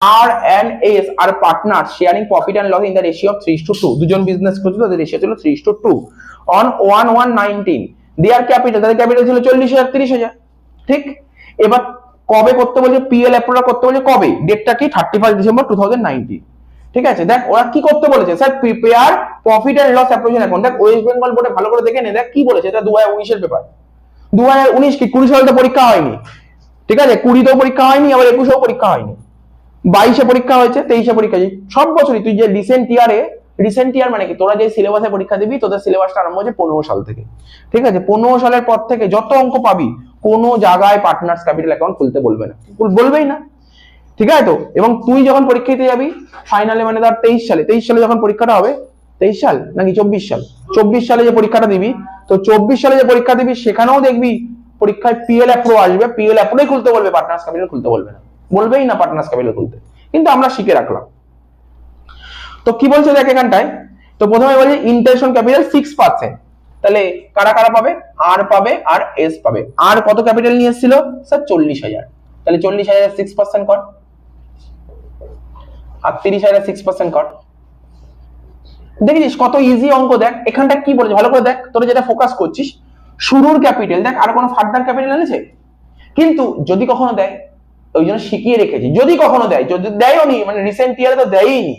R and S are partner sharing profit and loss in the ratio of 3:2। দুজন business করছিল, তাদের ratio ছিল 3:2 on 1/1/19। Their capital, তাদের capital ছিল 40,000 30,000। ঠিক, এবার কবে করতে বলছে? পিএল অ্যাপ্রুভাল করতে বলছে কবে? ডেটটা কি? 31 ডিসেম্বর 2019। ঠিক আছে, দেখ ওরা কি করতে বলেছে, sir prepare profit and loss appropriation account. দেখ ওয়েস্ট বেঙ্গল বোর্ডে ভালো করে দেখে নে, দেখ কি বলেছে, এটা 2019 এর পেপার। 2019 কি 20 সালে তো পরীক্ষা হয়নি, ঠিক আছে, 20তেও পরীক্ষা হয়নি, আবার 21এও পরীক্ষা হয়নি, 22-এ পরীক্ষা হয়েছে, 23-এ পরীক্ষা হয়েছে, সব বছরই। তুই যে রিসেন্ট ইয়ার মানে কি, তোরা যে সিলেবাসে পরীক্ষা দিবি, তোদের সিলেবাসটা আরম্ভ হচ্ছে 15 সাল থেকে। ঠিক আছে, 15 সালের পর থেকে যত অঙ্ক পাবি, কোনো জায়গায় পার্টনার্স ক্যাপিটাল অ্যাকাউন্ট খুলতে বলবে না, বলবেই না। ঠিক আছে তো, এবং তুই যখন পরীক্ষা দিতে যাবি ফাইনালে, মানে ধর 23 সালে যখন পরীক্ষাটা হবে, 23 সাল নাকি 24 সাল, 24 সালে যে পরীক্ষাটা দিবি, তো 24 সালে যে পরীক্ষা দিবি সেখানেও দেখবি পরীক্ষায় পিএল অ্যাপ্রো আসবে, পিএল অ্যাপ্রোই খুলতে বলবে, পার্টনার্স ক্যাপিটাল খুলতে বলবে না, বলবেই না পার্টনার্স ক্যাপিটাল খুলতে। কিন্তু আমরা শিখে রাখলাম। তো কি বলছে দেখ এখানটায়, তো প্রথমে বলছে ইন্টারেস্ট ক্যাপিটাল 6%। তাহলে কারা কারা পাবে? আর পাবে আর এস পাবে। আর কত ক্যাপিটাল নিয়ে এসেছিল স্যার? 40,000। তাহলে 40,000 6% কর, আর 30,000 6% কর। দেখেছিস কত ইজি অঙ্ক? দেখ এখানটা কি বলেছে ভালো করে দেখ, তোরা যেটা ফোকাস করছিস শুরুর ক্যাপিটাল, দেখ আর কোনো ফার্দার ক্যাপিটাল এনেছে? কিন্তু যদি কখনো দেয়, ওই জন্য শিখিয়ে রেখেছি, যদি কখনো দেয়, যদি দেয়ও নি, মানে রিসেন্ট ইয়ারে তো দেয়ই নি,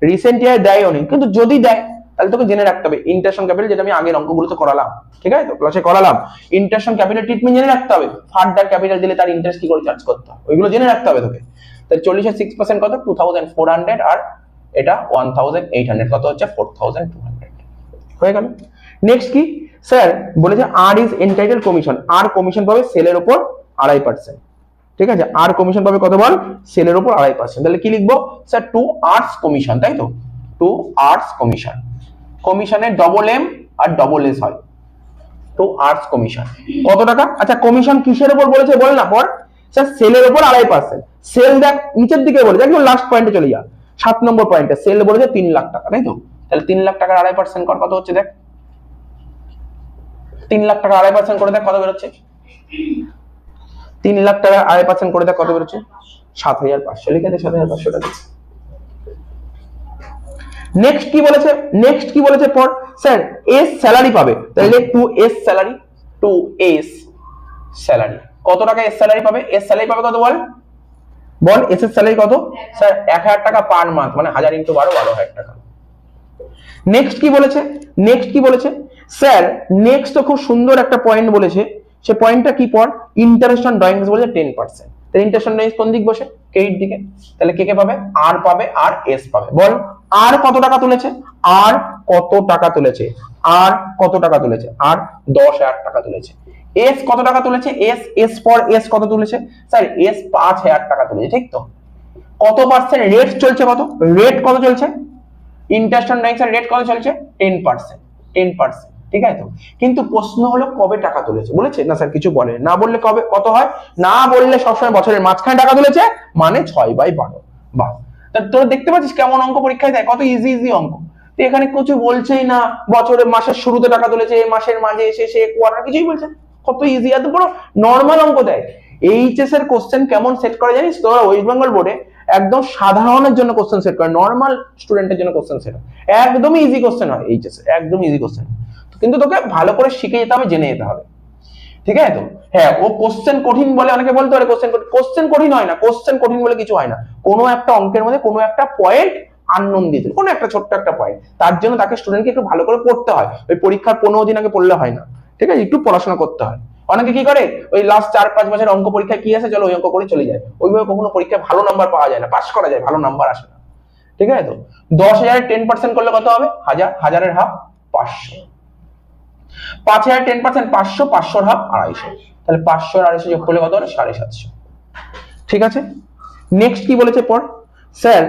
রিসেন্ট ইয়ারে দেয়ও নি, কিন্তু যদি দেয় তাহলে তোকে জেনে রাখতে হবে ইন্টারেস্ট ক্যাপিটাল, যেটা আমি আগের অঙ্কগুলোতে করালাম। ঠিক আছে তো, ক্লাসে করালাম ইন্টারেস্ট ক্যাপিটাল ট্রিটমেন্ট জেনে রাখতে হবে, ফার্দার ক্যাপিটাল দিলে তার ইন্টারেস্ট কি করে চার্জ করতে হবে ওইগুলো জেনে রাখতে হবে তোকে। তাহলে 40-এর 6% কত? 2,400, আর এটা 1,800, কত হচ্ছে? 4,200 হয়ে গেল। নেক্সট কি স্যার বলেছে? R is entitle commission, R commission পাবে সেলের উপর 2.5%। ঠিক আছে, আর কমিশন পাবে কত বল? সেলের উপর 2.5%। তাহলে কি লিখবো স্যার? টু আর্টস কমিশন, তাই তো, টু আর্টস কমিশন। কমিশনের double M R double S হয়, টু আর্টস কমিশন। কত টাকা? আচ্ছা কমিশন কিসের উপর বলেছে বল না পর? স্যার সেলের উপর 2.5%। সেল দেখ নিচের দিকে বলেছে, একদম লাস্ট পয়েন্টে চলে যা, 7 নম্বর পয়েন্টে সেল বলেছে 3 লাখ টাকা, তাই তো। তাহলে 3 লাখ টাকার 2.5% কর, কত হচ্ছে দেখ? 3 লাখ টাকা 2.5% করে দেখ কত বেরোচ্ছে? 3 লাখ টাকা 2.5% করে দেখ কত বেরোচ্ছে? 7,500। লিখে দে 7,500 টাকা। নেক্সট কি বলেছে পর? স্যার এস স্যালারি পাবে, তাহলে to S salary, to S salary. কত টাকা এস স্যালারি পাবে? এস স্যালারি পাবে কত বল? বল এস এর স্যালারি কত? স্যার 1,000 টাকা পার মান্থ, মানে 1000 × 12 12,000 টাকা। নেক্সট কি বলেছে স্যার? নেক্সট তো খুব সুন্দর একটা পয়েন্ট বলেছে, সে পয়েন্টটা কি পর? ইন্টারেস্ট অন ড্রয়িংস বলেছে 10%। তাহলে ইন্টারেস্ট অন ড্রয়িংস কোন দিক বসে? ক্রেডিট দিকে। তাহলে কে কে পাবে? আর পাবে আর এস পাবে। বল আর কত টাকা তুলেছে? আর কত টাকা তুলেছে? আর কত টাকা তুলেছে? আর 10,000 টাকা তুলেছে। এস কত টাকা তুলেছে? এস ফর এস কত তুলেছে? স্যার এস 5,000 টাকা তুলেছে, ঠিক তো। কত পার্সেন্ট রেট চলছে? কত রেট কত চলছে? ইন্টারেস্ট অন ড্রয়িংস এর রেট কত চলছে? 10%। ঠিক আছে তো। কিন্তু প্রশ্ন হলো কবে টাকা তুলেছে বলেছে না স্যার? কিছু বলে না, বললে কবে কত হয় না, বললে সবসময় বছরের মাঝখানে টাকা তুলেছে, মানে 6/12। বাহ, তোরা দেখতে পাচ্ছিস কেমন অঙ্ক পরীক্ষায় দেয়, কত ইজি অঙ্ক। তো এখানে কিছু বলছেই না, বছরের মাসের শুরুতে টাকা তুলেছে, মাসের মাঝে, শেষে, কোয়ার্টার, কিছুই বলছে না, কত ইজি। এত বড় নর্মাল অঙ্ক দেয়। এইচএস এর কোশ্চেন কেমন সেট করে জানিস তোরা? ওয়েস্ট বেঙ্গল বোর্ডে একদম সাধারণের জন্য কোশ্চেন সেট করে, নর্মাল স্টুডেন্টের জন্য কোশ্চেন সেট হয়, একদমই ইজি কোশ্চেন হয় এইচএস, একদম ইজি কোশ্চেন। কিন্তু তোকে ভালো করে শিখে যেতে হবে, জেনে যেতে হবে। ঠিক আছে তো। হ্যাঁ, ও কোশ্চেন কঠিন বলে অনেকে বলতে পারে, কোশ্চেন কঠিন হয় না, কোশ্চেন কঠিন বলে কিছু হয় না। কোনো একটা অঙ্কের মধ্যে কোনো একটা পয়েন্ট আননোন দিতে, কোনো একটা ছোট্ট একটা পয়েন্ট, তার জন্য তাকে স্টুডেন্টকে একটু ভালো করে পড়তে হয়। ওই পরীক্ষার 15 দিন আগে পড়লে হয় না, ঠিক আছে, একটু পড়াশোনা করতে হয়। অনেকে কি করে, ওই লাস্ট 4-5 বছর অঙ্ক পরীক্ষা কি আছে, চলো ওই অঙ্ক করে চলে যায়, ওইভাবে কখনো পরীক্ষায় ভালো নাম্বার পাওয়া যায় না, পাস করা যায়, ভালো নাম্বার আসে না। ঠিক আছে তো। 10,000 10% করলে কত হবে? 1000, 1000-এর হাফ 500, 5,000 10% 500, 500-র হাফ 250। তাহলে 500 আর 250 যোগ করলে কত হলো? 750। ঠিক আছে। নেক্সট কি বলেছে পর? স্যার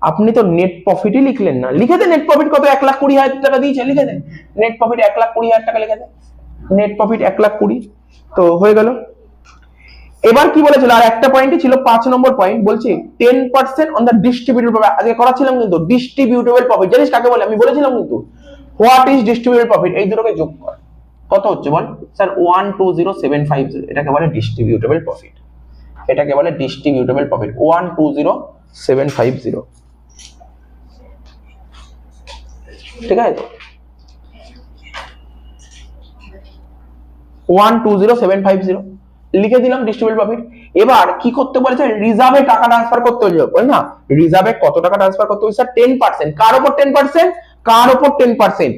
আপনি তো নেট প্রফিটই লিখলেন না, লিখে দেন নেট প্রফিট কত? 1,20,000 টাকা দিয়েছে, লিখে দেন নেট প্রফিট 1,20,000 টাকা, লিখে দেন নেট প্রফিট 1,20,000। তো হয়ে গেল। এবার কি বলেছিল? আর একটা পয়েন্টই ছিল, 5 নম্বর পয়েন্ট, বলছি 10% অন দ্য ডিস্ট্রিবিউটেবল প্রফিট। আজকে করাছিলাম কিন্তু ডিস্ট্রিবিউটেবল প্রফিট, জানিস কাকে বলে? আমি বলেছিলাম কিন্তু। What is ডিস্ট্রিবিউটেবল profit? এই দুটোকে যোগ কর, কত হচ্ছে বল? স্যার 120,750, এটাকে বলে ডিস্ট্রিবিউটেবল প্রফিট, এটাকে বলে ডিস্ট্রিবিউটেবল প্রফিট। 120 750, ঠিক আছে তো 120750 লিখে দিলাম ডিস্ট্রিবিউটেড প্রফিট। এবার কি করতে বলেছে, রিজার্ভে টাকা ট্রান্সফার করতে হয়েছে, বল না রিজার্ভে কত টাকা ট্রান্সফার করতে হয়েছে স্যার 10%। কার উপর 10%? কার উপর 10%?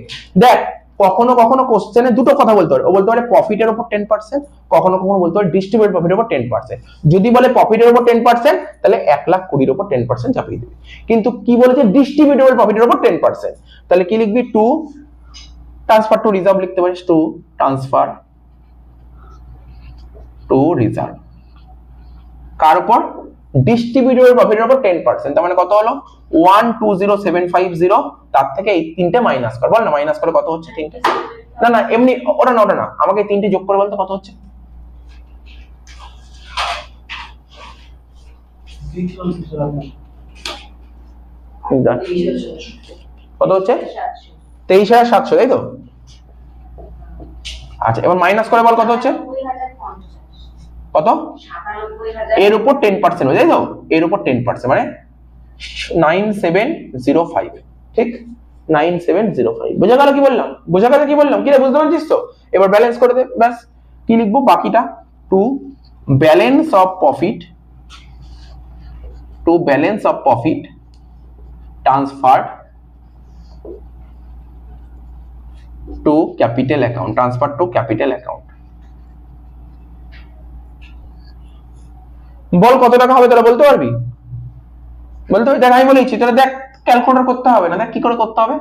দেখ কখনো কখনো কোশ্চেনে দুটো কথা বলতে পারে, ও বলতে পারে প্রফিটের উপর 10%, কখনো কখনো বলতে পারে ডিস্ট্রিবিউটেড প্রফিটের উপর 10%। যদি বলে প্রফিটের উপর 10% তাহলে 1,20,000 উপর 10% চাপিয়ে দিবি। কিন্তু কি বলেছে ডিস্ট্রিবিউটেবল প্রফিটের উপর 10%, তাহলে কি লিখবি টু ট্রান্সফার টু রিজার্ভ লিখতে পারিস, টু ট্রান্সফার টু রিজার্ভ। কার উপর? ডিস্ট্রিবিউটেবল প্রফিটের উপর 10%। তার মানে কত হলো 120750, তার থেকে এই তিনটে মাইনাস কর, বল না মাইনাস করে কত হচ্ছে তিনটে? না না এমনি ওটা না, ওটা না, আমাকে তিনটে যোগ করে বলতে কত হচ্ছে? কত হচ্ছে? 23,700, তাই তো? আচ্ছা এবার মাইনাস করে বল কত হচ্ছে? কত? এর উপর 10% হয়ে যায় তো, এর উপর 10% মানে 9705, ঠিক 9705। বোঝা গেল কি বললাম? বোঝা গেল কি বললাম? কি রে বুঝতে পারছিস তো? এবার ব্যালেন্স করে দে, ব্যাস। কি লিখবো বাকিটা? To balance of profit, to balance of profit transfer to capital account, transfer to capital account. বল কত টাকা হবে তোরা বলতে পারবি? বলতে হবে, দেখ আমি বলেছি তোরা দেখ ক্যালকুলেটর করতে হবে না, দেখ কি করে করতে হবে।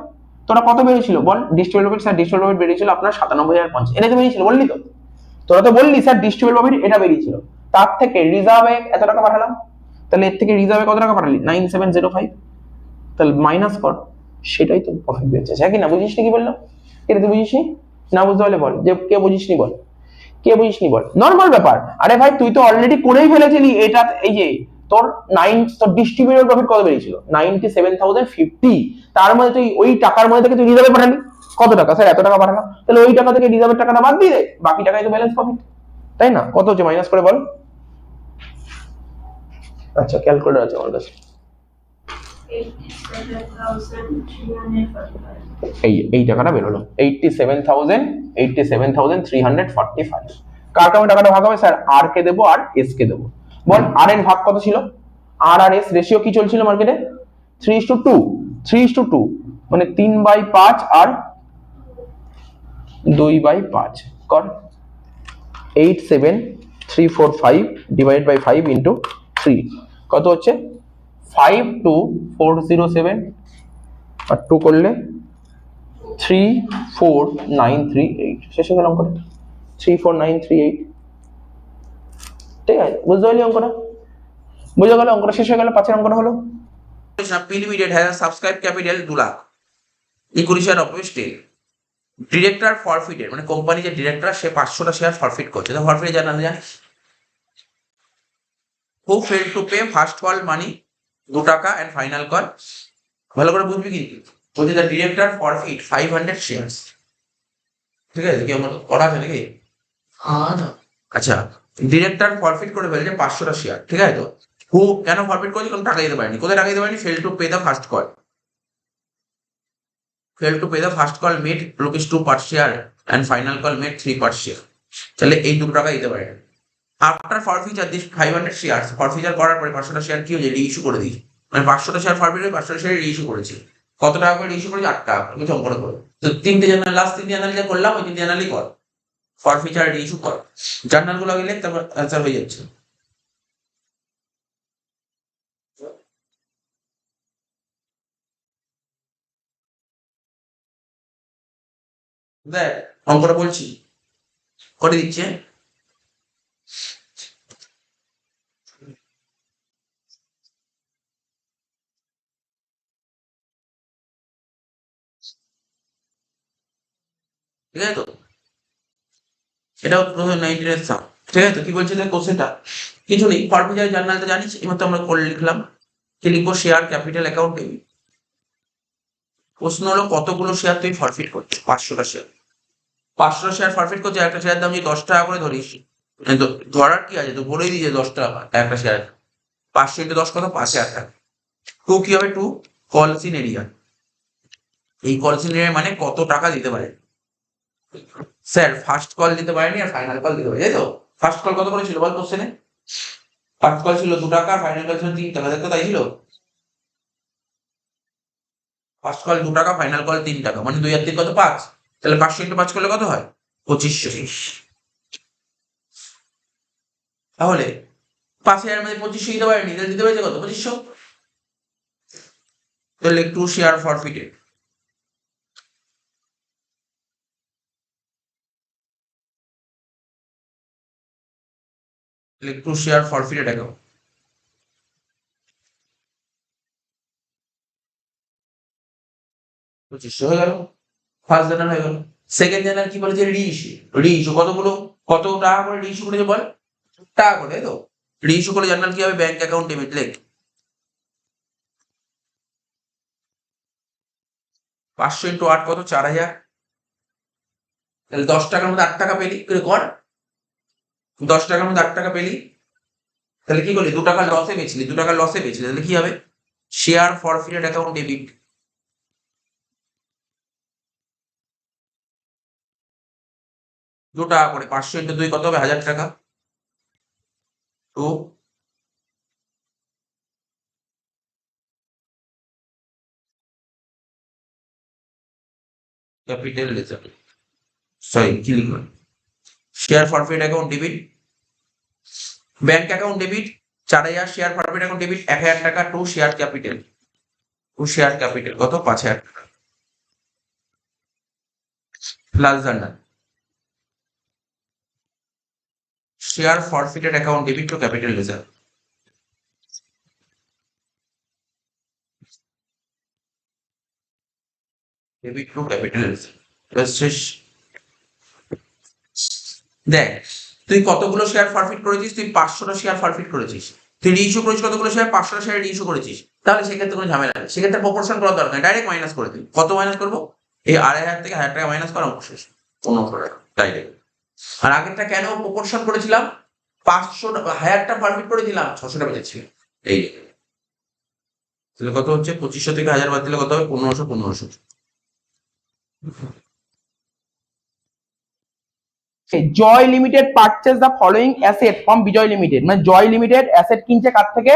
তোরা কত বেরিয়েছিল বল? Distributed profit, sir distributed profit বেরিয়েছিল আপনার 97,050, এটা তো বেরিয়েছিল বললি তো? তোরা তো বললি স্যার ডিস্ট্রিবিউটেড প্রফিট এটা বেরিয়েছিল, তার থেকে রিজার্ভে এত টাকা পাঠালাম, তাহলে এর থেকে রিজার্ভে কত টাকা পাঠালি? 9705, তাহলে মাইনাস কর, সেটাই তো প্রফিট বেরিয়েছে। হ্যাঁ কি না? বুঝিস কি বললাম? এটা তুই বুঝিস না? বুঝতে পারলে বল, যে কে বুঝিসনি বল, কে বুঝিসনি বল। নরমাল ব্যাপার। আরে ভাই তুই তো অলরেডি করেই ফেলেছিলি এটা। এই যে তোর তোর ডিস্ট্রিবিউটেড প্রফিট কত বেরিয়েছিল? 97,050। তার মধ্যে তুই ওই টাকার মধ্যে থেকে তুই রিজার্ভে পাঠালি কত টাকা? স্যার এত টাকা পাঠালাম। তাহলে ওই টাকা থেকে রিজার্ভের টাকাটা বাদ দিয়ে দে, বাকি টাকাই তো ব্যালেন্স প্রফিট, তাই না? কত হচ্ছে মাইনাস করে বল। আচ্ছা ক্যালকুলেটর আছে আমার কাছে, এই টাকাটা বেরোলো 87,345। কার কামে টাকাটা ভাগ হবে? স্যার আর কে দেবো আর এস কে দেবো। বল আর এর ভাগ কত ছিল? আর আর এস রেশিও কি চলছিল মার্কেটে? 3:2, 3:2 মানে 3/5 আর 2/5 কর। 87,345 ডিভাইড বাই 5 ইন্টু 3 কত হচ্ছে? 52407, আর 2 করলে 34938। শেষ হয়ে গেল অঙ্কটা, 34938। ঠিক আছে বুঝতে পারলি অঙ্কটা? বুঝে গেল অঙ্কটা শেষ হয়ে গেল, 5 অঙ্কটা হলো। P Limited has a subscribed capital 2 lakh. Equity share of stake. Director forfeited মানে কোম্পানি যে ডিরেক্টর সে 500টা শেয়ার ফরফিট করছে। তো ফরফিট জানালে জানিস? Who fail to pay first call money 2 টাকা এন্ড ফাইনাল কল। ভালো করে বুঝবি কি বলছি, দ্য ডিরেক্টর ফরফিট 500 শেয়ারস। ঠিক আছে কি আমার পড়া আছে নাকি? হ্যাঁ না আচ্ছা, ডিরেক্টর ফরফিট করে ফেলেছে 500টা শেয়ার। ঠিক আছে তো হু কেন ফরফিট করেছে? কারণ টাকা দিতে পারেনি। কোথায় টাকা দিতে পারেনি? Fail to pay the first call. Failed to pay the first call made ₹2 per share and final call made 3 per share. তাহলে এই 2 টাকা দিতে পারে। আফটার ফরফিচার দিস 500 শেয়ার, ফরফিচার করার পরে 500টা শেয়ার কি হয়েছে? রিইস্যু করে দিই, মানে 500টা শেয়ার ফরফিট হয়ে 500টা শেয়ার রিইস্যু করেছি। কত টাকা করে রিইস্যু করেছি? 8 টাকা। তুমি অঙ্কটা করো। তো তিনটে জার্নাল, লাস্ট তিনটে জার্নাল যা করলাম ওই তিনটে জার্নালই কর, ফরফিচার রিইস্যু কর। জার্নালগুলো আগে লিখ, তারপর অ্যান্সার হয়ে যাচ্ছে। দেখ অঙ্কটা বলছি করে দিচ্ছে। ঠিক আছে তো এটাও 2019 সাম। ঠিক আছে তো কি বলছে কোশ্চেনটা? কিছু নেই, ফরফিচার জার্নালটা জানিস, এই মতো আমরা করে লিখলাম। কি লিখবো? Share capital account. প্রশ্ন হলো কতগুলো শেয়ার তুই ফরফিট করছিস? 500টা শেয়ার। 500টা শেয়ার ফরফিট করছে, একটা শেয়ার দাম যদি 10 টাকা করে ধরিস, ধরার কি আছে? তো বলেই দিয়েছে 10 টাকা একটা শেয়ার। 500 × 10 কত? 5,000 টাকা। টু কি হবে, টু কলসিন এরিয়া। এই কলসিন এরিয়া মানে কত টাকা দিতে পারে স্যার? ফার্স্ট কল দিতে পারেনি আর ফাইনাল কল দিতে পারে, তাই তো? ফার্স্ট কল কত করে ছিল বল কোশ্চেনে? ফার্স্ট কল ছিল 2 টাকা, ফাইনাল কল ছিল 3 টাকা, দেখো তাই ছিল। ফার্স্ট কল 2 টাকা, ফাইনাল কল 3 টাকা, মানে 2 আর 3 কত, 5। তাহলে 500 × 5 করলে কত হয়? 2500। তাহলে 5000 মধ্যে 2500 দিতে পারেনি, তাহলে দিতে পেরেছে কত? 2500। তাহলে to share ফরফিটেড। To share ফরফিটেড account 2500 হয়ে গেল। ফার্স্ট জার্নাল হয়ে গেল। সেকেন্ড জার্নাল কি বলেছে? রিইস্যু। রিইস্যু কতগুলো, কত টাকা করে রিইস্যু করেছে বল? টাকা করে, তাই তো? রিইস্যু করলে জার্নাল কি হবে? Bank account debit. লেখ 500 × 8 কত? 4000। তাহলে 10 টাকার মধ্যে 8 টাকা পেলি করে কর। 10 টাকার মধ্যে 8 টাকা পেলি, তাহলে কি করলি? 2 টাকার লসে বেচলি, 2 টাকার লসে বেচলি, তাহলে কি হবে? Share ফরফিটেড account debit. 2 টাকা করে, 500 × 2 কত হবে? 1000 টাকা। টু ক্যাপিটাল রিজার্ভ, সরি কি লিখলাম? Share four feet account debit, bank account debit 4000, share four feet account debit 1000 টাকা, to share capital. To share capital কত? 5000 টাকা। Last journal share ফরফিটেড account debit two capital reserve. Debit two capital reserve শেষ। দেখ তুই কতগুলো share four feet করেছিস? তুই 500টা share four feet করেছিস। তুই রিইস্যু করেছিস কতগুলো শেয়ার? 500টা শেয়ার রিইস্যু করেছিস। তাহলে সেক্ষেত্রে কোনো ঝামেলা নেই, সেক্ষেত্রে প্রপোর্শন করার দরকার নেই, ডাইরেক্ট মাইনাস করে দিই। কত মাইনাস করবো? এই 2500 থেকে 1000 টাকা মাইনাস করা, অঙ্ক শেষ। 1500 টাকা ডাইরেক্ট। আর আগেরটা কেন প্রপোর্শন করেছিলাম? 1000টা ফরফিট করেছিলাম, 600টা বেঁচেছিল। এই তাহলে কত হচ্ছে? 2500 থেকে 1000 বাদ দিলে কত হবে? 1500। 1500 Joy limited purchase the following asset from Bijoy limited, মানে জয় লিমিটেড অ্যাসেট কিনছে কার থেকে?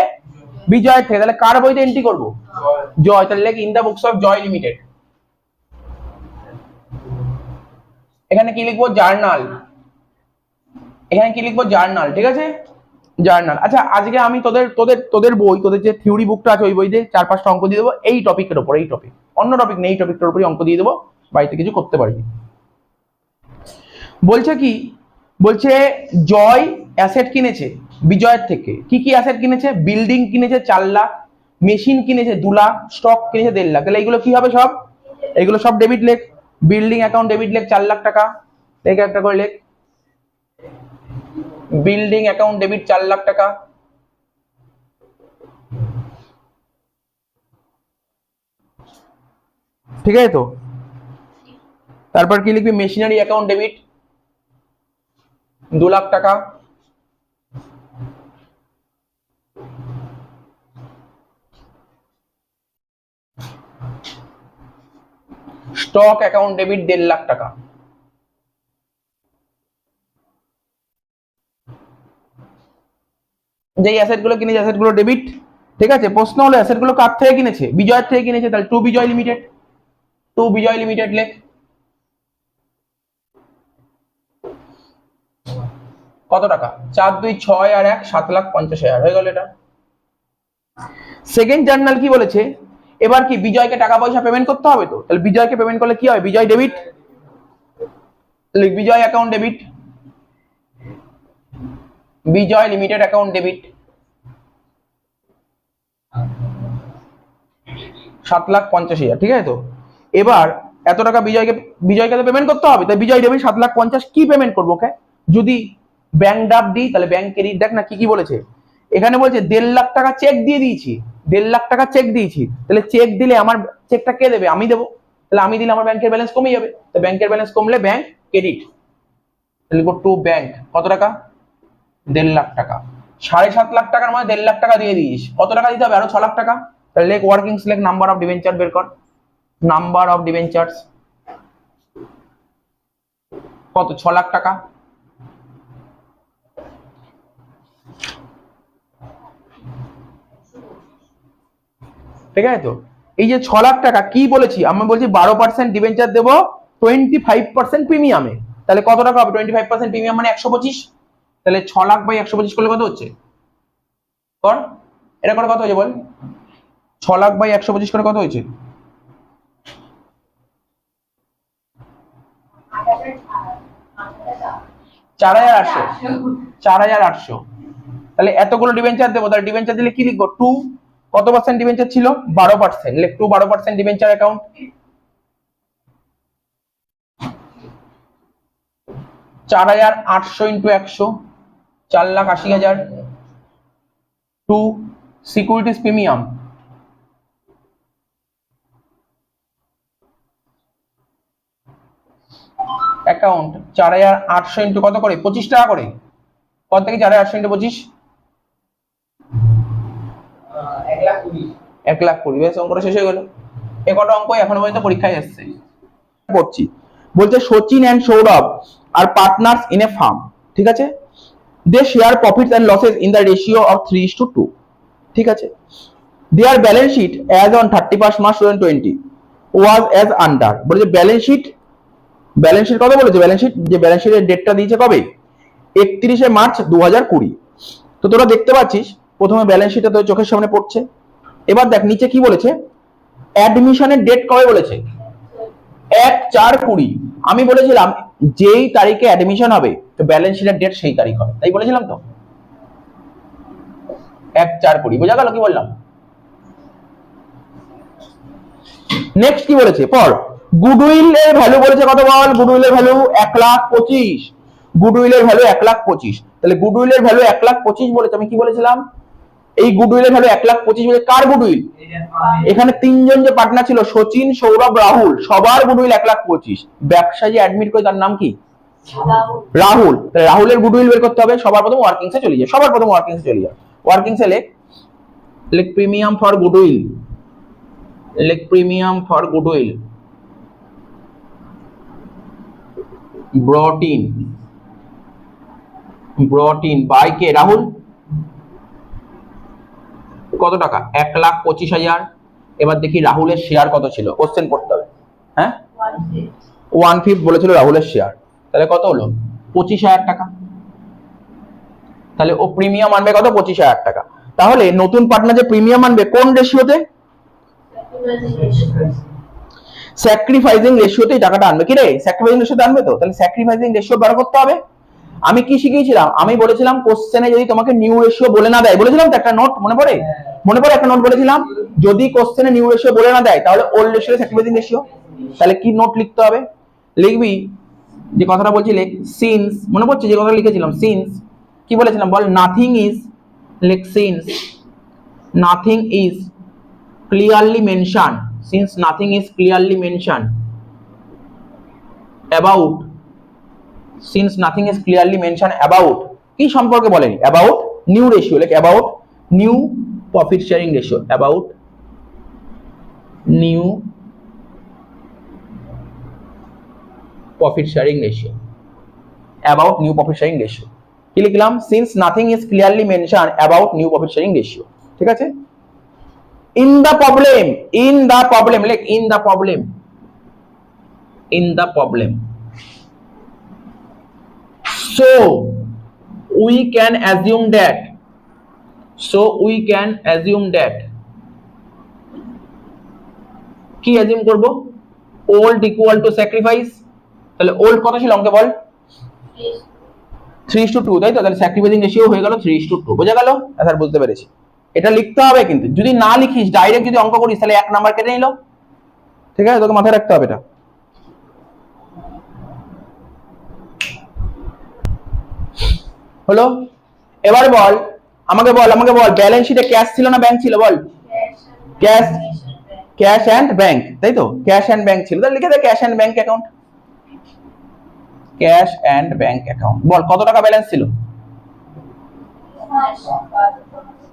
বিজয় থেকে। তাহলে কার বইতে এন্ট্রি করব? জয়। তাহলে লেখ in the books of Joy limited. এখানে কি লিখবো? জার্নাল। এখানে কি লিখবো? জার্নাল। ঠিক আছে, জার্নাল। আচ্ছা আজকে আমি তোদের তোদের তোদের বই, তোদের যে থিওরি বুকটা আছে ওই বইতে 4-5টা অঙ্ক দিয়ে দেবো এই টপিকের উপর। এই টপিক, অন্য টপিক নেই, এই টপিকটার উপরই অঙ্ক দিয়ে দেবো, বাড়িতে কিছু করতে পারবি। বলছে কি? বলছে জয় অ্যাসেট কিনেছে বিজয়ের থেকে। কি কি অ্যাসেট কিনেছে? বিল্ডিং কিনেছে 4 লাখ, মেশিন কিনেছে 2 লাখ, স্টক কিনেছে 1.5 লাখ। তাহলে এইগুলো কি হবে? সব এগুলো সব ডেবিট। লেখ বিল্ডিং অ্যাকাউন্ট ডেবিট, লেখ 4 লাখ টাকা। লেখ একটা করে লেখ, বিল্ডিং অ্যাকাউন্ট ডেবিট 4 লাখ টাকা। ঠিক আছে তো? তারপর কি লিখবি? মেশিনারি অ্যাকাউন্ট ডেবিট 2 লাখ টাকা। স্টক অ্যাকাউন্ট ডেবিট 1.5 লাখ টাকা। যেই অ্যাসেট গুলো কিনেছে অ্যাসেট গুলো ডেবিট। ঠিক আছে, প্রশ্ন হলো অ্যাসেট গুলো কার থেকে কিনেছে? বিজয়ের থেকে কিনেছে। তাহলে টু বিজয় লিমিটেড। টু বিজয় লিমিটেড লেখ। কত টাকা? 4 2 6 আর 1 7,50,000 হয়ে গেল এটা। সেকেন্ড জার্নাল কি বলেছে? এবার কি বিজয়কে টাকা পয়সা পেমেন্ট করতে হবে তো? তাহলে বিজয়কে পেমেন্ট করলে কি হয়? বিজয় ডেবিট। বিজয় অ্যাকাউন্ট ডেবিট, বিজয় লিমিটেড অ্যাকাউন্ট ডেবিট 7,50,000। ঠিক আছে তো? এবার এত টাকা বিজয়কে তো পেমেন্ট করতে হবে, তাই বিজয় ডেবিট 7,50,000। কি পেমেন্ট করবো ওকে? যদি ব্যাংক ড্রাফট দিই তাহলে ব্যাংক ক্রেডিট। দেখ না কি কি বলেছে এখানে। বলছে 1.5 লাখ টাকা চেক দিয়ে দিয়েছি, 1.5 লাখ টাকা চেক দিয়েছি। তাহলে চেক দিলে আমার চেকটা কে দেবে? আমি দেবো। তাহলে আমি দিলে আমার ব্যাংকের ব্যালেন্স কমে যাবে, তো ব্যাংকের ব্যালেন্স কমলে ব্যাংক ক্রেডিট। তাহলে টু ব্যাংক কত টাকা? 1.5 লাখ টাকা। 7.5 লাখ টাকার মানে 1.5 লাখ টাকা দিয়ে দিস। কত টাকা দিতে হবে? আরো 6 লাখ টাকা। তাহলে লেখ ওয়ার্কিং লেখ নাম্বার অফ ডিবেঞ্চার বের কর। নাম্বার অফ ডিবেঞ্চার্স কত? 6 লাখ টাকা। ঠিক আছে তো, এই যে 6 লাখ টাকা কি বলেছি আমি, বলছি 12% ডিবেঞ্চার দেবো 25% প্রিমিয়ামে। তাহলে কত টাকা হবে? 25% প্রিমিয়াম মানে 125। তাহলে 6 লাখ বাই 125 করলে কত হচ্ছে? কর, এটা করে কত হয়েছে বল? 6 লাখ বাই 125 করে কত হয়েছে? 4800। 4800। তাহলে এতগুলো ডিবেঞ্চার দেবো, তাহলে ডিবেঞ্চার দিলে কি লিখবো? 2 কত পার্সেন্ট ডিবেঞ্চার ছিল? 12%। লেখ 2 12% debenture account. 4800 into 100, 4,80,000। 2 securities premium, account 4800 into কত করে? 25 টাকা করে। কত থেকে 4800 ইন্টু 25? 1,20,000। বেশ, অঙ্কটা শেষ হয়ে গেল। এ কটা অঙ্ক এখনো পর্যন্ত পরীক্ষায় এসছে। পড়ছি, বলছে Sachin and Sourav are partners in a firm. ঠিক আছে, they share profits and losses in the ratio of 3:2। ঠিক আছে, their balance sheet as on 31 March 2020 was as under. বলেছে ব্যালেন্স শিট, ব্যালেন্স শিট কত বলেছে? ব্যালেন্স শিট, যে ব্যালেন্স শিটের ডেটটা দিয়েছে কবে? 31 মার্চ 2020। তো তোরা দেখতে পাচ্ছিস প্রথমে ব্যালেন্স শিটটা তোর চোখের সামনে পড়ছে। এবার দেখ নিচে কি বলেছে, অ্যাডমিশনের ডেট কবে বলেছে? 1/4/20। আমি বলেছিলাম যেই তারিখে অ্যাডমিশন হবে তো ব্যালেন্স শিটের ডেট সেই তারিখ হবে, তাই বলেছিলাম তো। 1/4/20 বোঝা গেল কি বললাম? নেক্সট কি বলেছে পর, গুডউইল এর ভ্যালু বলেছে কত বল? গুডউইল এর ভ্যালু 1,25,000। গুডউইল এর ভ্যালু 1,25,000। তাহলে গুডউইল এর ভ্যালু 1,25,000 বলেছে। আমি কি বলেছিলাম? এই গুডউইল এর ভ্যালু 1,25,000 বলে কার গুডউইল? এখানে তিনজন যে পার্টনার ছিল সচিন, সৌরভ, রাহুল, সবার গুডউইল 1,25,000। ব্যবসা যে অ্যাডমিট করে তার নাম কি? রাহুল। তাহলে রাহুলের গুডউইল বের করতে হবে। সবার প্রথম ওয়ার্কিংসে চলে যায়, সবার প্রথম ওয়ার্কিংসে চলে যায়। ওয়ার্কিংসে লেখ প্রিমিয়াম ফর গুডউইল। লেখ premium for goodwill brought in by কে? রাহুল। কত টাকা? 1,25,000। এবার দেখি রাহুলের শেয়ার কত ছিল, কোশ্চেন পড়তে হবে। হ্যাঁ, 1/5 বলেছিল রাহুলের শেয়ার। তাহলে কত হলো? 25,000 টাকা। তাহলে ও প্রিমিয়াম আনবে কত? 25,000 টাকা। তাহলে নতুন পার্টনার যে প্রিমিয়াম আনবে কোন রেশিওতে? স্যাক্রিফাইসিং রেশিওতে টাকাটা আনবে। কি রে, স্যাক্রিফাইসিং রেশিওতে আনবে তো? তাহলে স্যাক্রিফাইসিং রেশিও বার করতে হবে। আমি কি শিখিয়েছিলাম? আমি বলেছিলাম কোশ্চেনে যদি তোমাকে নিউ রেশিও বলে না দেয়, বলেছিলাম তো একটা নোট মনে পড়ে? মনে পড়ে একটা নোট বলেছিলাম, যদি কোশ্চেনে নিউ রেশিও বলে না দেয় তাহলে ওল্ড রেশিও স্যাক্রিফাইসিং রেশিও। তাহলে কি নোট লিখতে হবে? লিখবি যে কথাটা বলছি, লেখ সিন্স, মনে পড়ছে যে কথাটা লিখেছিলাম? সিন্স কি বলেছিলাম বল? নাথিং ইজ, লেখ since nothing is clearly mention, since nothing is clearly mention about, since nothing is clearly mention about কি সম্পর্কে বলেনি? About new ratio. লেখ about new profit sharing ratio, about new profit sharing ratio, about new profit sharing ratio. কি লিখলাম? Since nothing is clearly mention about new profit sharing ratio. ঠিক আছে, in the problem, in the problem, লেখ in the problem, in the problem. So we can assume that, so we can assume that কি assume করব? Old equal to sacrifice. তাহলে old কত ছিল অঙ্কে বল? 3:2, তাই তো? তাহলে স্যাক্রিফাইসিং রেশিও হয়ে গেল 3:2। বোঝা গেল? স্যার বুঝতে পেরেছি। এটা লিখতে হবে কিন্তু, যদি না লিখিস ডাইরেক্ট যদি অঙ্ক করিস তাহলে 1 নাম্বার কেটে নিল। ঠিক আছে, তোকে মাথায় রাখতে হবে এটা। হলো? এবার বল আমাকে, বল আমাকে বল, ব্যালেন্স শিটে ক্যাশ ছিল না ব্যাংক ছিল? বল। ক্যাশ, ক্যাশ অ্যান্ড ব্যাংক, তাই তো? ক্যাশ অ্যান্ড ব্যাংক ছিল। তাহলে লিখে দে cash and bank account, cash and bank account. বল কত টাকা ব্যালেন্স ছিল?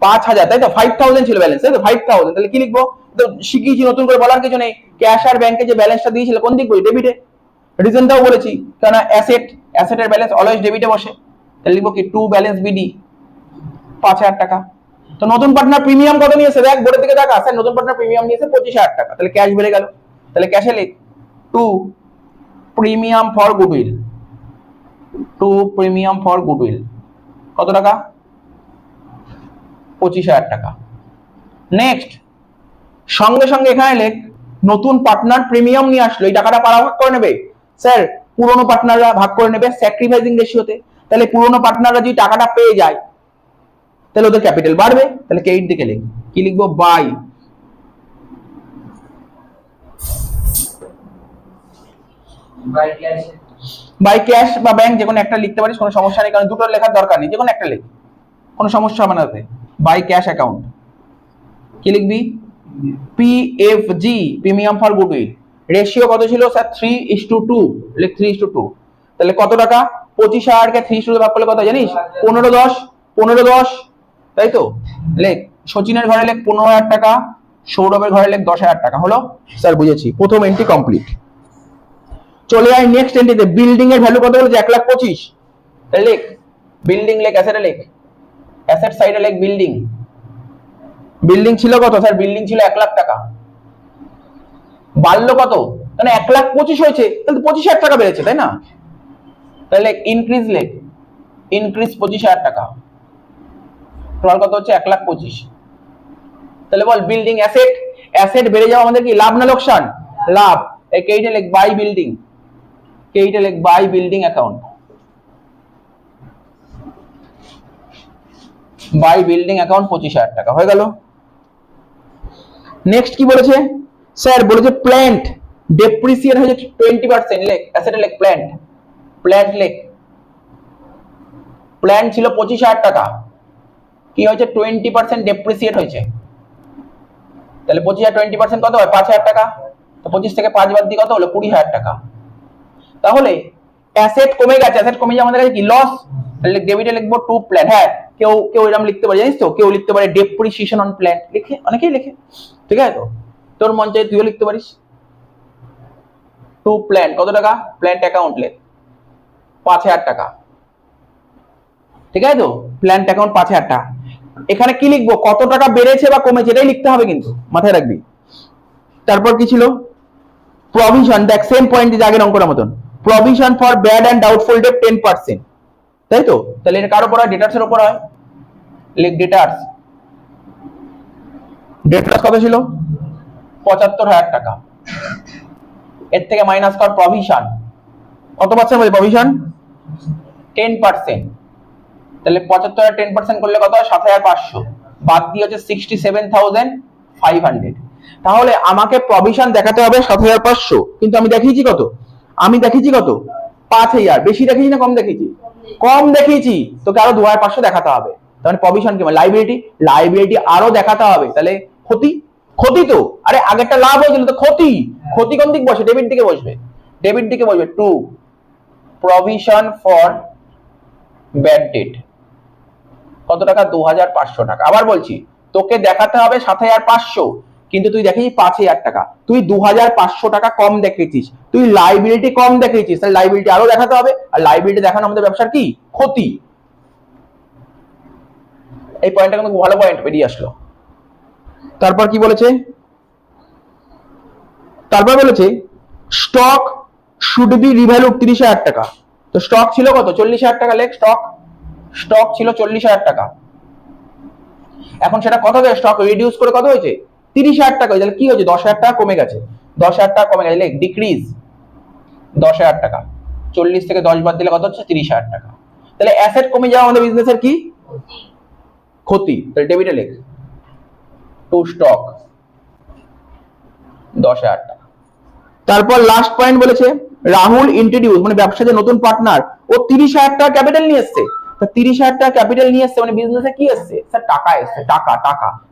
5,000, তাই তো 5,000 ছিল ব্যালেন্স, তাই তো 5,000। তাহলে কি লিখবো? তো শিখিয়েছি, নতুন করে বলার কিছু নেই। ক্যাশ আর ব্যাংকে যে ব্যালেন্সটা দিয়েছিল কোন দিক বই? ডেবিটে। রিজনটাও বলেছি, কারণ অ্যাসেটের ব্যালেন্স অলওয়েজ ডেবিটে বসে। তাহলে লিখবো কি, টু ব্যালেন্স বিডি 5,000 টাকা। তো নতুন পার্টনার প্রিমিয়াম কত নিয়েছে দেখ, বোর্ডের দিকে দেখা, স্যার নতুন পার্টনার প্রিমিয়াম নিয়েছে 25,000 টাকা। তাহলে ক্যাশ বেড়ে গেল, তাহলে ক্যাশে লিখ to premium for goodwill, to premium for goodwill কত টাকা? 25,000 টাকা। নেক্সট, সঙ্গে সঙ্গে এখানে লেখ নতুন পার্টনার প্রিমিয়াম নিয়ে আসলো, এই টাকাটা পারা ভাগ করে নেবে। স্যার পুরনো পার্টনাররা ভাগ করে নেবে স্যাক্রিফাইসিং রেশিওতে। তাহলে পুরনো পার্টনাররা যদি টাকাটা পেয়ে যায় তাহলে ওদের ক্যাপিটাল বাড়বে। তাহলে ক্রেডিট দিকে লিখ, কি লিখবো? বাই ক্যাশ বা ব্যাংক, যে কোনো একটা লিখতে পারিস, কোনো সমস্যা নেই, কারণ দুটো লেখার দরকার নেই, যে কোনো একটা লিখ, কোনো সমস্যা হবে না। বাই ক্যাশ অ্যাকাউন্ট কি লিখবি? পিএফজি, প্রিমিয়াম ফর গুডউইল। রেশিও কত ছিল স্যার? 3:2। লিখ 3:2। তাহলে কত টাকা? 25,000 কে 3:2 ভাগ করলে কত জানিস? 15,10, তাই তো? লেখ সচিনের ঘরে লেখ 15,000 টাকা, সৌরভের ঘরে লেখ 10,000 টাকা। হলো স্যার? বুঝেছি, প্রথম এন্ট্রি কমপ্লিট। চলে আয় নেক্সট এন্ট্রিতে। বিল্ডিং এর ভ্যালু কত বলেছে? 1,25,000। তাহলে লেখ বিল্ডিং, লেখ অ্যাসেটে, লেখ অ্যাসেট সাইডে লেখ বিল্ডিং। বিল্ডিং ছিল কত স্যার? বিল্ডিং ছিল 1,00,000 টাকা। বাড়লো কত? মানে 1,25,000 হয়েছে, তাহলে 25,000 টাকা বেড়েছে, তাই না? তাহলে ইনক্রিজ, লেখ ইনক্রিজ 25,000 টাকা। টোটাল কত হচ্ছে? 1,25,000। তাহলে বল বিল্ডিং অ্যাসেট বেড়ে যাওয়া আমাদের কি লাভ না লোকসান? লাভ। এই কেইটা লেখ বাই বিল্ডিং, কেইটা লেখ by building account, by building account 25,000 টাকা হয়ে গেল। নেক্সট কি বলেছে স্যার? বলেছে প্ল্যান্ট ডেপ্রিসিয়েট হয়েছে 20%। লেখ অ্যাসেটে, লেখ প্ল্যান্ট লেখ। প্ল্যান্ট ছিল 25,000 টাকা, কি হয়েছে? 20% ডেপ্রিসিয়েট হয়েছে। তাহলে 25,000 20% কত হয়? 5,000 টাকা। তো 25 থেকে 5 বাদ দিয়ে কত হলো? 20,000 টাকা। তাহলে অ্যাসেট কমে গেছে, অ্যাসেট কমে যাওয়া আমাদের কাছে কি? লস। তাহলে ডেবিটে লিখবো টু প্ল্যান। হ্যাঁ, কেউ এরকম লিখতে পারে, জানিস তো? কেউ লিখতে পারে ডেপ্রিসিয়েশন অন প্ল্যান, লিখে অনেকেই লিখে, ঠিক আছে তো? তোর মন চাই তুইও লিখতে পারিস। টু প্ল্যান কত টাকা? প্ল্যান্ট অ্যাকাউন্ট লেখ 5,000 টাকা, ঠিক আছে তো? প্ল্যান্ট অ্যাকাউন্ট 5,000 টাকা। এখানে কি লিখবো? কত টাকা বেড়েছে বা কমেছে এটাই লিখতে হবে, কিন্তু মাথায় রাখবি। তারপর কি ছিল? প্রভিশন, দেখ সেম পয়েন্ট যে আগের অঙ্কটার মতন। Provision for bad and doubtful debt 10%, তাই তো? তাহলে এটা কার উপর হয়? ডেটার্স এর উপর হয়। লিখ ডেটার্স। ডেটার্স কত ছিল? 75,000 টাকা। এর থেকে মাইনাস কর প্রভিশন, কত পার্সেন্ট বলে? প্রভিশন 10%। তাহলে 75,000 10% করলে কত হয়? 7,500। বাদ দিয়ে হচ্ছে 67,500। তাহলে আমাকে প্রভিশন দেখাতে হবে 7,500, কিন্তু আমি দেখিয়েছি কত? 5,000। বেশি দেখিয়েছি না কম দেখিয়েছি? কম দেখিয়েছি। তোকে আরো 2,500 দেখাতে হবে। তাহলে প্রভিশন কি? লাইবিলিটি আরো দেখাতে হবে। তাহলে ক্ষতি তো, আরে আগেরটা লাভ হয়েছিল তো ক্ষতি কোন দিক বসে? ডেবিট দিকে বসবে, to provision for bad debt কত টাকা? 2,500 টাকা। আবার বলছি, তোকে দেখাতে হবে 7,500, কিন্তু তুই দেখিয়েছিস 5,000 টাকা। তুই 2,500 টাকা কম দেখিয়েছিস, তুই লাইবিলিটি কম দেখিয়েছিস, তাহলে লাইবিলিটি আরো দেখাতে হবে। আর লাইবিলিটি দেখানো আমাদের ব্যবসার কি? ক্ষতি। এই পয়েন্টটা কিন্তু ভালো পয়েন্ট বেরিয়ে আসলো। তারপর কি বলেছে? স্টক শুড বি রিভ্যালুড 30,000 টাকা। তো স্টক ছিল কত? 40,000 টাকা। লেখ স্টক ছিল 40,000 টাকা। এখন সেটা কত হয়েছে? স্টক রিডিউস করে কত হয়েছে? 30,000 টাকা। তাহলে কি হয়েছে? 10,000 টাকা কমে গেছে। 10,000 টাকা কমে গেছে। লেখ ডিক্রিজ 10,000 টাকা। 40 থেকে 10 বাদ দিলে কত হচ্ছে? 30,000 টাকা। তাহলে অ্যাসেট কমে যাওয়া আমাদের বিজনেসের কি? ক্ষতি। তাহলে ডেবিটে লেখ টু স্টক 10,000 টাকা। তারপর লাস্ট পয়েন্ট বলেছে রাহুল ইন্ট্রোডিউস, মানে ব্যবসায় যে নতুন পার্টনার, ও 30,000 টাকা ক্যাপিটাল নিয়ে এসছে। তা 30,000 টাকা ক্যাপিটাল নিয়ে এসছে মানে বিজনেসে কি এসছে? স্যার টাকা এসছে, টাকা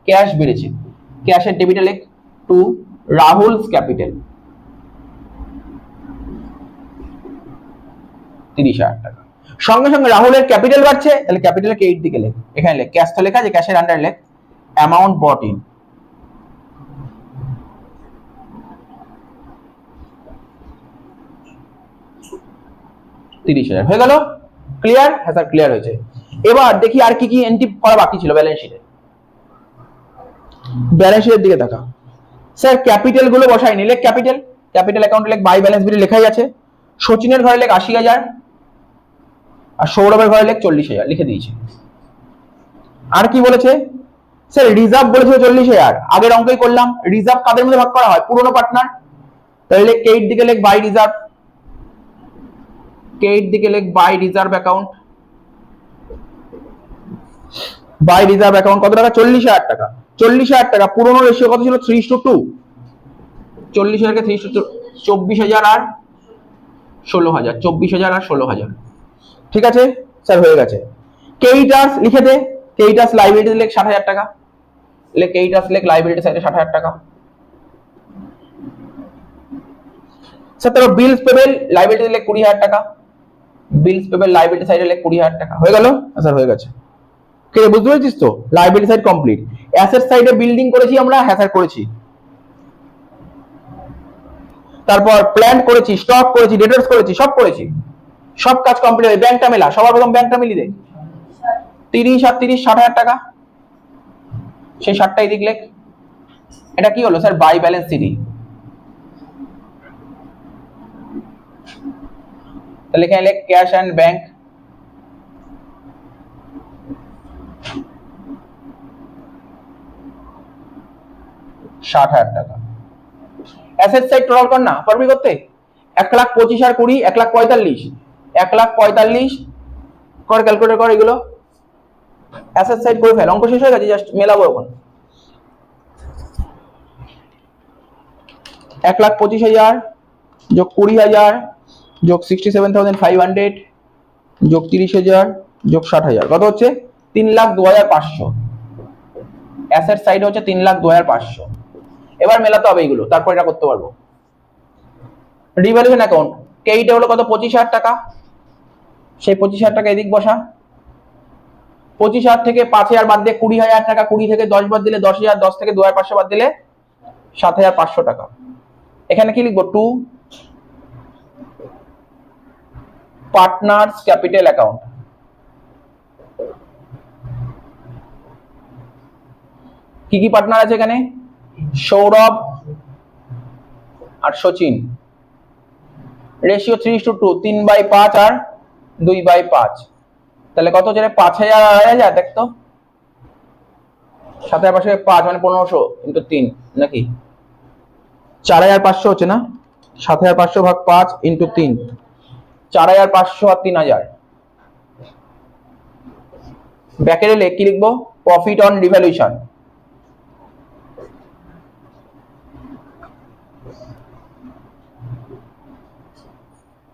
ক্যাশ বেড়েছে। ক্যাশের ডেবিটে লেখ টু রাহুলস ক্যাপিটাল 30,000 টাকা। সঙ্গে সঙ্গে রাহুলের ক্যাপিটাল বাড়ছে, তাহলে ক্যাপিটাল কে 8 দিকে লেখ, এখানে লেখ, ক্যাশ তো লেখা আছে, ক্যাশের আন্ডার লেখ অ্যামাউন্ট বট ইন, $30,000 হয়ে গেল। ক্লিয়ার? হ্যাঁ স্যার ক্লিয়ার হয়েছে। এবার দেখি আর কি কি এন্ট্রি করা বাকি ছিল ব্যালেন্স শিটে। ব্যালেন্স শিটের দিকে দেখা। স্যার ক্যাপিটাল গুলো বসাই নিলে, ক্যাপিটাল ক্যাপিটাল অ্যাকাউন্টে লেখ বাই ব্যালেন্স বিলে লেখাই আছে। সচিনের ঘরে লেখ 80,000 আর সৌরভের ঘরে লেখ 40,000 লিখে দিয়েছি। আর কি বলেছে স্যার? রিজার্ভ বলেছে 40,000, আগের অঙ্কই করলাম। রিজার্ভ কাদের মধ্যে ভাগ করা হয়? পুরনো পার্টনার, তাহলে কে8 দিকে লেখ বাই রিজার্ভ, কে8 দিকে লেখ by reserve account, by reserve account কত টাকা? 40,000 টাকা। 40,000 টাকা পুরনো রেশিও কত ছিল? 3:2। 40,000 কে 3:2, 24,000 আর 16,000, 24,000 আর 16,000। ঠিক আছে স্যার হয়ে গেছে। কেইটাস লিখে দে, কেইটাস লাইবিলিটি লেখ 60,000 টাকা, লেখ কেইটাস লেখ লাইবিলিটি সাইডে 60,000 টাকা। স্যার তারপর বিলস পেবেল লাইবিলিটি লেখ 20,000 টাকা, বিলস পেবেল লাইবিলিটি সাইডে লেখ 20,000 টাকা। হয়ে গেল স্যার? হয়ে গেছে। কে বুঝতে পেরেছিস তো? Liability side complete. অ্যাসেট সাইডে বিল্ডিং করেছি আমরা, হ্যাঁ স্যার করেছি। তারপর প্ল্যান করেছি, স্টক করেছি, ডেটার্স করেছি, সব করেছি, সব কাজ কমপ্লিট হয়ে। ব্যাংকটা মেলা, সবার প্রথম ব্যাংকটা মিলি দে। 30 আর 30 60,000 টাকা, সেই 60টাই দিক লেখ। এটা কি হলো স্যার? By balance CD. তাহলে এখানে লেখ ক্যাশ অ্যান্ড ব্যাংক, $60,000 টাকা। অ্যাসেট সাইড টোটাল কর না, পারবি করতে? 1,25,000 আর 20, 1,45,000, 1,45,000 কর, ক্যালকুলেটর কর এগুলো। অ্যাসেট সাইড করে ফেল, অঙ্ক শেষ হয়ে গেছে, জাস্ট মেলাবো এখন। 1,25,000 যোগ 20,000 যোগ 67,500 যোগ 30,000 যোগ 60,000 কত হচ্ছে? 3,02,500। অ্যাসেট সাইড হচ্ছে 3,02,500। এবার মেলাতে হবে এইগুলো, তারপর এটা করতে পারবো। রিভ্যালুয়েশন অ্যাকাউন্ট কেইটা হলো কত? 25,000 টাকা, সেই 25,000 টাকা এদিক বসা। 25,000 থেকে 5,000 বাদ দিয়ে 20,000 টাকা, 20 থেকে 10 বাদ দিলে 10,000, 10 থেকে 2,500 বাদ দিলে 7,500 টাকা। এখানে কি লিখবো? Two partners capital account. কি কি পার্টনার আছে এখানে? সৌরভ আর সচিন। রেশিও 3:2, 3/5 আর 2/5। তাহলে কত হচ্ছে? 5,000 আর 2,000, দেখতো 7,500 মানে 1,500 ইন্টু 3 নাকি 4,500 হচ্ছে না? 7,500 ভাগ 5 ইন্টু 3, 4,500 আর 3,000। ব্যাকেটে লেখ কি লিখবো? Profit on revaluation.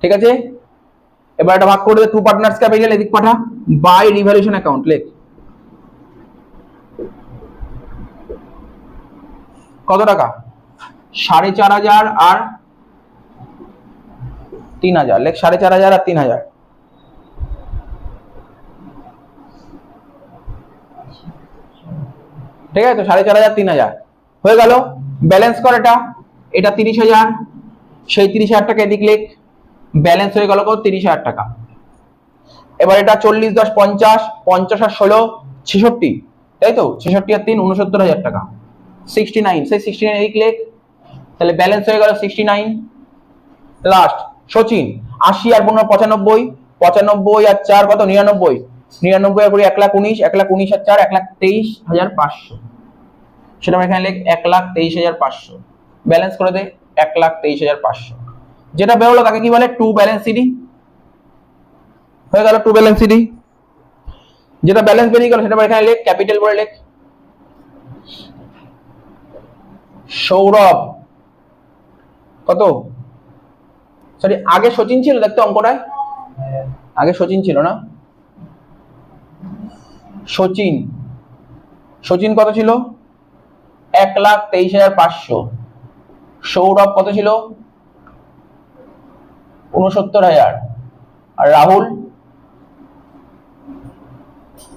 ঠিক আছে, এবার এটা ভাগ করে দে। টু পার্টনার্স ক্যাপিটাল এদিক পাঠা, বাই রিভ্যালুয়েশন অ্যাকাউন্ট লেখ। কত টাকা? 4,500 আর 3,000 লেখ, 4,500 আর 3,000। ঠিক আছে তো 4,500 3,000 হয়ে গেল। ব্যালেন্স কর এটা, এটা 30,000, সেই 30,000 টাকা এদিক লেখ। ব্যালেন্স হয়ে গেল কত? 30,000 টাকা। এবার এটা 40, 10, 50, 50 আর 16 66, তাই তো 66 আর 3 69,000 টাকা। 69, সেই 69 এদিক লেখ, তাহলে ব্যালেন্স হয়ে গেল 69। লাস্ট সচিন 80 আর 15 95, 95 আর 4 কত? 99, 99 আর 1,19,000, 1,19,000 আর 4 1,23,500। সেটা আমরা এখানে লেখ 1,23,500। ব্যালেন্স করে দে 1,23,500। যেটা বেরোলো তাকে কি বলে? To balance CD. হয়ে গেল টু ব্যালেন্স সিডি। যেটা ব্যালেন্স বেরিয়ে গেল সেটা এখানে লেখ, ক্যাপিটাল করে লেখ। সৌরভ কত? সরি আগে সচিন ছিল, দেখতো অঙ্কটায় আগে সচিন ছিল না? সচিন, সচিন কত ছিল? 1,23,500। সৌরভ কত ছিল? 69,000। আর রাহুল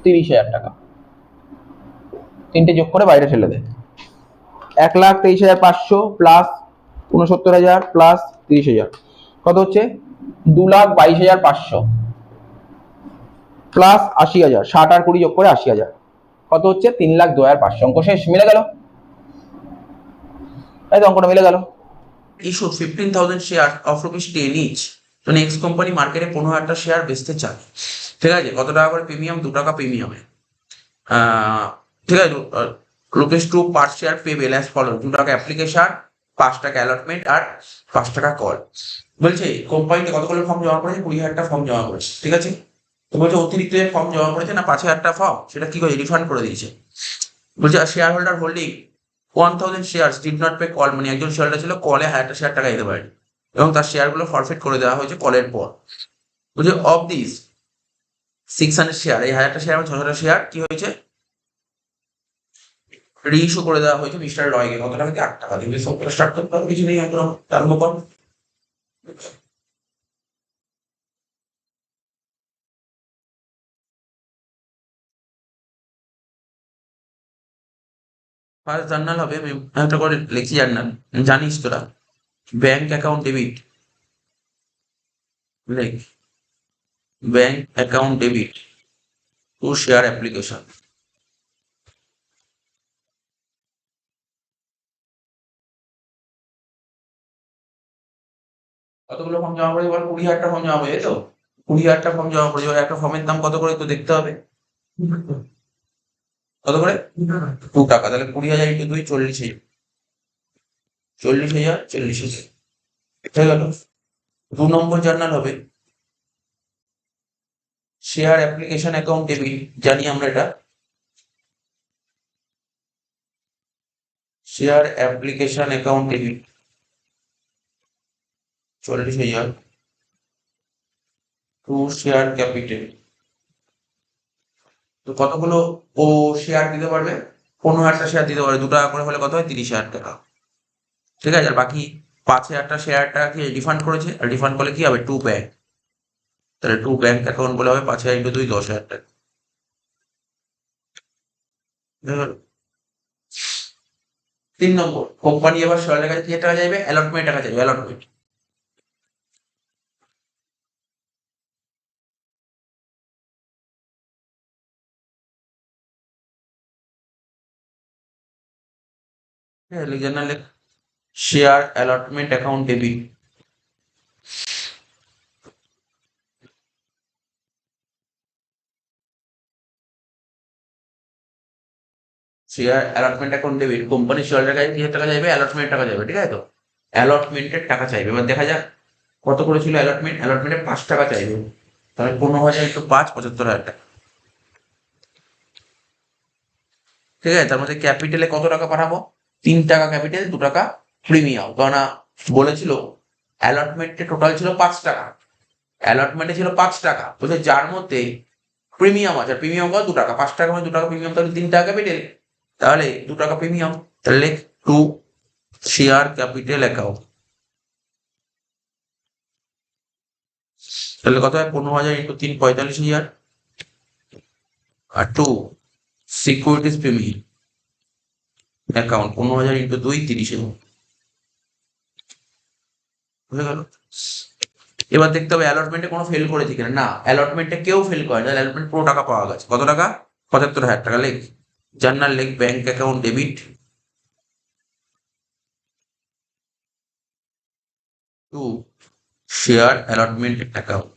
30,000 টাকা। তিনটে যোগ করে বাইরে ফেলে দে। 1,23,500 প্লাস 69,000 প্লাস 30,000 কত হচ্ছে? 2,22,500 প্লাস 80,000, 60 আর 20 যোগ করে 80,000 কত হচ্ছে? 3,02,500। অঙ্ক শেষ, মিলে গেল? তাই তো, অঙ্কটা মিলে গেল। issued 15,000 shares of rupees 10 each তো নেক্সট কোম্পানি মার্কেটে 15,000টা শেয়ার বেচতে চায়, ঠিক আছে? কত টাকা করে প্রিমিয়াম? 2 টাকা প্রিমিয়ামে। ঠিক আছে, rupees 2 পার শেয়ার পেবেল অ্যাজ ফলো: 2 টাকা অ্যাপ্লিকেশন, 5 টাকা অ্যালটমেন্ট আর 5 টাকা কল। বলছে কোম্পানিতে কতগুলো ফর্ম জমা করেছে? 20,000টা ফর্ম জমা করেছে, ঠিক আছে? তো বলছে অতিরিক্ত যে ফর্ম জমা করেছে না 5,000টা ফর্ম, সেটা কি করে রিফান্ড করে দিয়েছে। বলছে share holder holding 1,000 share did not pay call, মানে একজন শেয়ার ছিল, কলে 1,000টা শেয়ার টাকা দিতে পারেনি এবং তার শেয়ারগুলো ফরফিট করে দেওয়া হয়েছে কলের পর। বলছে অফ দিস 600 শেয়ার, এই 1,000টা শেয়ার এবং 600টা শেয়ার কি হয়েছে? রিইস্যু করে দেওয়া হয়েছে মিস্টার রয়কে। কত টাকা দিয়ে? 8 টাকা দিয়ে। সবটা স্টার্ট করতে হবে, কিছু নেই, একদম তার উপর। ফার্স্ট জার্নাল হবে, আমি একটা করে লিখছি জার্নাল, জানিস তোরা। ব্যাংক অ্যাকাউন্ট ডেবিট, লেখ bank account debit to share application. কতগুলো ফর্ম জমা করেছে বল? 20,000টা ফর্ম জমা করেছে, তো 20,000টা ফর্ম জমা করেছে। একটা ফর্মের দাম কত করে তো দেখতে হবে। কত করে? 2 টাকা। তাহলে 20,000 ইন্টু 2 40,000, 40,000, 40,000 হয়ে গেল। 2 নম্বর জার্নাল হবে শেয়ার অ্যাপ্লিকেশন অ্যাকাউন্ট ডেবিট, জানি আমরা এটা। Share application account debit 40,000 to share capital. তো কতগুলো ও শেয়ার দিতে পারবে? 15,000টা শেয়ার দিতে পারবে। 2 টাকা করে হলে কত হয়? 30,000 টাকা, ঠিক আছে? আর বাকি 5,000টা শেয়ারটা কি রিফান্ড করেছে, আর রিফান্ড করলে কি হবে? 2 ব্যাংক, তাহলে 2 ব্যাংক অ্যাকাউন্ট বলে হবে 5,000 ইন্টু 2 10,000 টাকা। এবার 3 নম্বর, কোম্পানি এবার শেয়ারের কাছে কি টাকা চাইবে? অ্যালটমেন্ট টাকা চাইবে, অ্যালটমেন্ট। হ্যাঁ, জার্নালে share allotment account debit. Share allotment account debit, company শেয়ারের কাছে কি টাকা চাইবে? অ্যালটমেন্ট টাকা চাইবে, ঠিক আছে? তো অ্যালটমেন্টের টাকা চাইবে। এবার দেখা যাক কত করে ছিল অ্যালটমেন্ট। অ্যালটমেন্টে 5 টাকা চাইবে, তাহলে 15,000 ইন্টু 5 75,000 টাকা, ঠিক আছে? তার মধ্যে ক্যাপিটালে কত টাকা পাঠাবো? 3 টাকা ক্যাপিটাল, 2 টাকা প্রিমিয়াম। কেননা বলেছিল অ্যালটমেন্টে টোটাল ছিল 5 টাকা, অ্যালটমেন্টে ছিল 5 টাকা, বলছে যার মধ্যে প্রিমিয়াম আছে। প্রিমিয়াম কত? 2 টাকা। 5 টাকা মানে 2 টাকা প্রিমিয়াম, তাহলে 3 টাকা ক্যাপিটাল, তাহলে 2 টাকা প্রিমিয়াম। তাহলে টু শেয়ার ক্যাপিটাল অ্যাকাউন্ট, তাহলে কত হয়? 15,000 ইন্টু 3 45,000, আর to securities premium account 15,000 into 2 30,000 হয়ে গেল। এবার দেখতে হবে অ্যালটমেন্টে কোনো ফেল করেছে কিনা। না, অ্যালটমেন্টে কেউ ফেল করে না, অ্যালটমেন্ট পুরো টাকা পাওয়া গেছে। কত টাকা? 75,000 টাকা। লেখ জার্নাল, লেখ bank account debit to share allotment account.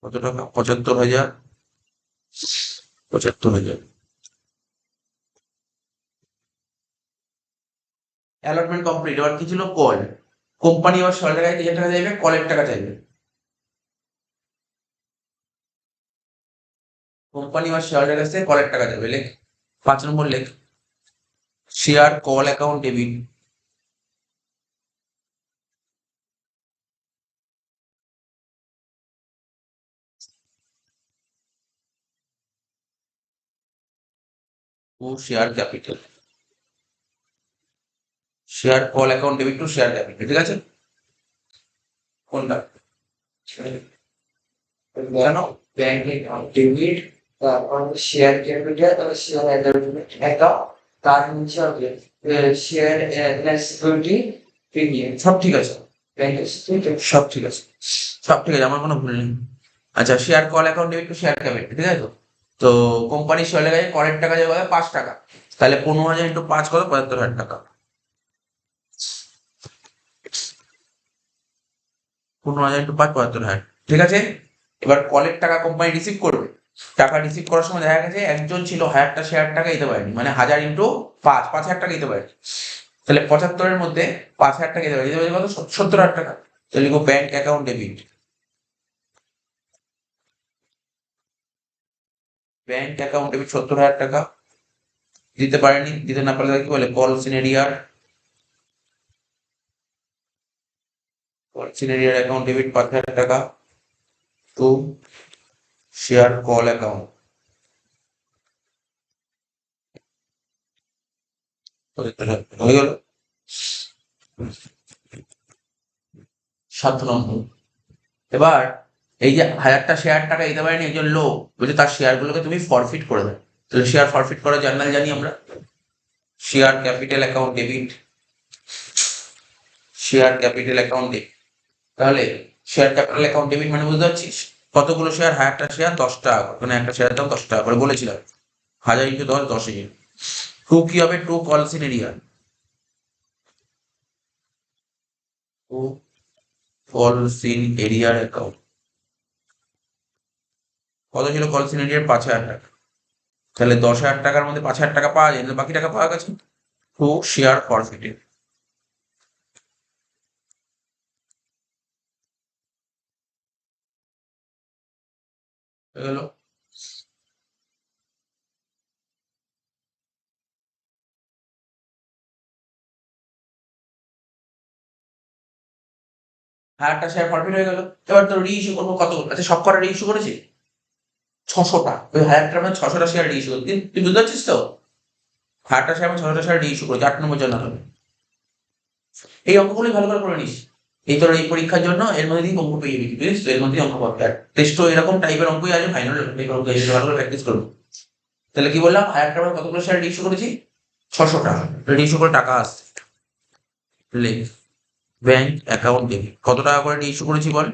কত টাকা? 75,000, 75,000। Allotment complete. এবার কি ছিল? কল। কোম্পানি এবার শেয়ারের কাছে কি টাকা চাইবে? কলের টাকা চাইবে। কোম্পানি এবার শেয়ারের কাছে কলের টাকা চাইবে। লেখ 5 নম্বর, লেখ share call account debit to share capital. Share call account debit to share capital, ঠিক আছে? কোনটা? কেন? ব্যাংক অ্যাকাউন্ট ডেবিট, তারপর শেয়ার ক্যাপিটাল, শেয়ার অ্যাকাউন্ট, তার নিচে হবে শেয়ার সিকিউরিটি প্রিমিয়াম। সব ঠিক আছে, ব্যাংকের সিকিউরিটি। সব ঠিক আছে, সব ঠিক আছে, আমার কোনো ভুল নেই। আচ্ছা, share call account debit to share capital, ঠিক আছে তো? তো কোম্পানির শেয়ার গেছে করের টাকা যাবে 5 টাকা, তাহলে 15,000 ইন্টু 5 কত? 75,000 টাকা। 15,000 ইন্টু 5 75,000, ঠিক আছে। এবার কলের টাকা কোম্পানি রিসিভ করবে, টাকা রিসিভ করার সময় দেখা গেছে একজন ছিল 1000টা শেয়ার টাকা দিতে পারেনি, মানে 1000 ইন্টু 5,000 টাকা দিতে পারেনি। তাহলে 75-এর মধ্যে 5,000 টাকা দিতে পারে, কত? 70,000 টাকা। তাহলে লিখো bank account debit, bank account debit 70,000 টাকা দিতে পারেনি। দিতে না পারলে কি বলে? কল সিনেরিয়ার, কল সিনেরিয়ার অ্যাকাউন্ট ডেবিট 5,000 টাকা টু শেয়ার কল অ্যাকাউন্ট। হয়ে গেল 7 নম্বর। এবার এই যে 1000টা শেয়ার টাকা দিতে পারেনি একজন লোক, বলছে তার শেয়ার গুলোকে তুমি ফরফিট করে দাও। তাহলে শেয়ার ফরফিট করার জার্নাল জানি আমরা, share capital account debit, share capital account debit. তাহলে শেয়ার ক্যাপিটাল অ্যাকাউন্ট ডেবিট মানে বুঝতে পারছিস? কতগুলো শেয়ার? 1000টা শেয়ার 10 টাকা করে, মানে একটা শেয়ারের দাম 10 টাকা করে বলেছিলাম। 1000 ইন্টু 10, 10,000। টু কি হবে? To call in arrear, to call in arrear account. কত ছিল কল সিন এরিয়ার? 5,000 টাকা। তাহলে 10,000 টাকার মধ্যে 5,000 টাকা পাওয়া যায়, বাকি টাকা পাওয়া গেছে। টু শেয়ার ফরফিটেড, হয়ে গেল। হ্যাঁ, একটা শেয়ার ফরফিট হয়ে গেল। এবার তো রি ইস্যু করবো কত? আচ্ছা, সব কটা রি ইস্যু করেছি 600টা, ওই 1000টার মধ্যে 600টা শেয়ার রি ইস্যু করছি। তুই বুঝতে পারছিস তো? 1000টা শেয়ার 600টা শেয়ার রি ইস্যু করেছি, 8 নম্বর জানা হবে। এই অঙ্কগুলোই ভালো করে করে নিস, এই তোর এই পরীক্ষার জন্য এর মধ্যে দিয়ে অঙ্ক পেয়ে যাবি, বুঝিস তো? এর মধ্যে অঙ্ক পাবে, আর টেস্টও এরকম টাইপের অঙ্কই আছে, ফাইনাল টাইপের অঙ্ক আছে, ভালো করে প্র্যাকটিস করবো। তাহলে কি বললাম? 1000টার মধ্যে কতগুলো শেয়ার রি ইস্যু করেছি? 600টা। রি ইস্যু করে টাকা আসছে, লেখ ব্যাংক অ্যাকাউন্ট ডেবিট। কত টাকা করে রি ইস্যু করেছি বল?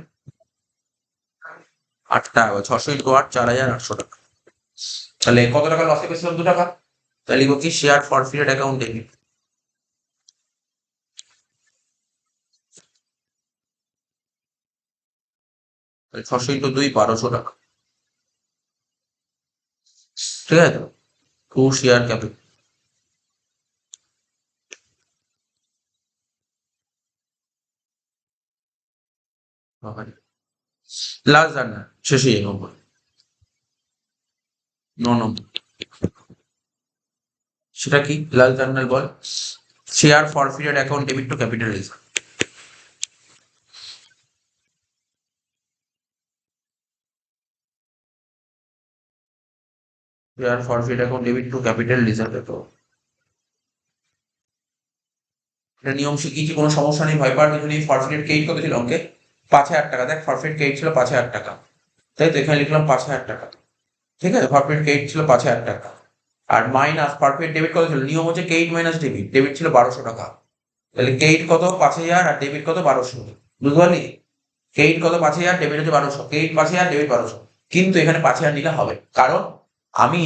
8 টাকা। 600 ইন্টু 8, 4,800 টাকা। তাহলে কত টাকা লসে পেয়েছিলাম? 2 টাকা। তাহলে লিখবো কি? Share ফরফিটেড account debit. 600 ইন্টু 2, 1,200 টাকা, ঠিক আছে তো? To share capital, last journal শেষ হয়ে যাবে নম্বর 9 নম্বর। সেটা কি লাস্ট জার্নাল বল? Share ফরফিটেড account debit two capitalism. Share four feet account debit two capital reserve account. এটা নিয়ম শিখিয়েছি, কোনো সমস্যা নেই, ভয় পাওয়ার কিছু নেই। ফরফিটেড ক্রেডিট কত ছিল অঙ্কে? 5,000 টাকা। দেখ, ফরফিট ক্রেডিট ছিল 5,000 টাকা, তাই তো? এখানে লিখলাম 5,000 টাকা, ঠিক আছে? ফরফিট ক্রেডিট ছিল 5,000 টাকা, আর মাইনাস ফরফিট ডেবিট কত ছিল? নিয়ম হচ্ছে ক্রেডিট মাইনাস ডেবিট। ডেবিট ছিল 1,200 টাকা, তাহলে ক্রেডিট কত? 5,000, আর ডেবিট কত? 1,200। বুঝতে পারলি? ক্রেডিট কত? 5,000, ডেবিট হচ্ছে 1,200। Credit 5,000, debit 1,200। কিন্তু এখানে 5,000 নিলে হবে, কারণ আমি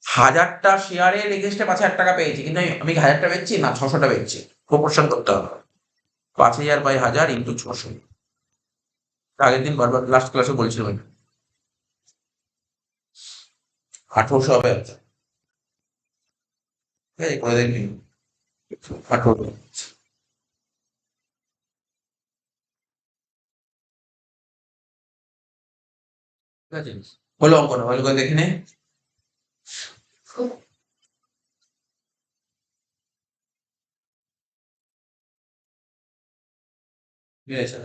1000টা শেয়ারের এগেনস্টে 5,000 টাকা পেয়েছি, কিন্তু আমি 1000টা বেচছি না, 600টা বেচছি। প্রপোর্শন করতে হবে। 5,000 বাই 1000 ইন্টু 600। আগের দিন বারবার লাস্ট ক্লাসে বলছিলাম, 1,800 হবে। আচ্ছা, ঠিক আছে, করে দেখবি। 1,800, ঠিক আছে? হলো অঙ্কটা, ভালো করে দেখে নে। মিলেছে?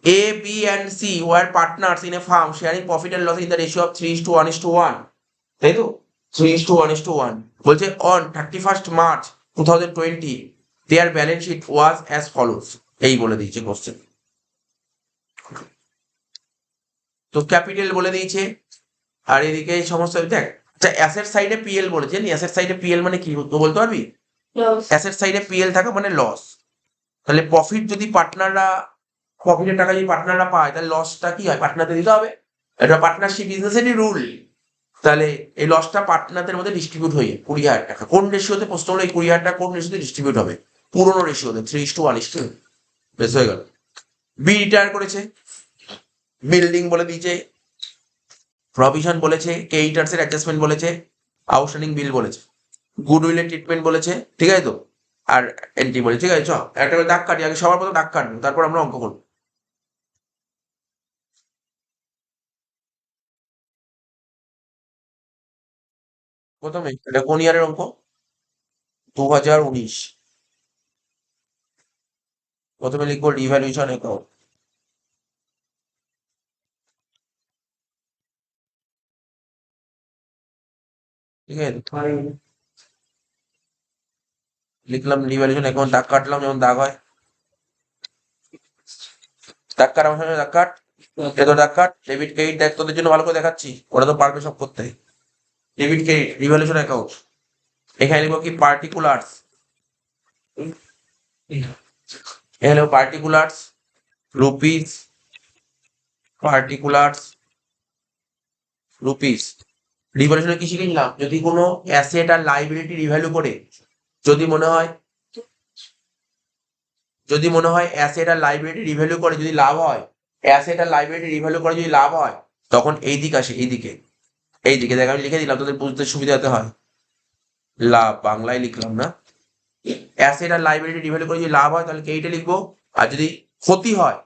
A, B, and C were partners in a firm sharing profit and loss in the ratio of 3:1:1, তাই তো? 3:1:1 বলছে on 31st March 2020 their balance sheet was as follows, এই বলে দিয়েছে কোশ্চেন। তো ক্যাপিটাল বলে দিয়েছে, আর এদিকে এই সমস্ত দেখ। আচ্ছা, অ্যাসেট সাইডে পিএল বলেছে, অ্যাসেট সাইডে পিএল মানে কি তো বলতে পারবি? অ্যাসেট সাইডে পিএল থাকা মানে লস। তাহলে প্রফিট যদি পার্টনাররা, প্রফিটের টাকা যদি পার্টনাররা পায়, তাহলে লসটা কি হয়? পার্টনারদের দিতে হবে। এটা পার্টনারশিপ বিজনেসেরই রুল। তাহলে এই লসটা পার্টনারদের মধ্যে ডিস্ট্রিবিউট হয়ে 20,000 টাকা। কোন রেশিওতে প্রশ্ন হলো? এই 20,000 টাকা কোন রেশিওতে ডিস্ট্রিবিউট হবে? পুরোনো রেশিওতে 3:1:2। বেশ হয়ে গেল। বি রিটায়ার করেছে, বিল্ডিং বলে দিয়েছে, প্রভিশন বলেছে, ক্রেডিটার্স এর অ্যাডজাস্টমেন্ট বলেছে, আউটস্ট্যান্ডিং বিল বলেছে, গুডউইলের ট্রিটমেন্ট বলেছে, ঠিক আছে তো? আর এন্ট্রি বলেছে, ঠিক আছে। চ একটা করে দাগ কাটি, আগে সবার প্রথমে দাগ কাটবো, তারপর আমরা অঙ্ক করবো। প্রথমে এটা কোন ইয়ারের অঙ্ক? 2019। প্রথমে লিখবো রিভ্যালুয়েশন অ্যাকাউন্ট। ঠিক আছে, লিখলাম রিভ্যালুয়েশন অ্যাকাউন্ট, দাগ কাটলাম যেমন দাগ হয়। দাগ কাট আমার সামনে, দাগ কাট, এটা তো দাগ কাট। ডেবিট ক্রেডিট দেখ, তোদের জন্য ভালো করে দেখাচ্ছি, ওরা তো পারবে সব করতে। ডেবিট ক্রেডিট রিভ্যালুয়েশন অ্যাকাউন্ট, এখানে লিখবো কি? পার্টিকুলার্স। এখানে লিখবো পার্টিকুলার্স রুপিস, পার্টিকুলার্স রুপিস। রিভ্যালুয়েশনে কি শিখেছিলাম? যদি কোনো অ্যাসেট আর লাইবিলিটি রিভ্যালু করে, যদি মনে হয়, অ্যাসেট আর লাইবিলিটি রিভ্যালু করে যদি লাভ হয়, অ্যাসেট আর লাইবিলিটি রিভ্যালু করে যদি লাভ হয়, তখন এই দিক আসে, এইদিকে দেখ, আমি লিখে দিলাম তোদের বুঝতে সুবিধাতে হয়। লাভ বাংলায় লিখলাম না। অ্যাসেট আর লাইবিলিটি রিভ্যালু করে যদি লাভ হয়, তাহলে এইটা লিখবো। আর যদি ক্ষতি হয়,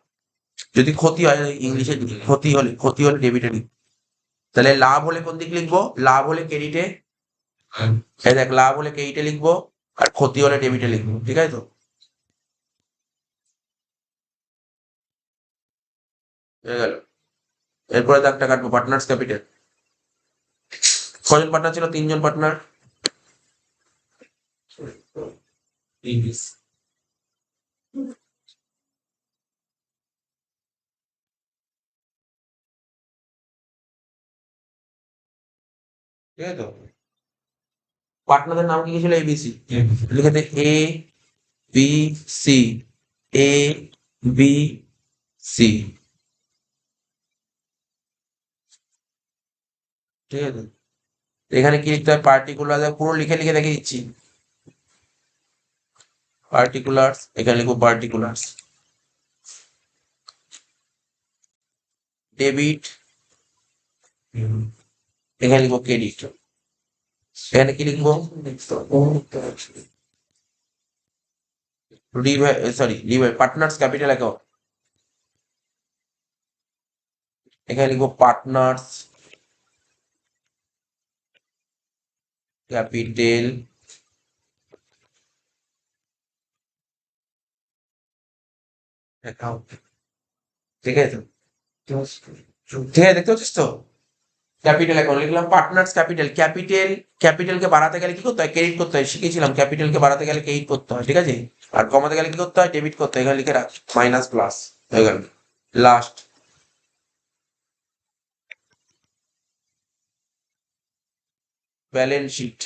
ইংলিশে ক্ষতি হলে ডেবিটে লিখবো। তাহলে লাভ হলে কোন দিক লিখবো? লাভ হলে ক্রেডিটে, এই দেখ, লাভ হলে ক্রেডিটে লিখবো, আর ক্ষতি হলে ডেবিটে লিখবো, ঠিক আছে তো? হয়ে গেল। এরপরে দাগটা কাটবো, পার্টনার্স ক্যাপিটাল। কজন পার্টনার ছিল? 3জন পার্টনার। ঠিক আছে তো? পার্টনারদের নাম কি কি ছিল? এবিসি। লিখে দে, A B C, A B C. ঠিক আছে, এখানে কি লিখতে হয়? পার্টিকুলার, পুরো লিখে লিখে দেখে দিচ্ছি। পার্টিকুলার্স, এখানে লিখবো পার্টিকুলার্স। ডেবিট, এখানে লিখবো ক্রেডিট। এখানে কি লিখবো? পার্টনার্স ক্যাপিটাল অ্যাকাউন্ট, এখানে লিখবো পার্টনার্স ক্যাপিটাল অ্যাকাউন্ট। ঠিক আছে তো? ঠিক আছে, দেখতে পাচ্ছিস তো? ক্যাপিটাল অ্যাকাউন্ট লিখলাম, পার্টনার্স ক্যাপিটাল। ক্যাপিটালকে বাড়াতে গেলে কি করতে হয়? ক্রেডিট করতে হয়, শিখেছিলাম। ক্যাপিটালকে বাড়াতে গেলে ক্রেডিট করতে হয়, ঠিক আছে? আর কমাতে গেলে কি করতে হয়? ডেবিট করতে হয়। এখানে লিখে রাখ, মাইনাস প্লাস হয়ে গেল। Last balance sheet.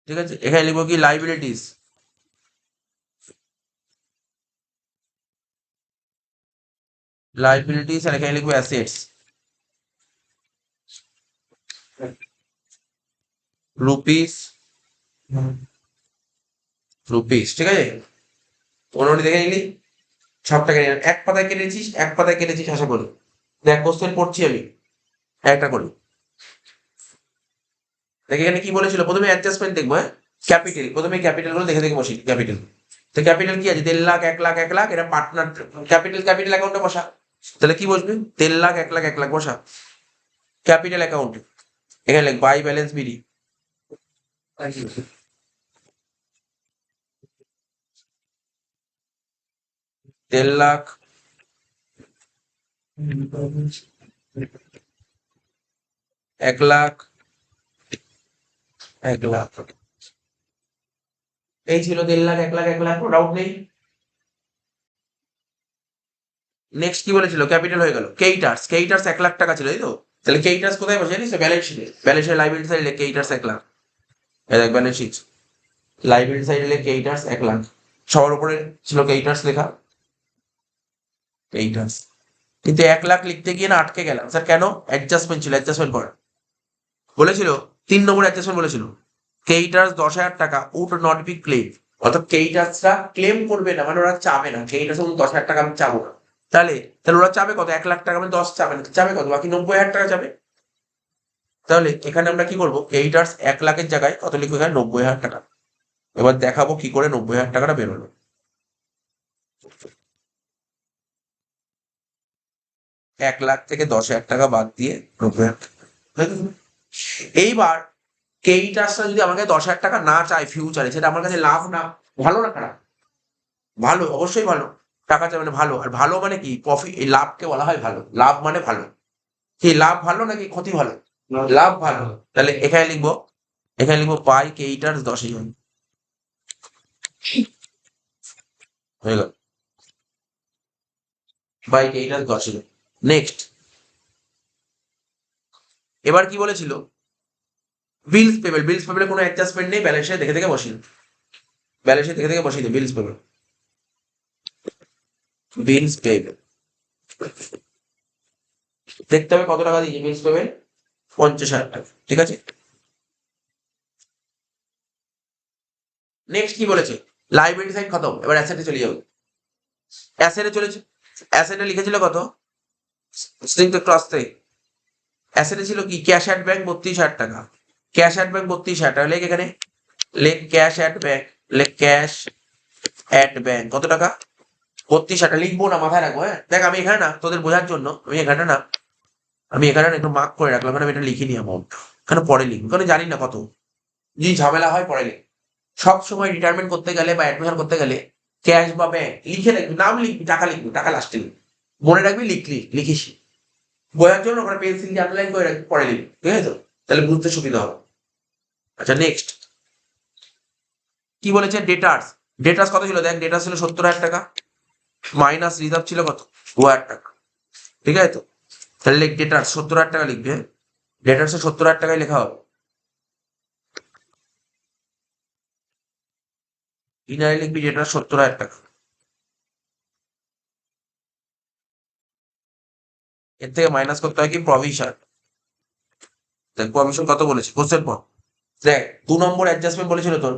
ঠিক আছে, এখানে লিখবো কি? লাইবিলিটিস। আর এখানে লিখবো অ্যাসেটস। রুপিস, ঠিক আছে? মোটামুটি দেখে নিলি, সবটা কেটে নিলাম। এক পাতায় কেটেছিস, আশা করি। দেখ, কোশ্চেন পড়ছি আমি একটা করে। দেখ এখানে কি বলেছিল, প্রথমে অ্যাডজাস্টমেন্ট দেখবো। হ্যাঁ, ক্যাপিটাল, প্রথমে ক্যাপিটাল গুলো দেখে দেখে বসি। ক্যাপিটাল, তো ক্যাপিটাল কি আছে? 1.5 লাখ, 1 লাখ, 1 লাখ, এটা পার্টনার ক্যাপিটাল অ্যাকাউন্টে বসা। তাহলে কি বসবে? 1.5 লাখ, 1 লাখ, 1 লাখ বসা। ক্যাপিটাল অ্যাকাউন্ট এখানে লিখ by balance BD 1.5 lakh 1 lakh 1 lakh এই ছিল 1.5 লাখ 1 লাখ 1 লাখ, ডাউট নেই। নেক্সট কি বলেছিল, ক্যাপিটাল হয়ে গেল। কেইটার্স 1 লাখ টাকা ছিল, তাই তো? তাহলে কেইটার্স কোথায় বসে জানিস? ব্যালেন্স শিটে, ব্যালেন্স শিটের লাইবিলিটি সাইড লিখ কেইটার্স 1 লাখ। এই দেখ ব্যালেন্স শিট লাইবিলিটি সাইড লিখ কেইটার্স 1 লাখ। সবার উপরে ছিল কেইটার্স লেখা, কেইটার্স। কিন্তু 1 লাখ লিখতে গিয়ে না আটকে গেলাম স্যার, কেন? অ্যাডজাস্টমেন্ট ছিল, অ্যাডজাস্টমেন্ট কর বলেছিল। 3 নম্বর অ্যাডজাস্টমেন্ট বলেছিল কেইটার্স 10,000 টাকা উড নট বি ক্লেম, অর্থাৎ কেইটার্সরা ক্লেম করবে না, মানে ওরা চাবে না। কেইটার্স 10,000 টাকা আমি চাবো না, তাহলে তাহলে ওরা চাবে কত? 1 লাখ টাকা, মানে 10 চাবে না, চাবে কত? বাকি 90,000 টাকা চাবে। তাহলে এখানে আমরা কি করবো, কেইটার্স 1 লাখের জায়গায় কত লিখবো? এখানে 90,000 টাকা। এবার দেখাবো কি করে 90,000 টাকাটা বেরোলো। 1 লাখ থেকে 10,000 টাকা বাদ দিয়ে 90,000 টাকা। এইবার কেইটার্সটা যদি আমাকে 10,000 টাকা না চায় ফিউচারে, সেটা আমার কাছে লাভ না, ভালো না খারাপ? ভালো, অবশ্যই ভালো। টাকা চাই মানে ভালো, আর ভালো মানে কি? প্রফিট, এই লাভকে বলা হয় ভালো। লাভ মানে ভালো। কি লাভ ভালো নাকি ক্ষতি ভালো? লাভ ভালো। তাহলে এখানে লিখবো বাই কেইটার্স 10,000 হয়ে গেল, বাই কেইটার্স 10,000। নেক্সট এবার কি বলেছিল, বিলস পেবল। বিলস পেবলে কোনো অ্যাডজাস্টমেন্ট নেই, ব্যালেন্সে দেখে দেখে বসিয়ে, ব্যালেন্সে দেখে দেখে বসিয়ে বিলস পেবল। বিলস পেবল দেখতে হবে কত টাকা দিয়েছে বিলস পেবল, 50,000 টাকা, ঠিক আছে। নেক্সট কি বলেছে, লাইবিলিটি সাইড খতম, এবার অ্যাসেটে চলে যাবে। অ্যাসেটে চলেছে, অ্যাসেটে লিখেছিল কত? স্ট্রিং তো একটু আসতে। অ্যাসেটে ছিল কি? ক্যাশ অ্যাট ব্যাংক 32,000 টাকা। ক্যাশ অ্যাট ব্যাংক 32,000 টাকা, লেখ এখানে, লেখ ক্যাশ অ্যাট ব্যাংক, লেখ ক্যাশ অ্যাট ব্যাংক কত টাকা? 32,000 টাকা। লিখবো না, মাথায় রাখবো। হ্যাঁ দেখ, আমি এখানে না তোদের বোঝার জন্য আমি এখানে একটু মার্ক করে রাখলাম, আমি এটা লিখিনি অ্যামাউন্ট, এখানে পরে লিখবো, কারণ জানি না কত, যদি ঝামেলা হয় পরে লিখ। সব সময় রিটায়ারমেন্ট করতে গেলে বা অ্যাডমিশন করতে গেলে ক্যাশ বা ব্যাংক লিখে রাখবি, নাম লিখবি, টাকা লিখবি, টাকা লাস্টে লিখবি, মনে রাখবি, লিখিস বোঝার জন্য ওখানে পেন্সিল দিয়ে আন্ডারলাইন করে রাখবি, পরে লিখবি, ঠিক আছে তো? তাহলে বুঝতে সুবিধা হবে। আচ্ছা নেক্সট কি বলেছে, ডেটার্স। ডেটার্স কত ছিল? দেখ ডেটার্স ছিল 70,000 টাকা, মাইনাস রিজার্ভ ছিল কত? 2,000 টাকা, ঠিক আছে তো? তাহলে লিখ ডেটার্স 70,000 টাকা লিখবি। হ্যাঁ ডেটার্সে 70,000 টাকায় লেখা হবে। ইনারে লিখবি ডেটার্স 70,000 টাকা। এর থেকে মাইনাস করতে হয় কি? প্রভিশন। দেখ প্রভিশন কত বলেছে কোশ্চেন পর, দেখ 2 নম্বর অ্যাডজাস্টমেন্ট বলেছিল তোর,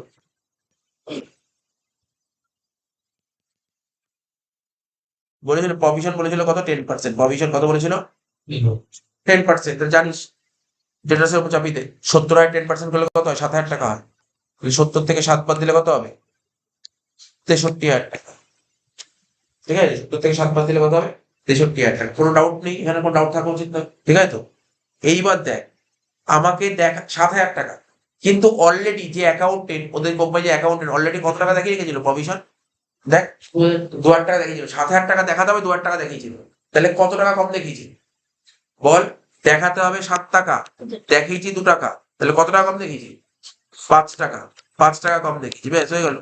বলেছিল প্রভিশন বলেছিল কত? 10%। প্রভিশন কত বলেছিল? 10%। তাহলে জানিস ডেটার্সের উপর চাপিয়ে দে, 70,000 10% করলে কত হয়? 7,000 টাকা হয়। 70 থেকে 7 বাদ দিলে কত হবে? 63,000 টাকা, ঠিক আছে? 70 থেকে 7 বাদ দিলে কত হবে? 63,000 টাকা। কোনো ডাউট নেই, এখানে কোনো ডাউট থাকা উচিত নয়, ঠিক আছে তো? এইবার দেখ, আমাকে দেখ 7,000 টাকা, কিন্তু অলরেডি যে অ্যাকাউন্টেন্ট, ওদের কোম্পানি যে অ্যাকাউন্টেন্ট অলরেডি কত টাকা দেখিয়ে রেখেছিল প্রভিশন? দেখ 2,000 টাকা দেখিয়েছিল। 7,000 টাকা দেখাতে হবে, 2,000 টাকা দেখিয়েছিল, তাহলে কত টাকা কম দেখিয়েছি বল? দেখাতে হবে 7 টাকা, দেখিয়েছি 2 টাকা, তাহলে কত টাকা কম দেখিয়েছি? 5 টাকা, 5 টাকা কম দেখিয়েছি, ব্যাস হয়ে গেল।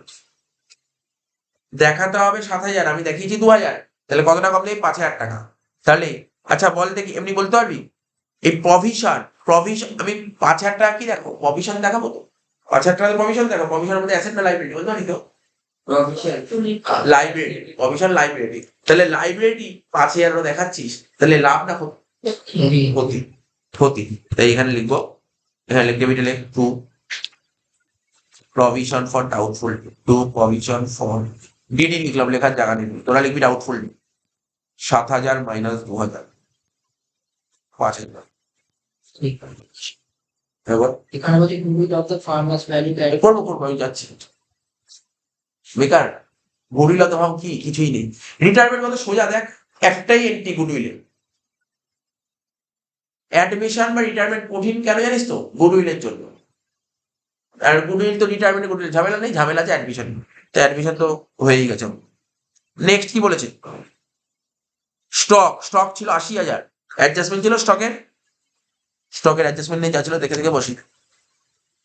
দেখাতে হবে 7,000, আমি দেখিয়েছি 2,000, তাহলে কত টাকা কম দেখি? 5,000 টাকা। তাহলে আচ্ছা বল দেখি, এমনি বলতে পারবি এই প্রভিশন আমি 5,000 টাকা কি দেখো প্রভিশন দেখাবো তো? 5,000 টাকা প্রভিশন দেখো, প্রভিশনের মধ্যে অ্যাসেট না লাইব্রেরি বলতে পারি তো? Library, provision library. তাহলে লাইব্রেরি 5,000 দেখাচ্ছিস, তাহলে লাভ না ক্ষতি? ক্ষতি। তাই এখানে লিখবো, এখানে লিখতে বিটে লিখ to provision for doubtful, to provision for DD লিখলাম, লেখার জায়গা নেই, তোরা লিখবি ডাউটফুল। 7,000 মাইনাস 2,000, 5,000। এখানে বলছি good of the farmers value করবো, আমি যাচ্ছি। বেকার গুডউইল অত ভাব কি? কিছুই নেই। রিটায়ারমেন্ট কত সোজা, দেখ একটাই এন্ট্রি গুডউইলে, অ্যাডমিশন বা রিটায়ারমেন্ট কঠিন কেন জানিস তো? গুডউইলের জন্য। আর গুডউইল তো রিটায়ারমেন্টে গুডউইল ঝামেলা নেই, ঝামেলা আছে অ্যাডমিশন। তো অ্যাডমিশন তো হয়েই গেছে। নেক্সট কি বলেছে? স্টক ছিল 80,000, অ্যাডজাস্টমেন্ট ছিল স্টকের অ্যাডজাস্টমেন্ট নেই, যা ছিল দেখে দেখে বসি।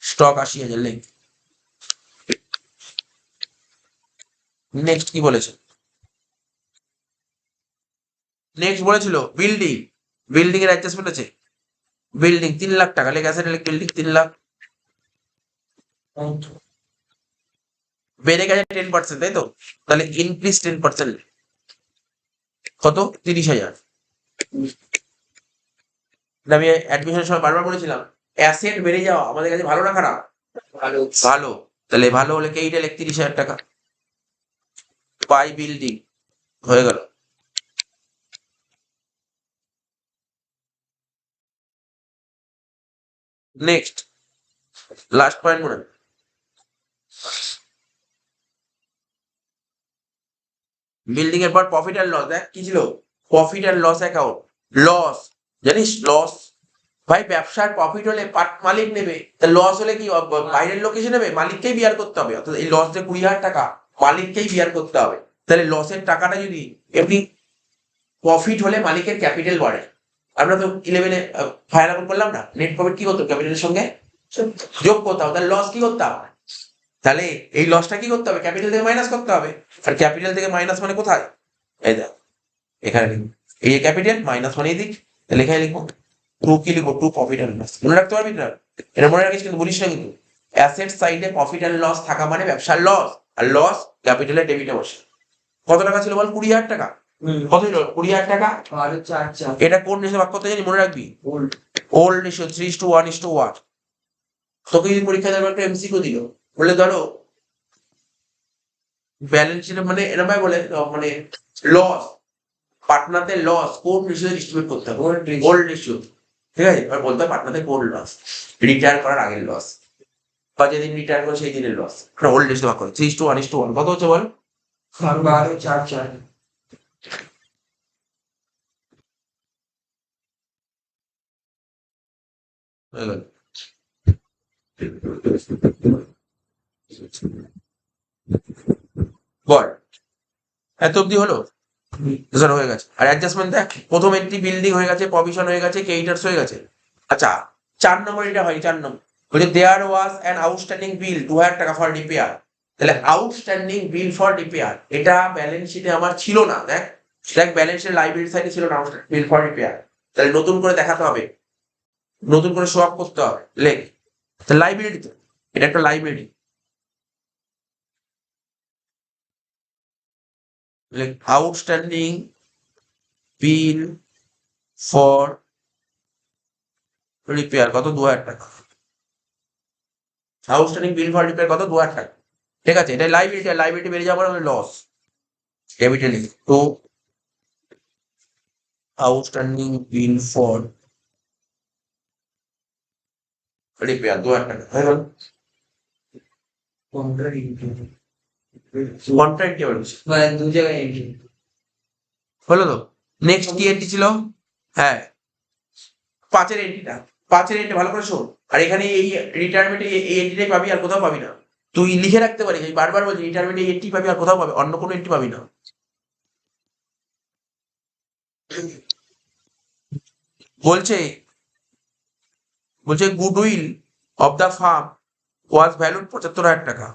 স্টক 80,000 লেখ। নেক্সট কি বলেছে? নেক্সট বলেছিল বিল্ডিং এর অ্যাডজাস্টমেন্ট আছে। বিল্ডিং 3 লাখ টাকা লেখ, অ্যাসেট লেখ, বিল্ডিং 3 লাখ। বেড়ে গেছে 10%, তাই তো? তাহলে ইনক্রিজ 10%, কত? 30,000। আমি অ্যাডমিশনের সময় বারবার বলেছিলাম, অ্যাসেট বেড়ে যাওয়া আমাদের কাছে ভালো না খারাপ? ভালো। ভালো। তাহলে ভালো হলে এইটা লেখ 30,000 টাকা বাই বিল্ডিং, হয়ে গেল। নেক্সট লাস্ট পয়েন্ট মনে হয়। বিল্ডিং এর পর প্রফিট অ্যান্ড লস। দেখ কি ছিল? Profit and loss account. Loss, জানিস লস? ভাই ব্যবসার প্রফিট হলে মালিক নেবে, তা লস হলে কি বাইরের লোক এসে নেবে? মালিককেই বিয়ার করতে হবে। অর্থাৎ এই লস যে 20,000 টাকা মালিককেই বিয়ার করতে হবে। তাহলে লসের টাকাটা যদি এমনি, প্রফিট হলে মালিকের ক্যাপিটাল বাড়ে। আমরা তো 11-এ ফায়ার আগুন করলাম না, নেট প্রফিট কি করতো? ক্যাপিটালের সঙ্গে যোগ করতাম। তাহলে লস কি করতাম? তাহলে এই লসটা কি করতে হবে? ক্যাপিটাল থেকে মাইনাস করতে হবে। আর ক্যাপিটাল থেকে মাইনাস মানে কোথায়? এই দেখ এখানে লিখবো, এই ক্যাপিটাল মাইনাস মানে এই দিক। তাহলে এখানে লিখবো টু, কি লিখবো? To profit and loss. মনে রাখতে পারবি না? এটা মনে রাখিস কিন্তু, বলিস না কিন্তু। অ্যাসেট সাইডে প্রফিট অ্যান্ড লস থাকা মানে ব্যবসার লস, আর লস ক্যাপিটালে ডেবিটে বসে। কত টাকা ছিল বল? 20,000 টাকা। কত ছিল? 20,000 টাকা। আর 4 এটা কোন রেশিও ভাগ করতে জানি? মনে রাখবি, ওল্ড। Old ratio 3:1:1। তোকে যদি পরীক্ষা দেওয়ার একটা এমসিকিউ দিল, বলে ধরো ব্যালেন্স শিট মানে এরকম বলে, মানে লস, পার্টনারদের লস কোন রেশিও ডিস্ট্রিবিউট করতে হবে? Old ratio. ঠিক আছে, এবার বলতে হবে পার্টনারদের কোন লস, রিটায়ার করার আগের লস, বা যেদিন রিটায়ার করে সেই দিনের লস। ওল্ড রেশিও ভাগ করে 3:1:1। কত হচ্ছে বল? 12 4 4। হয়ে গেল। বল এত অব্দি হলো? স্যার হয়ে গেছে। আর অ্যাডজাস্টমেন্ট দেখ, প্রথম এন্ট্রি বিল্ডিং হয়ে গেছে, প্রভিশন হয়ে গেছে, ক্রেডিটার্স হয়ে গেছে। আচ্ছা 4 নম্বর এটা হয়, 4 নম্বর বলছে দেয়ার ওয়াজ অ্যান আউটস্ট্যান্ডিং বিল 2,000 টাকা ফর রিপেয়ার। তাহলে আউটস্ট্যান্ডিং বিল ফর রিপেয়ার, এটা ব্যালেন্স শিটে আমার ছিল না। দেখ দেখ ব্যালেন্সের লাইব্রেরি সাইডে ছিল না আউটস্ট্যান্ডিং বিল ফর রিপেয়ার। তাহলে নতুন করে দেখাতে হবে, নতুন করে শো আপ করতে হবে। লেখ লাইব্রেরি, তো এটা একটা লাইব্রেরি। লেখ আউটস্ট্যান্ডিং বিল ফর রিপেয়ার কত? 2,000 টাকা। আউটস্ট্যান্ডিং বিল ফর রিপেয়ার কত? 2,000 টাকা। ঠিক আছে, এটা লাইবিলিটি, আর লাইবিলিটি বেড়ে যাওয়ার মানে লস। ডেবিটে তো আউটস্ট্যান্ডিং বিল ফর রিপেয়ার 2,000 টাকা হয়ে গেল। কন্ট্রাক্ট মানে 2 জায়গায় এন্ট্রি হলো তো। নেক্সট কি এন্ট্রি ছিল? হ্যাঁ 5-এর এন্ট্রিটা, 5-এর এন্ট্রি ভালো করে শোন। আর এখানে এই রিটায়ারমেন্টে এই এন্ট্রিটাই পাবি, আর কোথাও পাবি না। তুই লিখে রাখতে পারিস, আমি বারবার বলছি রিটায়ারমেন্টে এই এন্ট্রি পাবি, আর কোথাও পাবি, অন্য কোনো এন্ট্রি পাবি না। বলছে বলছে goodwill of the firm was valued 75,000 টাকা।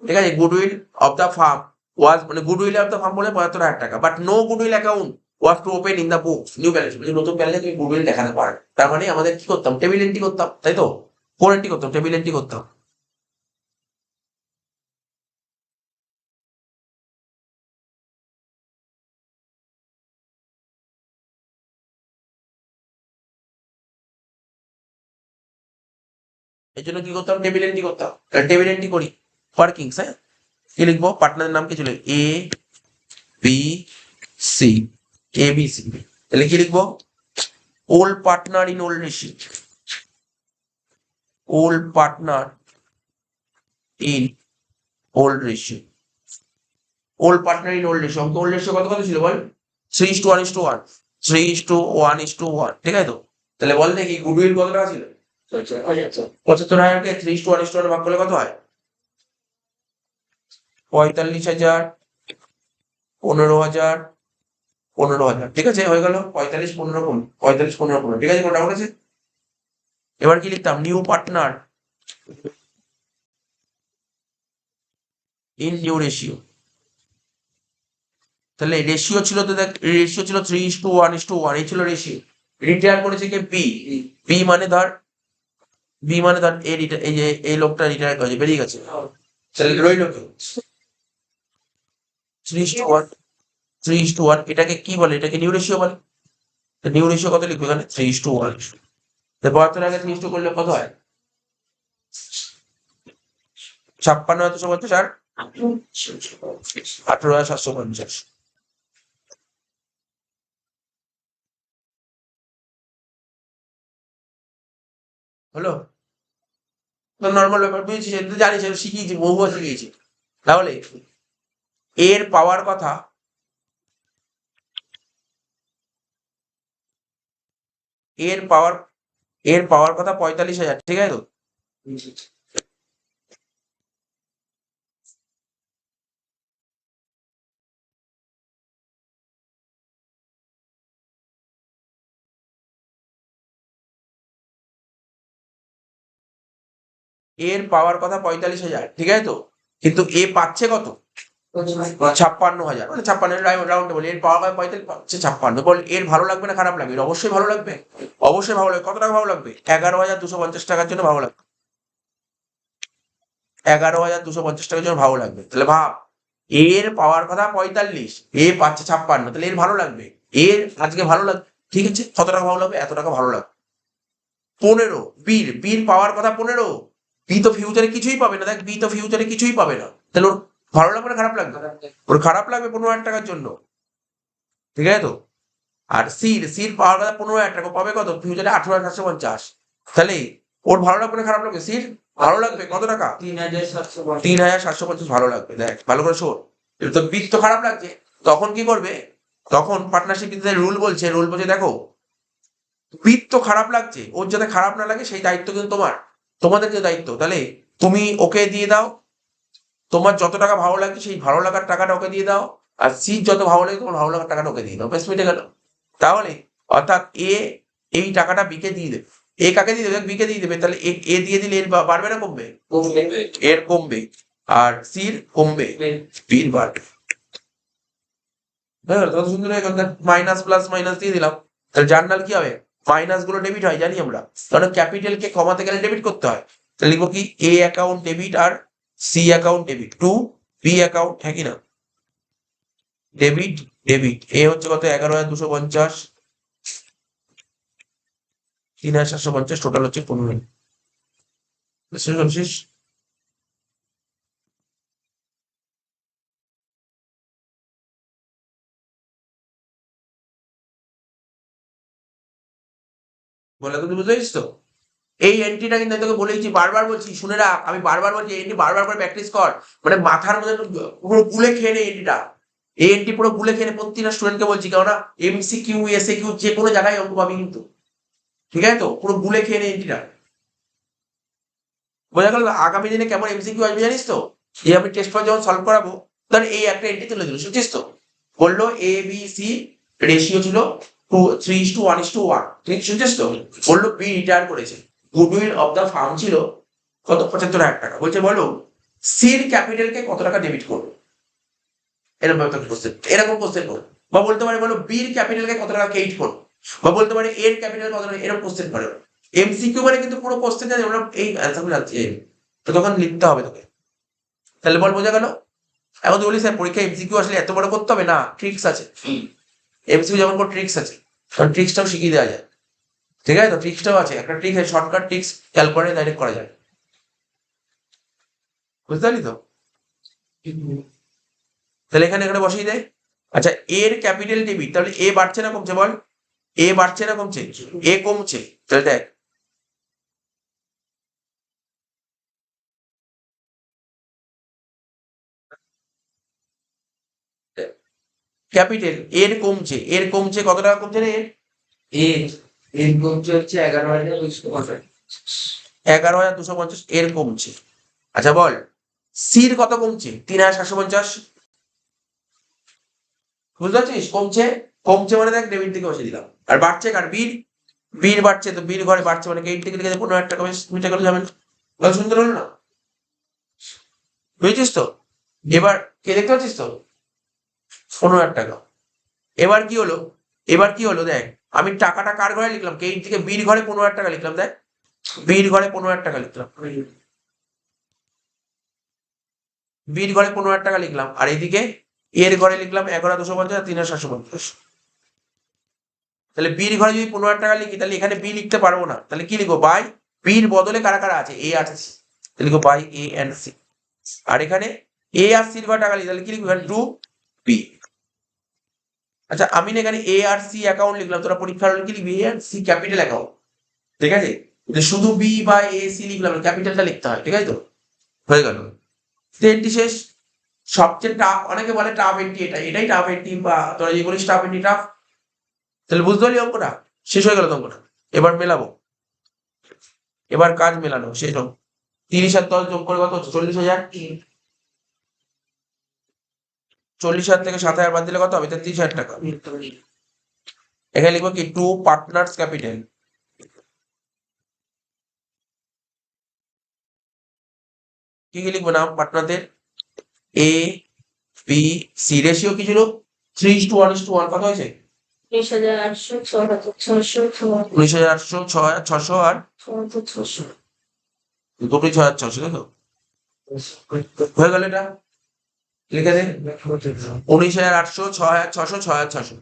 ঠিক আছে, goodwill of the firm was, মানে গুডউইল অফ দ্য ফার্ম বলে 75,000 টাকা, but no goodwill account was to open in the books new balance. নতুন ব্যালেন্সে তুমি গুডউইল দেখাতে পারো। তার মানে আমাদের কি করতাম? টেবিল এন্ট্রি করতাম, তাই তো? কোন এন্ট্রি করতাম? টেবিল এন্ট্রি করতাম। এর জন্য কি করতাম? টেবিল এন্ট্রি করতাম। টেবিল এন্ট্রি করি, ওয়ার্কিংস। হ্যাঁ কি লিখবো? পার্টনারের নাম কি ছিল? A B C, A B C. তাহলে কি লিখবো? Old partner in old ratio, old partner in old ratio, old partner in old ratio. Old ratio কত কত ছিল বল? 3:1:1। 3:1:1, ঠিক আছে তো? তাহলে বল দেখি গুডউইল কত টাকা ছিল? 75,000কে 3:1:1 ভাগ করলে কত হয়? 45,000, 15,000, 15,000, ঠিক আছে, হয়ে গেল 45, 15, 45, 15, 15, ঠিক আছে, কোনটা বলেছে? এবার কি লিখতাম? New partner in new ratio. তাহলে রেশিও ছিল তো, দেখ রেশিও ছিল 3:1:1, এই ছিল রেশিও। রিটায়ার করেছে কে? বি। বি মানে ধর, এই যে এই লোকটা রিটায়ার করেছে, বেরিয়ে গেছে, তাহলে রইল কি? 3:1, 3:1, এটাকে কি বলে? এটাকে নিউ রেশিও বলে। নিউ রেশিও কত লিখবে এখানে? 3:1। তো 72 আগে 3:2 করলে কত হয়? 56,250 আর 18,750। হলো? নর্মাল ব্যাপার, বুঝেছিস? এটা তো জানিস, এটা শিখিয়েছি, বহুবার শিখিয়েছি। তাহলে এর পাওয়ার কথা, এর পাওয়ার এর পাওয়ার কথা 45,000, ঠিক আছে তো? এর পাওয়ার কথা 45,000, ঠিক আছে তো? কিন্তু এ পাচ্ছে কত? 56,000, মানে 56 রাউন্ডে বলি, এর পাওয়ার কথা 45, পাচ্ছে 56। বল এর ভালো লাগবে না খারাপ লাগবে? এর অবশ্যই ভালো লাগবে, অবশ্যই ভালো লাগবে। কত টাকা ভালো লাগবে? 11,250 টাকার জন্য ভালো লাগবে, 11,250 টাকার জন্য ভালো লাগবে। তাহলে ভাব, এর পাওয়ার কথা 45, এ পাচ্ছে 56, তাহলে এর ভালো লাগবে, এর আজকে ভালো লাগবে, ঠিক আছে? কত টাকা ভালো লাগবে? এত টাকা ভালো লাগবে। 15, বীর পাওয়ার কথা 15, বি তো ফিউচারে কিছুই পাবে না, দেখ বি তো ফিউচারে কিছুই পাবে না, তাহলে ওর ভালো লাগবে না খারাপ লাগবে? ওর খারাপ লাগবে 15,000 টাকার জন্য, ঠিক আছে তো? আর সির পাওয়ার কথা 15,000 টাকা, পাবে কত? ফিউচারে 18,750, তাহলে ওর ভালো লাগবে না খারাপ লাগবে? সির ভালো লাগবে। কত টাকা? 3,750। 3,750 ভালো লাগবে। দেখ ভালো করে শোন, এবার তো বিট তো খারাপ লাগছে, তখন কি করবে? তখন পার্টনারশিপ রুল বলছে দেখো, বিট তো খারাপ লাগছে, ওর যাতে খারাপ না লাগে সেই দায়িত্ব কিন্তু তোমার, তোমাদের যে দায়িত্ব, তাহলে তুমি ওকে দিয়ে দাও, তোমার যত টাকা ভালো লাগছে সেই ভালো লাগার টাকাটা ওকে দিয়ে দাও, আর সির যত ভালো লাগে তোমার ভালো লাগার টাকাটা ওকে দিয়ে দাও, বেশ মিটে গেল। তাহলে অর্থাৎ এ এই টাকাটা বিকে দিয়ে দেবে। এ কাকে দিয়ে দেবে? বিকে দিয়ে দেবে। তাহলে এ দিয়ে দিলে এর বাড়বে না কমবে? এর কমবে, আর সির কমবে, বির বাড়বে। হ্যাঁ, কত সুন্দর হয়ে গেল। মাইনাস প্লাস মাইনাস দিয়ে দিলাম, তাহলে জার্নাল কি হবে? মাইনাস গুলো ডেবিট হয় জানি আমরা, কারণ ক্যাপিটাল কে কমাতে গেলে ডেবিট করতে হয়। তাহলে লিখবো কি? এ অ্যাকাউন্ট ডেবিট আর C account debit to B account, হ্যাঁ কি না? ডেবিট ডেবিট, এ হচ্ছে কত? 11,250, 3,750, টোটাল হচ্ছে 15। শেষ। বলে তুমি বুঝতে পেরেছিস তো? এই এন্ট্রিটা কিন্তু আমি তোকে বলেছি, বারবার বলছি, শুনে রাখ, আমি বারবার বলছি এন্ট্রি বারবার করে প্র্যাকটিস কর, মানে মাথার মধ্যে পুরো গুলে খেয়ে নে এন্ট্রিটা। এই এন্ট্রি পুরো গুলে খেয়ে নে, প্রত্যেকটা স্টুডেন্টকে বলছি, কেননা এমসিকিউ এসএকিউ যে কোনো জায়গায় অঙ্ক পাবি কিন্তু, ঠিক আছে তো? পুরো গুলে খেয়ে নে এন্ট্রিটা, বোঝা গেল? আগামী দিনে কেমন এমসিকিউ আসবে জানিস তো? যে আমি টেস্ট পেপার যখন সলভ করাবো, ধর এই একটা এন্ট্রি তুলে দিল, শুনছিস তো? বললো এ বি সি রেশিও ছিল 3:1:1, ঠিক শুনছিস তো? বললো বি রিটায়ার করেছে, গুডউইল অফ দ্য ফার্ম ছিল কত? 75,000 টাকা। বলছে বলো সির ক্যাপিটালকে কত টাকা ডেবিট করবে? এরকম একটা কোশ্চেন, এরকম কোশ্চেন করো। বা বলতে পারে বলো বির ক্যাপিটালকে কত টাকা ক্রেডিট করবে, বা বলতে পারে এর ক্যাপিটাল কত টাকা, এরকম কোশ্চেন করে। এমসিকিউ মানে কিন্তু পুরো কোশ্চেন জানি আমরা, এই অ্যান্সারগুলো যাচ্ছে, তো তখন লিখতে হবে তোকে। তাহলে বল বোঝা গেল? এখন তুই বলিস স্যার পরীক্ষায় এমসিকিউ আসলে এত বড় করতে হবে না, ট্রিক্স আছে। এমসিকিউ যেমন কোনো ট্রিক্স আছে, কারণ ট্রিক্সটাও শিখিয়ে দেওয়া যায়, ঠিক আছে তো? ট্রিক্সটাও আছে, একটা ট্রিক আছে, শর্টকাট ট্রিক্স, ক্যালকুলেটর ডাইরেক্ট করা যায়, বুঝতে পারলি তো? তাহলে এখানে এখানে বসিয়ে দেয়। আচ্ছা, এর ক্যাপিটাল ডেবিট, তাহলে এ বাড়ছে না কমছে বল? এ বাড়ছে না কমছে? এ কমছে, তাহলে দেখ ক্যাপিটাল এর কমছে কত টাকা কমছে রে? এর এর কমছে হচ্ছে 11,250। 11,250 এর কমছে। আচ্ছা বল সির কত কমছে? 3,750। বুঝতে পারছিস? কমছে মানে দেখ ডেবিট থেকে বসে দিলাম। আর বাড়ছে কার? বীর বাড়ছে, তো বীর ঘরে বাড়ছে মানে গেট থেকে লিখে 15,000 টাকা বেশ মিটে গেল যাবেন। সুন্দর হলো না? বুঝেছিস তো? এবার কে দেখতে পাচ্ছিস তো? 15,000 টাকা। এবার কি হলো দেখ, আমি টাকাটা কার ঘরে লিখলাম? গেট থেকে বীর ঘরে 15,000 টাকা লিখলাম। দেখ বীর ঘরে 15,000 টাকা লিখলাম, বীর ঘরে 15,000 টাকা লিখলাম, আর এইদিকে এর ঘরে লিখলাম 11,250 আর 3,750। তাহলে বীর ঘরে যদি 15,000 টাকা লিখি তাহলে এখানে বি লিখতে পারবো না, তাহলে কি লিখবো? বাই বীর বদলে কারা কারা আছে? এ আর সি, তাহলে লিখবো বাই এ এন্ড সি। আর এখানে এ আর সির ঘরে টাকা লিখি তাহলে কি লিখবো? To B. আচ্ছা আমি না এখানে এ আর সি অ্যাকাউন্ট লিখলাম, তোরা পরীক্ষার হলে কি লিখবি? এ আর সি ক্যাপিটাল অ্যাকাউন্ট, ঠিক আছে? শুধু বি বা এ সি লিখলাম, ক্যাপিটালটা লিখতে হয়, ঠিক আছে তো? হয়ে গেল। এন্ট্রি শেষ। সবচেয়ে টাফ, অনেকে বলে টাফ এন্ট্রি এটাই টাফ এন্ট্রি, বা তোরা যে বলিস টাফ এন্ট্রি টাফ। তাহলে বুঝতে পারলি অঙ্কটা? শেষ হয়ে গেল অঙ্কটা। এবার মেলাবো, এবার কাজ মেলানো শেষ হোক। 30 আর 10 যোগ করে কত হচ্ছে? 40,000। 40,000 থেকে 7,000 বাদ দিলে কত হবে? 33,000 টাকা। এখানে লিখবো কি? Two partners capital. কি কি লিখবো নাম পার্টনারদের? A B C. রেশিও কি ছিল? 3:1:1। কত হয়েছে? 19,800, 6,600, 19,800, 6,600 আর 6,600। দুটোই 6,600, তাই তো? হয়ে গেল এটা, লিখে দে। 19,800, 6,600, 6,600।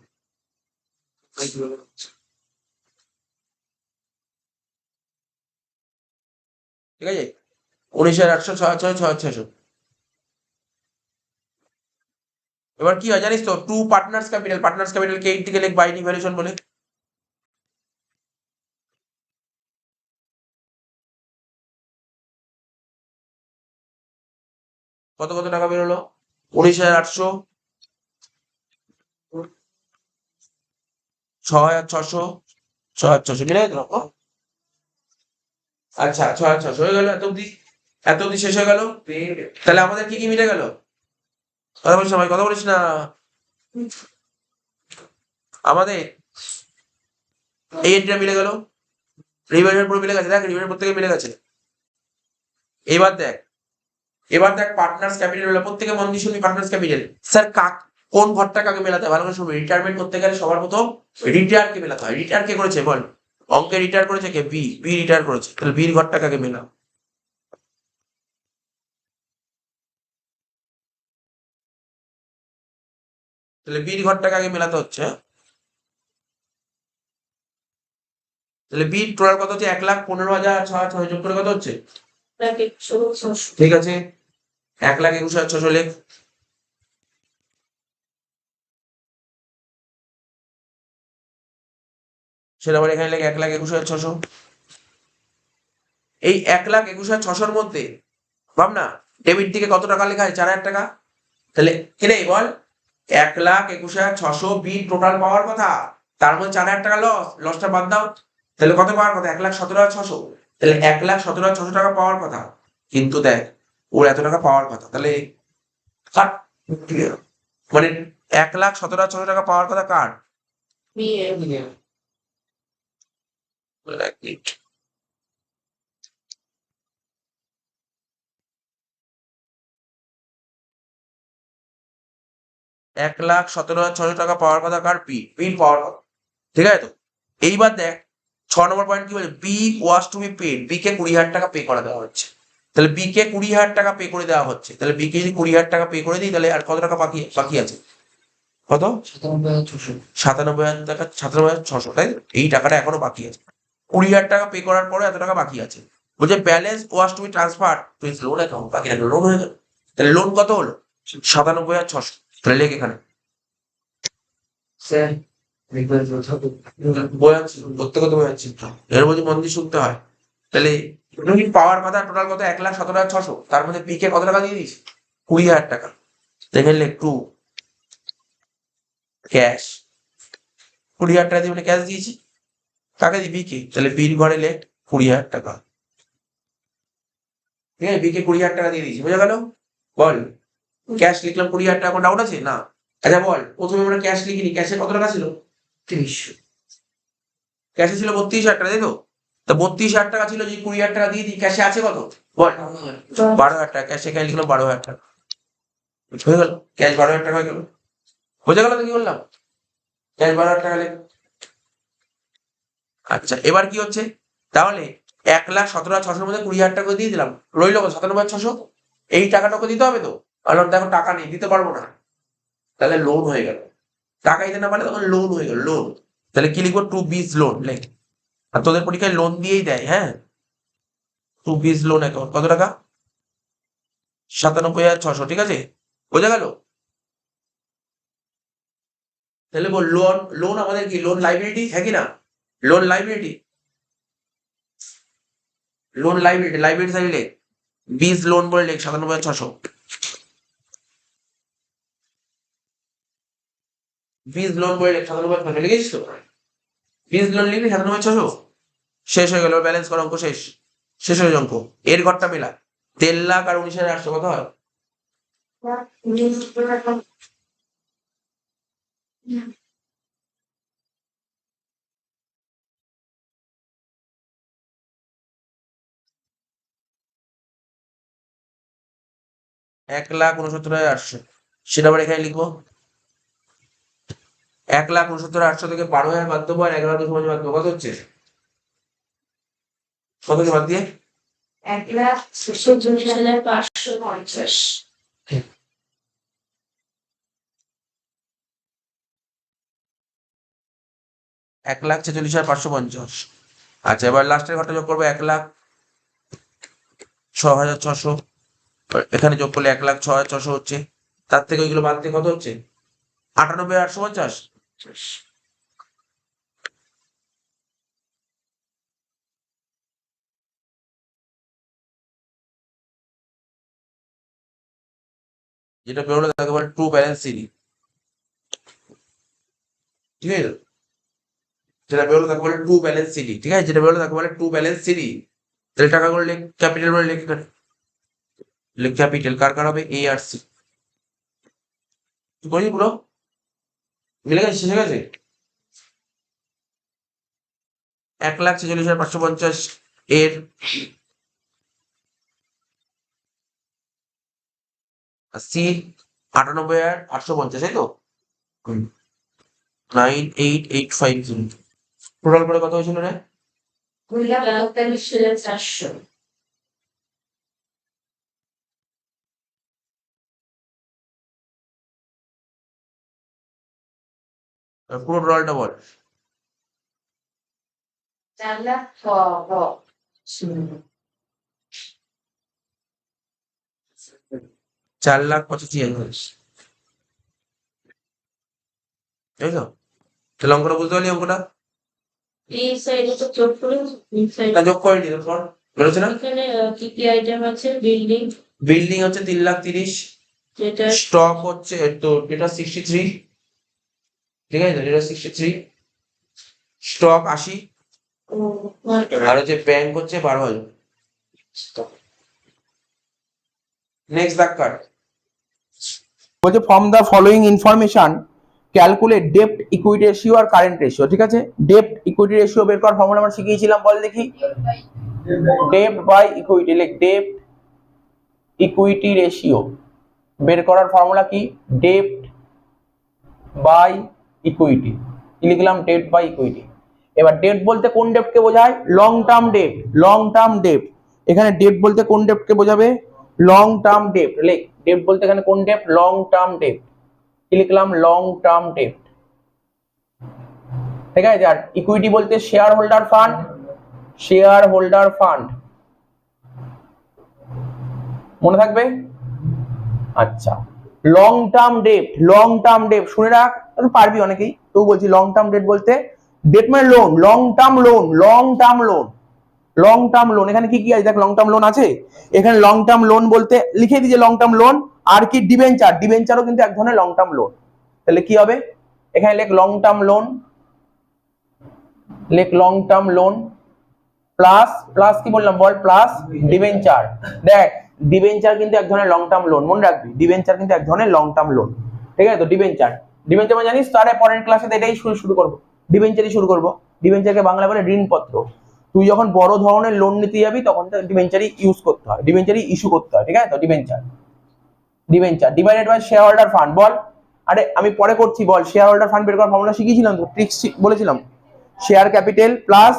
ঠিক আছে? 19,800, 6,600, 6,600। এবার কি হয় জানিস তো? টু পার্টনার্স ক্যাপিটাল কে থেকে লিখ বাই ডিভ্যালুয়েশন বলে। কত কত টাকা বেরোলো? 19,800, 6,600, 6,600 মিলে গেল। আচ্ছা 6,600 হয়ে গেল। এত অব্দি শেষ হয়ে গেল। তাহলে আমাদের কি কি মিলে গেল? কথা বলিস না ভাই, কথা বলিস না। আমাদের এই এন্ট্রিটা মিলে গেল, রিভাইজার পুরো মিলে গেছে। দেখ রিভাইজার প্রত্যেকে মিলে গেছে। এবার দেখ পার্টনার্স ক্যাপিটাল হলো, প্রত্যেকে মন দিয়ে শুনবি। পার্টনার্স ক্যাপিটাল স্যার কোন ঘরটা কাকে মেলাতে হয়? ভালো করে শুনবি। রিটায়ারমেন্ট করতে গেলে সবার প্রথম রিটায়ার কে মেলাতে হয়। রিটায়ার কে করেছে বল? অঙ্কে রিটায়ার করেছে কে? বি রিটায়ার করেছে। তাহলে বির ঘরটা কাকে মেলাও? তাহলে বির ঘরটা কাকে মেলাতে হচ্ছে? তাহলে বির টোটাল কত হচ্ছে? 1,15,600 যোগ করে কত হচ্ছে? 1,21,600। ঠিক আছে, 1,21,600 লেখ। সেটা আবার এখানে লেখ 1,21,600। এই 1,21,600-র মধ্যে ভাবনা ডেবিট দিকে কত টাকা লেখা আছে? 4,000 টাকা। তাহলে কিরে বল, 1,21,600 বিল টোটাল পাওয়ার কথা, তার মধ্যে 4,000 টাকা লসটা বাদ দাও। তাহলে কত পাওয়ার কথা? 1,17,600। তাহলে 1,17,600 টাকা পাওয়ার কথা, কিন্তু দেখ ওর এত টাকা পাওয়ার কথা। তাহলে কার মানে 1,17,600 টাকা পাওয়ার কথা কার? বিয়ে। এক মিনিট। $1,17,600 টাকা পাওয়ার কথা কার? বিল পাওয়ার কথা, ঠিক আছে তো? এইবার দেখ 6 নম্বর পয়েন্ট কি বলে? B was to be paid. B কে 20,000 টাকা পে করে দেওয়া হচ্ছে। তাহলে বি কে 20,000 টাকা পে করে দেওয়া হচ্ছে। তাহলে বি কে যদি 20,000 টাকা পে করে দিই তাহলে আর কত টাকা বাকি আছে? কত? 97,000 টাকা, 97,600, তাই তো? এই টাকাটা এখনো বাকি আছে। 20,000 টাকা পে করার পরে এত টাকা বাকি আছে। বলছে balance was to be transfer to his loan account. বাকি থাকলো লোন হয়ে গেল। তাহলে লোন কত হলো? 97,600। তাহলে লেখ এখানে। স্যার বোঝাচ্ছি, প্রত্যেকে তো বোঝাচ্ছি, এর মধ্যে মন দিয়ে শুনতে হয়। তাহলে পাওয়ার কথা টোটাল কত? 1,17,600। তার মধ্যে পি কে কত টাকা দিয়ে দিস? 20,000 টাকা। দেখে লেখ টু ক্যাশ 20,000 টাকা দিয়ে মানে ক্যাশ দিয়েছি, কাকে দিবি কি, তাহলে বির ঘরে লেখ 20,000 টাকা, ঠিক আছে, বিকে 20,000 টাকা দিয়ে দিয়েছি, বোঝা গেল? বল, ক্যাশ লিখলাম 20,000 টাকা, কোনো ডাউট আছে না? আচ্ছা বল, প্রথমে আমরা ক্যাশ লিখিনি, ক্যাশে কত টাকা ছিল? 30। ক্যাশে ছিল 32,000 টাকা, তাই তো? তা 32,000 টাকা ছিল, যে 20,000 টাকা দিয়ে দিই, ক্যাশে আছে কত বল? 12,000 টাকা, ক্যাশে এখানে লিখলাম 12,000 টাকা, হয়ে গেল, ক্যাশ 12,000 টাকা হয়ে গেল, বোঝা গেল তো কি বললাম? ক্যাশ 12,000 টাকা লেখ। আচ্ছা এবার কি হচ্ছে, তাহলে 1,17,600 মধ্যে 20,000 টাকা দিয়ে দিলাম, রইল 97,600, এই টাকাটাকে দিতে হবে তো। আর দেখো টাকা নেই, দিতে পারবো না, তাহলে লোন হয়ে গেল, টাকা দিতে না পারলে তখন লোন হয়ে গেল, লোন। তাহলে কি লিখবো, টু বিজ লোন লেখ। আর তোদের পরীক্ষায় লোন দিয়েই দেয়, হ্যাঁ, টু বিজ লোন অ্যাকাউন্ট, কত টাকা? 97,600, ঠিক আছে, বোঝা গেল? তাহলে বল, লোন, লোন আমাদের কি, লোন লাইবিলিটি, হ্যাঁ কি না? Loan liability, loan liability, liability side লেখ, বিজ লোন বলে লেখ 97,600, বিজ লোন বলে লেখ 97,600, লিখেছিস তো? বিজ লোন লিখবি 97,600, শেষ হয়ে গেল, ব্যালেন্স কর, অঙ্ক শেষ, শেষ হয়ে অঙ্ক। এর ঘরটা মেলা, 13,00,000 আর 19,800 কত হয়? এক লাখ 69,800, সেটা আবার এখানে লিখবো, 1,69,800 থেকে 12,000 বাদ দেবো, আর 11,200 বাদ দেবো, কত হচ্ছে? কত বাদ দিয়ে? 1,46,550। 1,46,550। আচ্ছা এবার লাস্টের ঘরটা যোগ করবো, 1,06,600, এখানে যোগ করলে 1,06,600 হচ্ছে, তার থেকে ওইগুলো বাদ দিয়ে কত হচ্ছে? 98,850। যেটা বেরোলো তাকে বলে ট্রু ব্যালেন্স সিডি, ঠিক আছে, যেটা বেরোলো তাকে বলে ট্রু ব্যালেন্স সিডি, ঠিক আছে, যেটা বেরোলো তাকে বলে ট্রু ব্যালেন্স সিডি। তাহলে টাকাগুলো লেখ, ক্যাপিটাল বলে লেখ, এখানে লেখ ক্যাপিটাল, কার কার হবে, এ আর সি, করি পুরো মিলে গেছে, শেষ হয়ে গেছে। 1,46,550 এর সি 98,850, তাই তো? 98,850, টোটাল করে কত হয়েছিল রে? 2,41,400। পুরো টোটালটা বল। 4,85,000, তাই তো? তাহলে অঙ্কটা বুঝতে পারলি, অঙ্কটা এই সাইডে তো যোগ করে, এই সাইডে না যোগ করেনি, তারপর বেরোচ্ছে না। এখানে কি কি আইটেম আছে? বিল্ডিং, বিল্ডিং হচ্ছে 3,30,000, যেটা স্টক হচ্ছে তো এটা 63, ঠিক আছে, এটা 63, স্টক 80, আর হচ্ছে ব্যাংক হচ্ছে 12,000। নেক্সট দাগ কাট। বলছে from the following information calculate ডেপ্ট ইকুইটি রেশিও আর কারেন্ট রেশিও, ঠিক আছে, ডেপ্ট ইকুইটি রেশিও বের করার ফর্মুলা আমরা শিখিয়েছিলাম, বল দেখি, ডেপ্ট বাই ইকুইটি, লেখ ডেপ্ট ইকুইটি রেশিও বের করার ফর্মুলা কি, ডেপ্ট বাই ইকুইটি, কি লিখলাম, ডেপ্ট বাই ইকুইটি। এবার ডেপ্ট বলতে কোন ডেপ্টকে বোঝায়, লং টার্ম ডেপ্ট, লং টার্ম ডেপ্ট, এখানে ডেপ্ট বলতে কোন ডেপ্টকে বোঝাবে, লং টার্ম ডেপ্ট, লেখ ডেপ্ট বলতে এখানে কোন ডেপ্ট, লং টার্ম ডেপ্ট, কি লিখলাম, লং টার্ম ডেপ্ট, ঠিক আছে। আর ইকুইটি বলতে share holder fund, share holder fund, মনে থাকবে। আচ্ছা লং টার্ম ডেপ্ট, লং টার্ম ডেপ্ট শুনে রাখ, পারবি অনেকেই, তো বলছি লং টার্ম ডেট বলতে, ডেট মানে loan, long term loan, long term loan, long term loan, এখানে কি কি আছে দেখ, লং টার্ম লোন আছে এখানে, লং টার্ম লোন বলতে লিখে দিয়েছে লং টার্ম লোন, আর কি ডিবেঞ্চার, ডিবেঞ্চারও কিন্তু এক ধরনের লং টার্ম লোন, তাহলে কি হবে, এখানে লেখ লং টার্ম লোন, লেখ long term loan plus plus কি বললাম বল, প্লাস ডিবেঞ্চার। দেখ ডিবেঞ্চার কিন্তু এক ধরনের লং টার্ম লোন, মনে রাখবি ডিবেঞ্চার কিন্তু এক ধরনের লং টার্ম লোন, ঠিক আছে? তো ডিবেঞ্চার, ডিবেঞ্চার মানে জানিস, তার পরের ক্লাসে এটাই শুরু করবো, ডিবেঞ্চারই শুরু করবো। ডিবেঞ্চারকে বাংলা বলে ঋণপত্র। তুই যখন বড় ধরনের লোন নিতে যাবি তখন তো ডিবেঞ্চারই ইউজ করতে হয়, ডিবেঞ্চারই ইস্যু করতে হয়, ঠিক আছে? তো debenture, debenture divided by share holder fund. বল, আরে আমি পরে করছি, বল শেয়ার হোল্ডার ফান্ড বের করার ফর্মুলা শিখিয়েছিলাম তো, ট্রিক্স বলেছিলাম। Share capital plus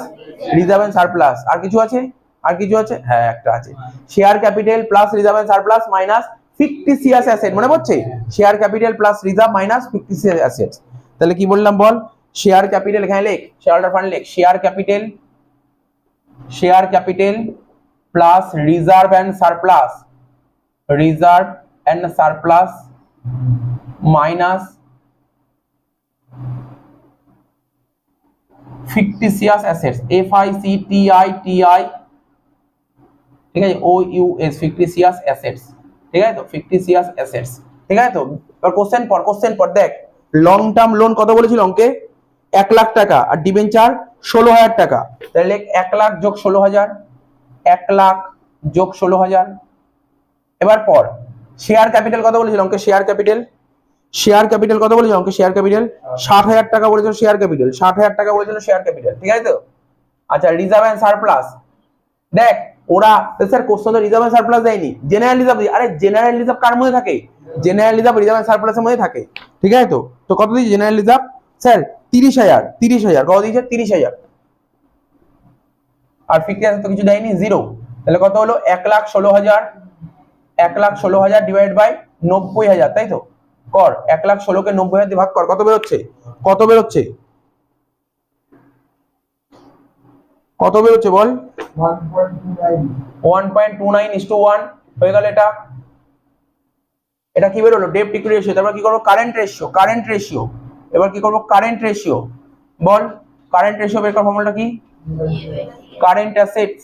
reserve and surplus. আর কিছু আছে? আর কিছু আছে? হ্যাঁ একটা আছে, share capital plus reserve and surplus minus fictitious asset. মনে পড়ছে? Share capital plus reserve minus fictitious asset. তাহলে কি বললাম বল, শেয়ার ক্যাপিটাল এখানে লেখ, শেয়ার হোল্ডার ফান্ড লেখ, share capital, share capital plus reserve and surplus, reserve and surplus minus fictitious assets, FICTITI, ঠিক আছে, OUS, ফিকটিসিয়াস অ্যাসেটস, ঠিক আছে? তো ফিকটিসিয়াস অ্যাসেটস, ঠিক আছে? তো এবার কোশ্চেন পর দেখ, লং টার্ম লোন কত বলেছিল অঙ্কে? 1 লাখ টাকা, আর ডিবেঞ্চার 16,000 টাকা। তাহলে 1 লাখ যোগ 16,000, 1 লাখ যোগ 16,000। এবার পর শেয়ার ক্যাপিটাল কত বলেছিল অঙ্কে? শেয়ার ক্যাপিটাল, শেয়ার ক্যাপিটাল কত বলেছিল অঙ্কে? শেয়ার ক্যাপিটাল 60,000 টাকা বলেছিল, শেয়ার ক্যাপিটাল 60,000 টাকা বলেছিল শেয়ার ক্যাপিটাল, ঠিক আছে? তো আচ্ছা, রিজার্ভ এন্ড সারপ্লাস, দেখ ওরা স্যার কোশ্চেন তো রিজার্ভ এন্ড সারপ্লাস দেয়নি, জেনারেল রিজার্ভ। আরে জেনারেল রিজার্ভ কার মধ্যে থাকে? জেনারেল রিজার্ভ রিজার্ভ এন্ড সারপ্লাসের মধ্যে থাকে, ঠিক আছে? তো তো কত দিয়েছে জেনারেল রিজার্ভ? স্যার 30,000, 30,000 কত দিয়েছে? 30,000। আর ফিক্সড তো কিছু দেয়নি, জিরো। তাহলে কত হলো? 1,16,000, 1,16,000 ডিভাইড বাই 90,000, তাই তো? কর 1,16,000 কে 90,000 দিয়ে ভাগ কর, কত বেরোচ্ছে? কত বেরোচ্ছে? কত বেরোচ্ছে বল? 1.29:1 হয়ে গেল। এটা এটা কি বেরোলো? Debt equity ratio. তারপর কি করবো? Current ratio, current ratio. এবার কি করবো? Current ratio. বল কারেন্ট রেশিও বের করার ফর্মুলাটা কি? Current assets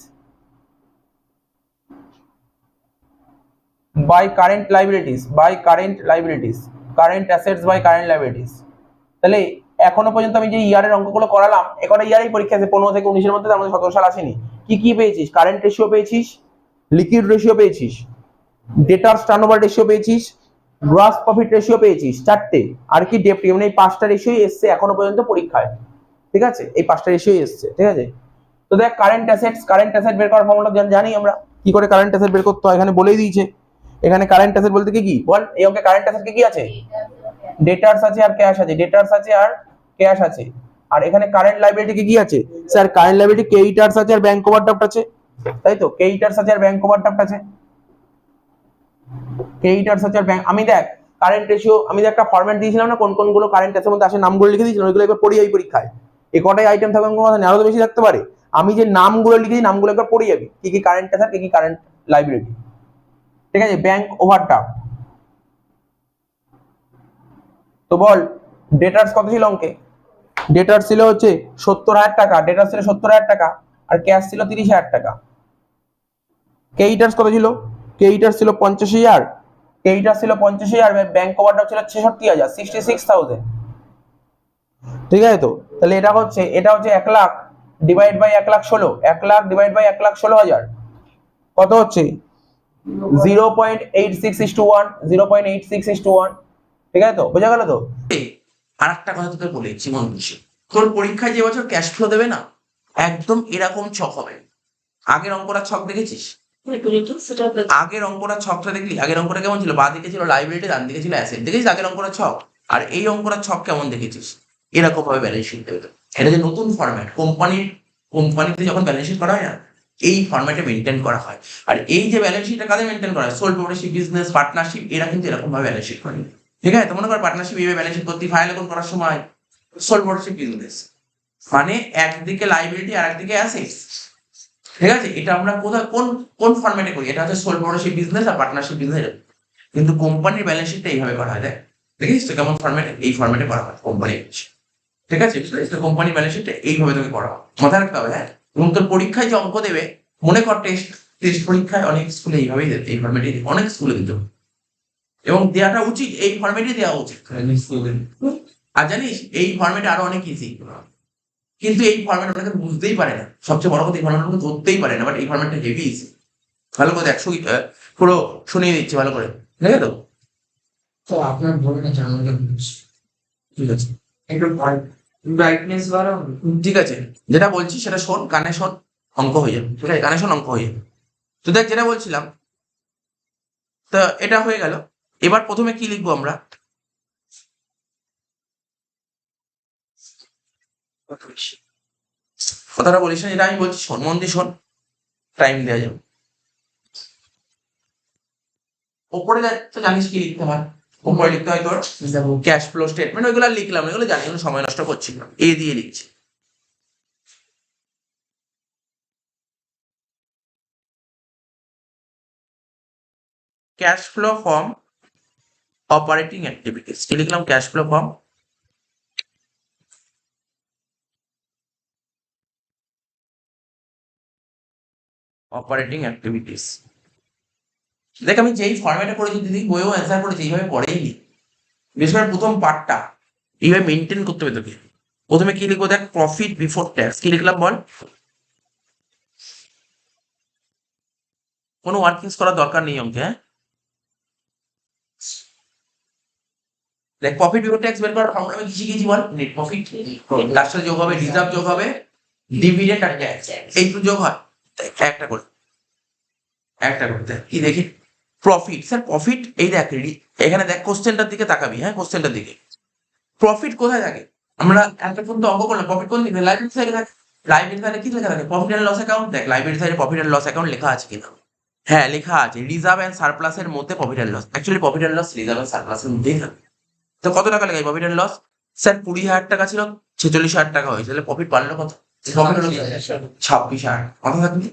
by current liabilities, by current liabilities, current assets by current liabilities। তাহলে এখনো পর্যন্ত আমি যে ইয়ারের অঙ্কগুলো করালাম, একটা ইয়ারই পরীক্ষা আছে 15 থেকে 19 এর মধ্যে, তার মধ্যে 17 সাল আসেনি। কি কি পেয়েছিস? কারেন্ট রেশিও পেয়েছিস, লিকুইড রেশিও পেয়েছিস, ডেটার্স টার্নওভার রেশিও পেয়েছিস, গ্রস প্রফিট রেশিও পেয়েছিস, 4টে। আর কি ডেপ্ট, মানে এই 5টা রেশিওই এসছে এখনো পর্যন্ত পরীক্ষায়, ঠিক আছে? এই 5টা রেশিওই এসছে, ঠিক আছে? তো দেখ কারেন্ট অ্যাসেটস, কারেন্ট অ্যাসেট বের করার ফর্মুলা জানি আমরা কি করে কারেন্ট অ্যাসেট বের করতে হয়, এখানে বলেই দিয়েছে। এখানে কারেন্ট অ্যাসেট বলতে কি বল? এই অঙ্কে কারেন্ট অ্যাসেট কি আছে? ডেটার্স আছে আর ক্যাশ আছে, ডেটার্স আছে আর ক্যাশ আছে। আর এখানে কারেন্ট লায়াবিলিটি কি আছে? স্যার কারেন্ট লায়াবিলিটি ক্রেডিটার্স আছে আর ব্যাংক ওভারড্রাফট আছে, তাই তো? ক্রেডিটার্স আছে আর ব্যাংক ওভারড্রাফট আছে, ক্রেডিটার্স আছে আর ব্যাংক। আমি দেখ কারেন্ট রেশিও, আমি যে একটা ফরম্যাট দিয়েছিলাম না, কোন কোনগুলো কারেন্ট অ্যাসেটের মধ্যে আসে নামগুলো লিখে দিয়েছিলাম, ওইগুলো একবার পড়ে যাই পরীক্ষায়। এই কটাই আইটেম থাকবে কোনো কথা নেই, আরো তো বেশি থাকতে পারে। আমি যে নামগুলো লিখেছি নামগুলো একবার পড়ে যাবি, কি কি কারেন্ট অ্যাসেট, কি কি কারেন্ট লায়াবিলিটি, ঠিক আছে? Bank overdraft. তো বল ডেটার্স কত ছিল অঙ্কে? ডেটার্স ছিল হচ্ছে 70,000 টাকা, ডেটার্স ছিল 70,000 টাকা, আর ক্যাশ ছিল 30,000 টাকা। ক্রেডিটার্স কত ছিল? ক্রেডিটার্স ছিল 50,000, ক্রেডিটার্স ছিল 50,000, ব্যাংক ওভারড্রাফট ছিল 66,000, 66,000, ঠিক আছে? তো তাহলে এটা হচ্ছে 1 lakh divide by 1,16,000, 1 lakh divide by 1,16,000 কত হচ্ছে? 0.86:1, 0.86:1, ঠিক আছে? তো বোঝা গেল তো? আর একটা কথা তোকে বলেছি মন খুশি, তোর পরীক্ষায় যে বছর ক্যাশ ফ্লো দেবে না, একদম এরকম ছক হবে। আগের অঙ্কটা ছক দেখেছিস? আগের অঙ্কটা ছকটা দেখলি? আগের অঙ্কটা কেমন ছিল? বাঁ দিকে ছিল লাইবিলিটি, ডান দিকে ছিল অ্যাসেট, দেখেছিস আগের অঙ্কটা ছক? আর এই অঙ্কটা ছক কেমন দেখেছিস? এরকম ভাবে ব্যালেন্স শিট দেবে। এটা যে নতুন ফরম্যাট, কোম্পানিতে যখন ব্যালেন্স শিট করা হয় না, এই ফরম্যাটে মেনটেন করা হয়। আর এই যে ব্যালেন্স শিটটা কাদের মেনটেন করা হয়? সোল প্রপারশিপ, বিজনেস পার্টনারশিপ, এরা কিন্তু এরকম ভাবে ব্যালেন্স শিট করে, ঠিক আছে? তো মনে কর পার্টনারশিপ এইভাবে ব্যালেন্স শিট করতে, ফাইল এখন করার সময় সোল প্রপারশিপ বিজনেস মানে একদিকে লাইবিলিটি আর একদিকে অ্যাসেটস, ঠিক আছে? এটা আমরা কোথায় কোন কোন ফরম্যাটে করি? এটা হচ্ছে সোল প্রপারশিপ বিজনেস আর পার্টনারশিপ বিজনেস। কিন্তু কোম্পানির ব্যালেন্স শিটটা এইভাবে করা হয়, দেখ দেখিস তো কেমন ফরম্যাটে? এই ফরম্যাটে করা হয় কোম্পানি, ঠিক আছে? কোম্পানি ব্যালেন্স শিটটা এইভাবে তোকে করা হয়, মাথায় রাখতে হবে। হ্যাঁ, এবং তোর পরীক্ষায় যে অঙ্ক দেবে, মনে কর টেস্ট পরীক্ষায় অনেক স্কুলে এইভাবেই দেবে, এই ফরম্যাটে অনেক স্কুলে দিত, এবং দেওয়াটা উচিত, এই ফরম্যাটে দেওয়া উচিত। আর জানিস এই ফর্মেটে আরো অনেক ইজি, কিন্তু এই ফর্মেট অনেকে বুঝতেই পারে না, সবচেয়ে বড় কথা এই ফর্মেট ধরতেই পারে না, বাট এই ফর্মেটটা হেভি ইজি। ভালো করে একশো পুরো শুনিয়ে দিচ্ছি ভালো করে, ঠিক আছে তো? তো আপনার বলেন আছে আমাকে ঠিক আছে, একটু ব্রাইটনেস বাড়াও। ঠিক আছে, যেটা বলছি সেটা শোন, কানে শোন, অঙ্ক হয়ে যাবে, ঠিক আছে? কানে শোন, অঙ্ক হয়ে যাবে। তো দেখ যেটা বলছিলাম, তা এটা হয়ে গেল। এবার প্রথমে কি লিখবো আমরা? কথাটা বলিস না, যেটা আমি বলছি শোন, মন দিয়ে শোন, টাইম দেওয়া যাবে। ওপরে তো জানিস কি লিখতে হয়, উপরে লিখতে হয় তোর ক্যাশ ফ্লো স্টেটমেন্ট, ওইগুলো আর লিখলাম না, এগুলো জানি, কোনো সময় নষ্ট করছি না, এ দিয়ে লিখছি। Cash flow form operating activities, কি লিখলাম? Cash flow form operating activities. দেখ আমি যেই ফর্মেটে করেছি দিদি, বইও অ্যান্সার করেছি, এইভাবে পড়েই নি। বিশেষ করে প্রথম পার্টটা এইভাবে মেনটেন করতে হবে তোকে। প্রথমে কি লিখবো দেখ, প্রফিট বিফোর ট্যাক্স, কি লিখলাম বল? কোনো ওয়ার্কিংস করার দরকার নেই অঙ্কে, হ্যাঁ? দেখ প্রফিট বিফোর ট্যাক্স বের করার ফর্মুলা আমি কি শিখেছি বল? নেট প্রফিট, তার সাথে যোগ হবে রিজার্ভ, যোগ হবে ডিভিডেন্ড আর ট্যাক্স, এইটুকু যোগ হয় একটা করে, একটা করে। দেখ কি দেখি, প্রফিট, স্যার প্রফিট, এই দেখ এখানে দেখ কোশ্চেনটার দিকে তাকাবি, হ্যাঁ কোশ্চেনটার দিকে। প্রফিট কোথায় থাকে? আমরা এতক্ষণ তো অঙ্ক করলাম, প্রফিট কোন দিকে? লাইবিলিটি সাইডে থাকে। লাইবিলিটি সাইডে কি লেখা থাকে? Profit and loss account. দেখ লাইবিলিটি সাইডে প্রফিট এন্ড লস অ্যাকাউন্ট লেখা আছে কিনা? হ্যাঁ লেখা আছে, রিজার্ভ এন্ড সারপ্লাসের মধ্যে profit and loss. Actually profit and loss reserve and সারপ্লাসের মধ্যেই থাকে। তো কত টাকা লেগে প্রফিট এন্ড লস? স্যার 20,000 টাকা ছিল, 46,000 টাকা হয়েছে, তাহলে প্রফিট বাড়লো কত? 26,000। কথা থাকবে।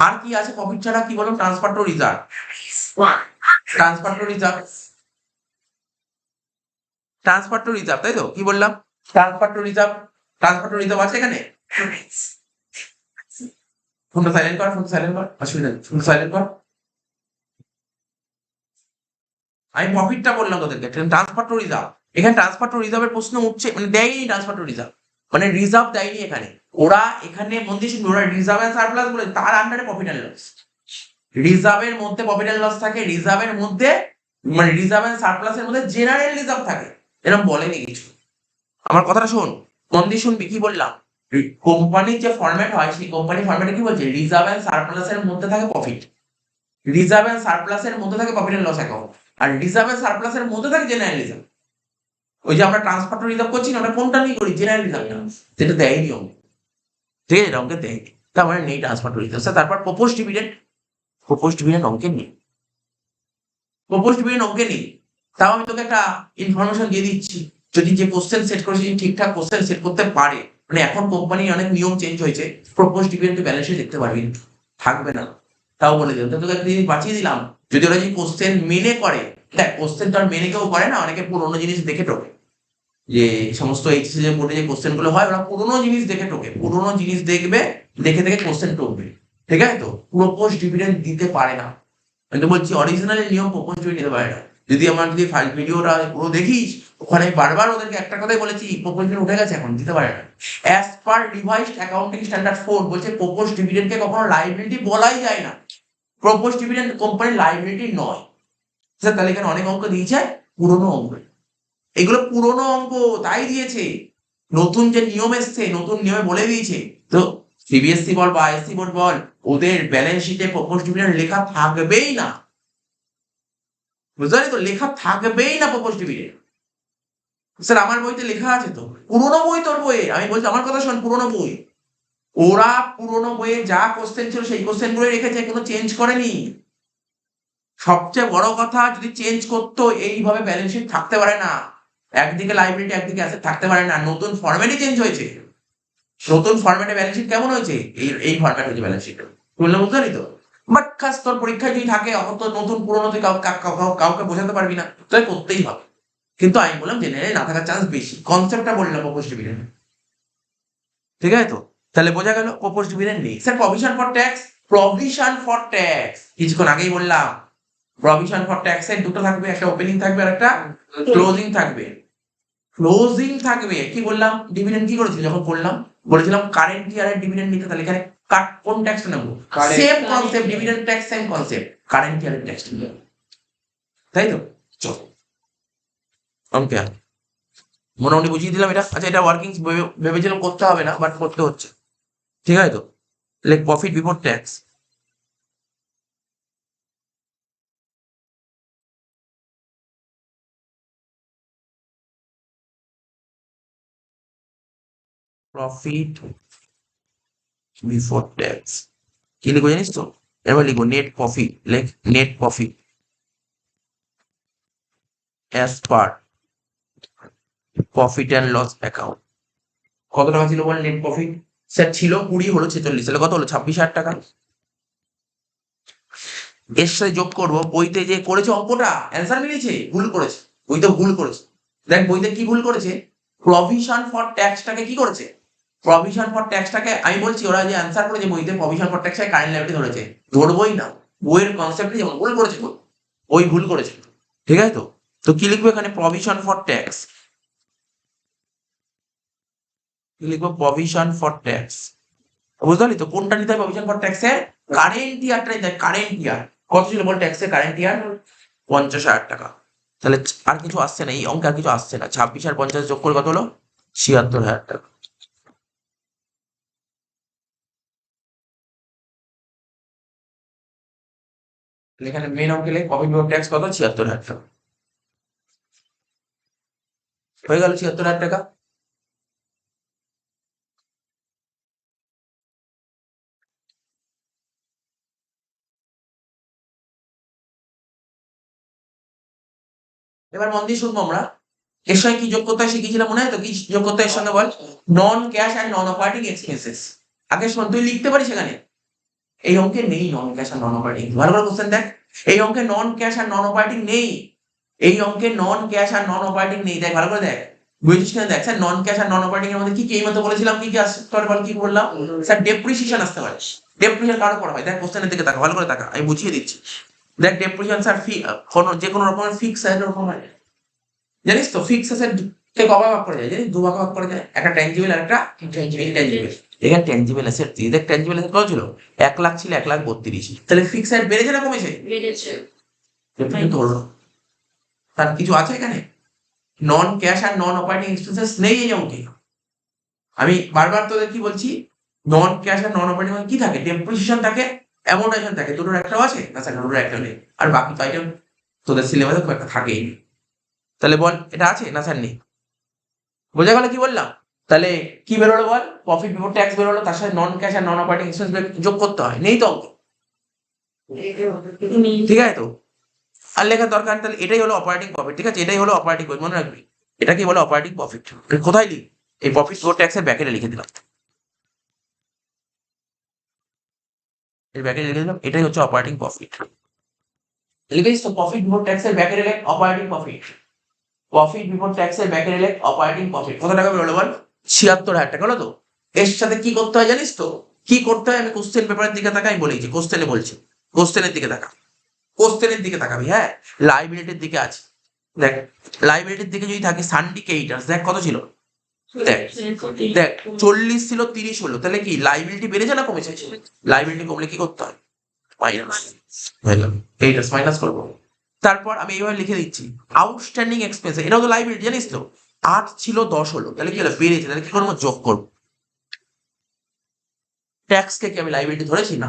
আর কি আছে প্রফিট ছাড়া? কি বললাম? Transfer to reserve, transfer to reserve, transfer to reserve, তাই তো? কি বললাম? Transfer to reserve, transfer to reserve আছে এখানে। ফোনটা সাইলেন্ট কর, ফোনটা সাইলেন্ট কর, অসুবিধা নেই, ফোনটা সাইলেন্ট কর। আমি প্রফিটটা বললাম তোদেরকে, ট্রান্সফার টু রিজার্ভ। এখানে ট্রান্সফার টু রিজার্ভের প্রশ্ন উঠছে, মানে দেয়নি ট্রান্সফার টু রিজার্ভ, মানে রিজার্ভ দেয়নি এখানে। ওরা এখানে মধ্যে ওরা রিজার্ভ এন্ড সারপ্লাস বলে, তার আন্ডারে প্রফিট এন্ড লস। রিজার্ভের মধ্যে প্রফিট এন্ড লস থাকে, রিজার্ভের মধ্যে মানে রিজার্ভ এন্ড সারপ্লাসের মধ্যে জেনারেল রিজার্ভ থাকে, এরকম বলেনি কিছু। আমার কথাটা শোন, মন দিয়ে শুনবি কি বললাম। কোম্পানির যে ফরম্যাট হয়, সেই কোম্পানি ফরম্যাটে কি বলছে? রিজার্ভ এন্ড সারপ্লাসের মধ্যে থাকে প্রফিট, রিজার্ভ এন্ড সারপ্লাসের মধ্যে থাকে প্রফিট এন্ড লস অ্যাকাউন্ট, আর রিজার্ভ এন্ড সারপ্লাসের মধ্যে থাকে জেনারেল রিজার্ভ। ওই যে আমরা ট্রান্সফার টু রিজার্ভ করছি না, ওটা কোনটা নিয়ে করি? জেনারেল রিজার্ভটা, সেটা দেয়নি অঙ্ক, ঠিক আছে? এটা অঙ্কে দেয়নি, তার মানে নেই ট্রান্সফার টু রিজার্ভ। তারপর প্রপোজ ডিভিডেন্ড, প্রপোজ ডিভিডেন্ড অঙ্কে নেই, প্রপোজ ডিভিডেন্ড অঙ্কে নেই। তাও আমি তোকে একটা ইনফরমেশন দিয়ে দিচ্ছি, যদি যে কোশ্চেন সেট করেছি ঠিকঠাক কোশ্চেন সেট করতে পারে, মানে এখন কোম্পানির অনেক নিয়ম চেঞ্জ হয়েছে, প্রপোজ ডিভিডেন্ড ব্যালেন্স শিট দেখতে পারবি, থাকবে না। তাও বলে দিলাম, তোকে একটা জিনিস বাঁচিয়ে দিলাম, যদি ওরা যে কোশ্চেন মেনে করে। দেখ কোশ্চেন তো আর মেনে কেউ করে না, অনেকে পুরোনো জিনিস দেখে টোকে, যে সমস্ত এইচএসসি যে বোর্ডে যে কোশ্চেন গুলো হয়, ওরা পুরোনো জিনিস দেখে টোকে, পুরোনো জিনিস দেখবে, দেখে দেখে কোশ্চেন টোকবে, ঠিক আছে? তো প্রপোজ ডিভিডেন্ড দিতে পারে না। আমি তো বলছি অরিজিনাল নিয়ম প্রপোজ ডিভিডেন্ড দিতে পারে না। যদি আমার যদি ভিডিওটা পুরো দেখিস, ওখানে বারবার ওদেরকে একটা কথাই বলেছি, প্রপোজ ডিভিডেন্ড উঠে গেছে, এখন দিতে পারে না। As per revised accounting standard 4 বলছে প্রপোজ ডিভিডেন্ডকে কখনো লাইবিলিটি বলাই যায় না। প্রপোজ ডিভিডেন্ড কোম্পানির লাইবিলিটি নয়। স্যার তাহলে এখানে অনেক অঙ্ক দিয়েছে পুরোনো অঙ্ক, এগুলো পুরোনো অঙ্ক, তাই দিয়েছে। নতুন যে নিয়ম এসছে, নতুন নিয়মে বলে দিয়েছে। তো সিবিএসসি বল বা আইএসসি বোর্ড বল, ওদের ব্যালেন্স শিটে প্রপোজ ডিভিডেন্ড লেখা থাকবেই না, বুঝতে পারি তো? লেখা থাকবেই না প্রপোজ ডিভিডেন্ড। স্যার আমার বইতে লেখা আছে তো। পুরোনো বই তোর বইয়ে, আমি বলছি আমার কথা শোন, পুরোনো বই, ওরা পুরোনো বইয়ে যা কোশ্চেন ছিল সেই কোশ্চেন গুলো রেখেছে, কোনো চেঞ্জ করেনি। সবচেয়ে বড় কথা, যদি চেঞ্জ করতো এইভাবে ব্যালেন্স শিট থাকতে পারে না, একদিকে লাইবিলিটি একদিকে অ্যাসেট থাকতে পারে না। নতুন ফরম্যাটে চেঞ্জ হয়েছে, নতুন ফরম্যাটে ব্যালেন্স শিট কেমন হয়েছে? এই ফরম্যাট হয়েছে ব্যালেন্স শিট, বললে বুঝতে পারি তো? বাট খাস তোর পরীক্ষায় যদি থাকে, অত নতুন পুরোনো তুই কাউকে বোঝাতে পারবি না, তাই করতেই হবে। কিন্তু আমি বললাম জেনারেলি না থাকার চান্স বেশি, কনসেপ্টটা বললাম প্রপোজ ডিভিডেন্ড, ঠিক আছে তো? তাহলে বোঝা গেল প্রপোজ ডিভিডেন্ড নেই। Sir provision for tax, provision for tax কিছুক্ষণ আগেই বললাম, প্রভিশন ফর ট্যাক্স এর দুটো থাকবে, একটা ওপেনিং থাকবে আর একটা ক্লোজিং থাকবে। ক্লোজিং থাকবে। কি বললাম, ডিভিডেন্ড কি করেছিল যখন করলাম, বলেছিলাম কারেন্ট ইয়ারের ডিভিডেন্ড নিতে, তাহলে এখানে কোন ট্যাক্সটা নেবো, Current- same concept, dividend tax same concept, current ইয়ারের ট্যাক্স নেবো, তাই তো? চল অঙ্কে মোটামুটি বুঝিয়ে দিলাম এটা। আচ্ছা, এটা ওয়ার্কিং ভেবেছিলাম করতে হবে না, বাট করতে হচ্ছে, ঠিক আছে তো? Like profit before tax, profit before tax কি লিখবো জানিস তো? এবার লিখবো নেট প্রফিট, লেখ net profit as per profit and loss account. কত টাকা ছিল বল নেট প্রফিট? স্যার ছিল 20, হলো 46, তাহলে কত হলো 26,000 টাকা। এর সাথে যোগ করবো বইতে যে করেছে অঙ্কটা, অ্যান্সার মিলেছে, ভুল করেছে, বইতে ভুল করেছে। দেখ বইতে কি ভুল করেছে, প্রভিশন ফর ট্যাক্সটাকে কি করেছে, প্রভিশন ফর ট্যাক্সটাকে আমি বলছি, ওরা যে অ্যান্সার করেছে বইতে প্রভিশন ফর ট্যাক্সটাকে কারেন্ট লাইবিলিটি ধরেছে, ধরবই না, বইয়ের কনসেপ্টে যেমন ভুল করেছে, ওই ভুল করেছে, ঠিক আছে তো? তো কি লিখবো এখানে, প্রভিশন ফর ট্যাক্স, কি লিখবো, প্রভিশন ফর ট্যাক্স। বুঝতে পারলি তো কোনটা নিতে হবে প্রভিশন ফর ট্যাক্সের? কারেন্ট ইয়ারটা নিতে হবে, কারেন্ট ইয়ার। কত ছিল বল ট্যাক্সের কারেন্ট ইয়ার? 50,000 টাকা। তাহলে আর কিছু আসছে না, এই অঙ্কে আর কিছু আসছে না। 26 আর 50 যোগ করে কত হলো? 76,000 টাকা। তাহলে এখানে মেন অঙ্কে লেখ প্রফিট বিফোর ট্যাক্স কত? 76,000 টাকা। হয়ে গেল 76,000 টাকা। এবার মন দিয়ে শুনবো আমরা, এর সঙ্গে কি যোগ করতে হয় শিখেছিলাম, মনে হয় তো? কি যোগ করতে হয় এর সঙ্গে বল? Non cash and non operating expenses. আগে শোন, তুই লিখতে পারিস এখানে, এই অঙ্কে নেই নন ক্যাশ আর নন অপারেটিং। ভালো করে কোশ্চেন দেখ, এই অঙ্কে নন ক্যাশ আর নন অপারেটিং নেই, এই অঙ্কে নন ক্যাশ আর নন অপারেটিং নেই। দেখ ভালো করে দেখ, বুঝছিস কিনা দেখ। স্যার নন ক্যাশ আর নন অপারেটিং এর মধ্যে কি কি, এই মতো বলেছিলাম কি কি আসতে পারে বল, কি বললাম? স্যার ডেপ্রিসিয়েশন আসতে পারে। ডেপ্রিসিয়েশন কারো পড়া হয়, দেখ কোশ্চেনের দিকে তাকা, ভালো করে তাকা, আমি বুঝিয়ে দিচ্ছি। দেখ ডেপ্রিসিয়েশন স্যার কোনো যে কোনো রকমের ফিক্স এরকম হয়, জানিস তো? ফিক্স অ্যাসেট কে কবে ভাগ করা যায় জানিস? দুভাগে ভাগ করা যায়, একটা ট্যানজিবল আর একটা ইনট্যানজিবল। এখানে ট্যানজিবল অ্যাসেট, দেখ ট্যানজিবল অ্যাসেট কত ছিল? 1 লাখ ছিল, 1,32,000। তাহলে ফিক্স অ্যাসেট বেড়েছে না কমেছে? বেড়েছে। কিন্তু হলো না। তার কিছু আছে এখানে? নন ক্যাশ আর নন অপারেটিং এক্সপেন্সেস নেই এই অঙ্কে। আমি বারবার তোদের কি বলছি, নন ক্যাশ আর নন অপারেটিং কি থাকে? ডেপ্রিসিয়েশন থাকে, অ্যামোর্টাইজেশন থাকে, দুটোর একটাও আছে না? স্যার দুটোর একটা নেই, আর বাকি তো আইটেম তোদের সিলেবাসে খুব একটা থাকেই। তাহলে বল এটা আছে না স্যার নেই? বোঝা গেল কি বললাম? তাহলে কি বেরোলো বল, প্রফিট বিফোর ট্যাক্স বেরোলো, তার সাথে নন ক্যাশ আর নন অপারেটিং এক্সপেন্স যোগ করতে হয়, নেই তো অঙ্ক, ঠিক আছে তো? আর লেখার দরকার, তাহলে এটাই হলো অপারেটিং প্রফিট, ঠিক আছে? এটাই হলো অপারেটিং প্রফিট, মনে রাখবি এটা কি বলে, অপারেটিং প্রফিট। কোথায় লিখ, এই প্রফিট বিফোর ট্যাক্সের ব্যাকেটে লিখে দিলাম, এর ব্যাকেটে লিখে দিলাম, এটাই হচ্ছে অপারেটিং প্রফিট। লিখেছিস তো? প্রফিট বিফোর ট্যাক্সের ব্যাকেটে লেখ অপারেটিং প্রফিট, প্রফিট বিফোর ট্যাক্সের ব্যাকেটে লেখ অপারেটিং প্রফিট। কত টাকা বেরোলো বল? 76,000 টাকা, হলো তো? এর সাথে কি করতে হয় জানিস তো? কি করতে হয় আমি কোশ্চেন পেপারের দিকে তাকাই, আমি বলেছি কোশ্চেনে বলছি, কোশ্চেনের দিকে তাকা, কোশ্চেনের দিকে তাকাবি, হ্যাঁ? লাইবিলিটির দিকে আছে, দেখ লাইবিলিটির দিকে যদি থাকে সানডি কেইটার্স, দেখ কত ছিল, দেখ দেখ 40 ছিল 30 হলো, তাহলে কি লাইবিলিটি বেড়েছে না কমেছে? লাইবিলিটি কমলে কি করতে হয়? মাইনাস, কেইটার্স মাইনাস করবো। তারপর আমি এইভাবে লিখে দিচ্ছি আউটস্ট্যান্ডিং এক্সপেন্স, এটাও তো লাইবিলিটি জানিস তো? 8 ছিল 10 হলো, তাহলে কি হলো? বেড়েছে, তাহলে কি করবো? যোগ করবো। ট্যাক্স কে কি আমি লাইবিলিটি ধরেছি না?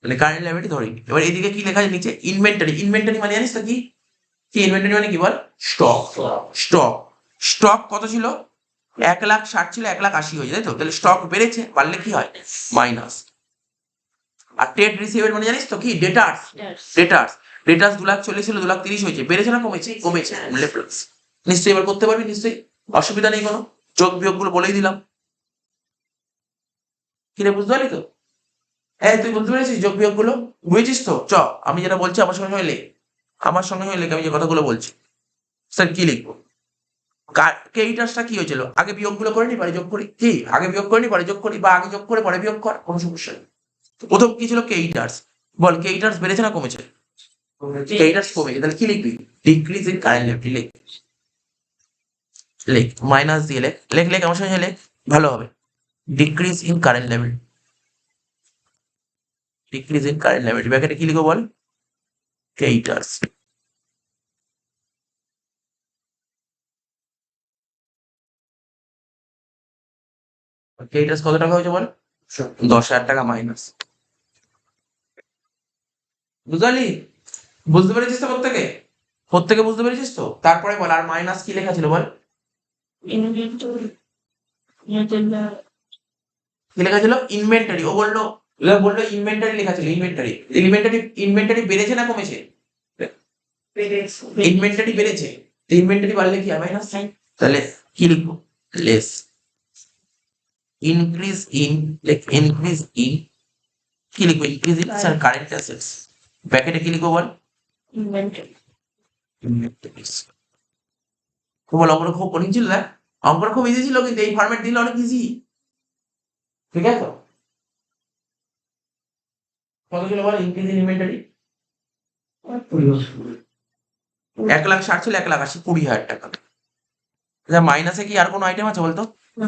মানে কারেন্ট লাইবিলিটি ধরিনি। এবার এদিকে কি লেখা আছে নিচে? ইনভেন্টরি। ইনভেন্টরি মানে জানিস তো কি? কি ইনভেন্টরি মানে কি বল? স্টক। স্টক, স্টক কত ছিল? 1,60,000 ছিল, 1,80,000 হয়েছে, তাই তো? তাহলে স্টক বেড়েছে, বাড়লে কি হয়? মাইনাস। আর ট্রেড রিসিভেবল মানে জানিস তো কি? ডেটার্স। ডেটার্স, ডেটার্স 2,40,000 ছিল, 2,30,000 হয়েছে, বেড়েছে না কমেছে? কমেছে, প্লাস। নিশ্চয়ই এবার করতে পারবি, নিশ্চয়ই অসুবিধা নেই কোনো, যোগ বিয়োগ গুলো বলেই দিলাম। কিরে বুঝতে পারলি তো? হ্যাঁ তুই বুঝতে পেরেছিস যোগ বিয়োগ গুলো? বুঝেছিস তো? চ আমি যেটা বলছি আমার সঙ্গে সঙ্গে লেখ, আমার সঙ্গে সঙ্গে লেখ, আমি যে কথাগুলো বলছি। স্যার কি লিখবো? কেইটাসটা কি হয়েছিল? আগে বিয়োগ গুলো করে নি পরে যোগ করি, কি আগে বিয়োগ করে নি পরে যোগ করি, বা আগে যোগ করে পরে বিয়োগ কর, কোনো সমস্যা নেই। প্রথম কি ছিল? কেইটার্স। বল কেইটার্স বেড়েছে না কমেছে? কেইটার্স কমেছে, তাহলে কি লিখবি? ডিক্রিজ ইন কারেন্ট লাইবিলিটি লিখ। লেখ মাইনাস দিয়ে লেখ লেখ লেখ আমার সঙ্গে লেখ ভালো হবে। Decrease in current level, decrease in current level ব্র্যাকেটে কি লিখবো বল? ক্রেডিটার্স। ক্রেডিটার্স কত টাকা হয়েছে বল? 10,000 টাকা মাইনাস। বুঝলি? বুঝতে পেরেছিস তো প্রত্যেকে? প্রত্যেকে বুঝতে পেরেছিস তো? তারপরে বল আর মাইনাস কি লেখা ছিল বল? ইনভেন্টরি কি লেখা ছিল? ইনভেন্টরি। ও বললো ইনভেন্টরি লেখা ছিল। ইনভেন্টরি ইনভেন্টরি ইনভেন্টরি বেড়েছে না কমেছে? ইনভেন্টরি বেড়েছে। ইনভেন্টরি বাড়লে কি হয়? মাইনাস। তাহলে কি লিখবো? Less increase in, increase in কি লিখবো? Increase in sir current assets. ব্র্যাকেটে কি লিখবো বল? Inventory inventories. খুব অঙ্কটা খুব কঠিন ছিল না? অঙ্কটা খুব ইজি ছিল, কিন্তু এই ফরম্যাট দিলে অনেক ইজি। ঠিক আছে? কত ছিল বল ইনক্রিজ ইন ইনভেন্টরি? 1,60,000 ছিল, 1,80,000, 20,000 টাকা। মাইনাসে কি আর কোনো আইটেম আছে বলতো? না।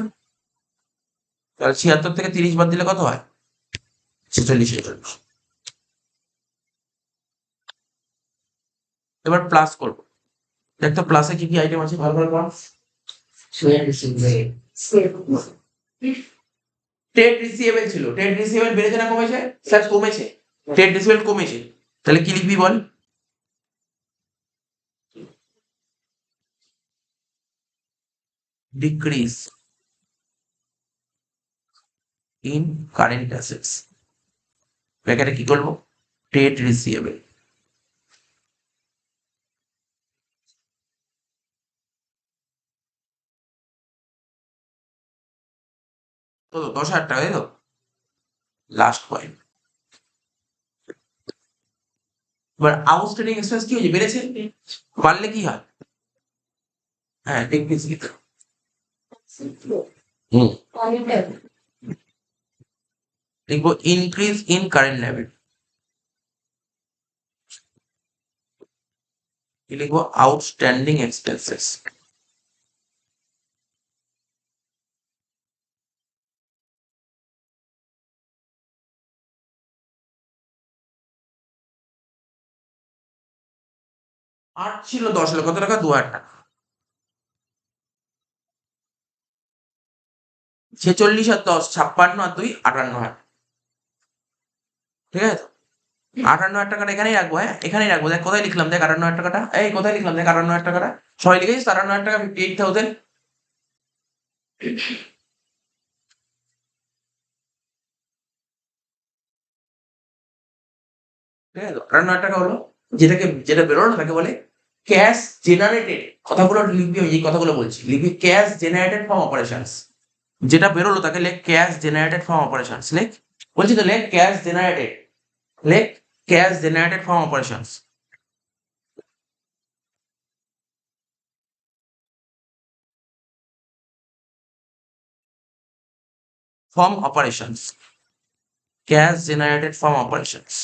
তাহলে 76 থেকে 30 বাদ দিলে কত হয়? 46। এবার প্লাস করবো। দেখ তো প্লাসে কি কি আইটেম আছে ভালো করে পড়। ট্রেড রিসিভেবল ছিল। ট্রেড রিসিভেবল বেড়েছে না কমেছে? স্যার কমেছে। ট্রেড রিসিভেবল কমেছে। তাহলে কি লিখবি বল? Decrease in current assets. ব্র্যাকেটে কি করবো? Trade receivable. তো 10,000 টাকা, তাই তো? Last point. এবার আউটস্ট্যান্ডিং এক্সপেন্স কি হয়েছে? বেড়েছে। বাড়লে কি হয়? হ্যাঁ ডিক্রিজ কি? লিখবো ইনক্রিজ ইন কারেন্ট লেভেল। কি লিখবো? Outstanding expenses. আর ছিল 10 লক্ষ, কত টাকা? 2,000 টাকা। 46 আর 10, 56 আর 2, 58,000। ঠিক আছে তো? 58,000 টাকাটা এখানেই রাখবো। হ্যাঁ এখানেই রাখবো। দেখ কোথায় লিখলাম? দেখ 58,000 টাকাটা, এই কোথায় লিখলাম? দেখ 58,000 টাকাটা সবাই লিখেছিস? 58,000 টাকা 58,000। ঠিক আছে তো? 58,000 টাকা হলো যেটা বেরোলো না তাকে বলে ক্যাশ জেনারেটেড। কথাগুলো লিখবি, আমি এই কথাগুলো বলছি, লিখবি ক্যাশ জেনারেটেড ফ্রম অপারেশনস। যেটা বেরোলো তাকে লেখ ক্যাশ জেনারেটেড ফ্রম অপারেশনস। লেখ, বলছি তো লেখ ক্যাশ জেনারেটেড। লেখ cash generated from operations. From operations, cash generated from operations.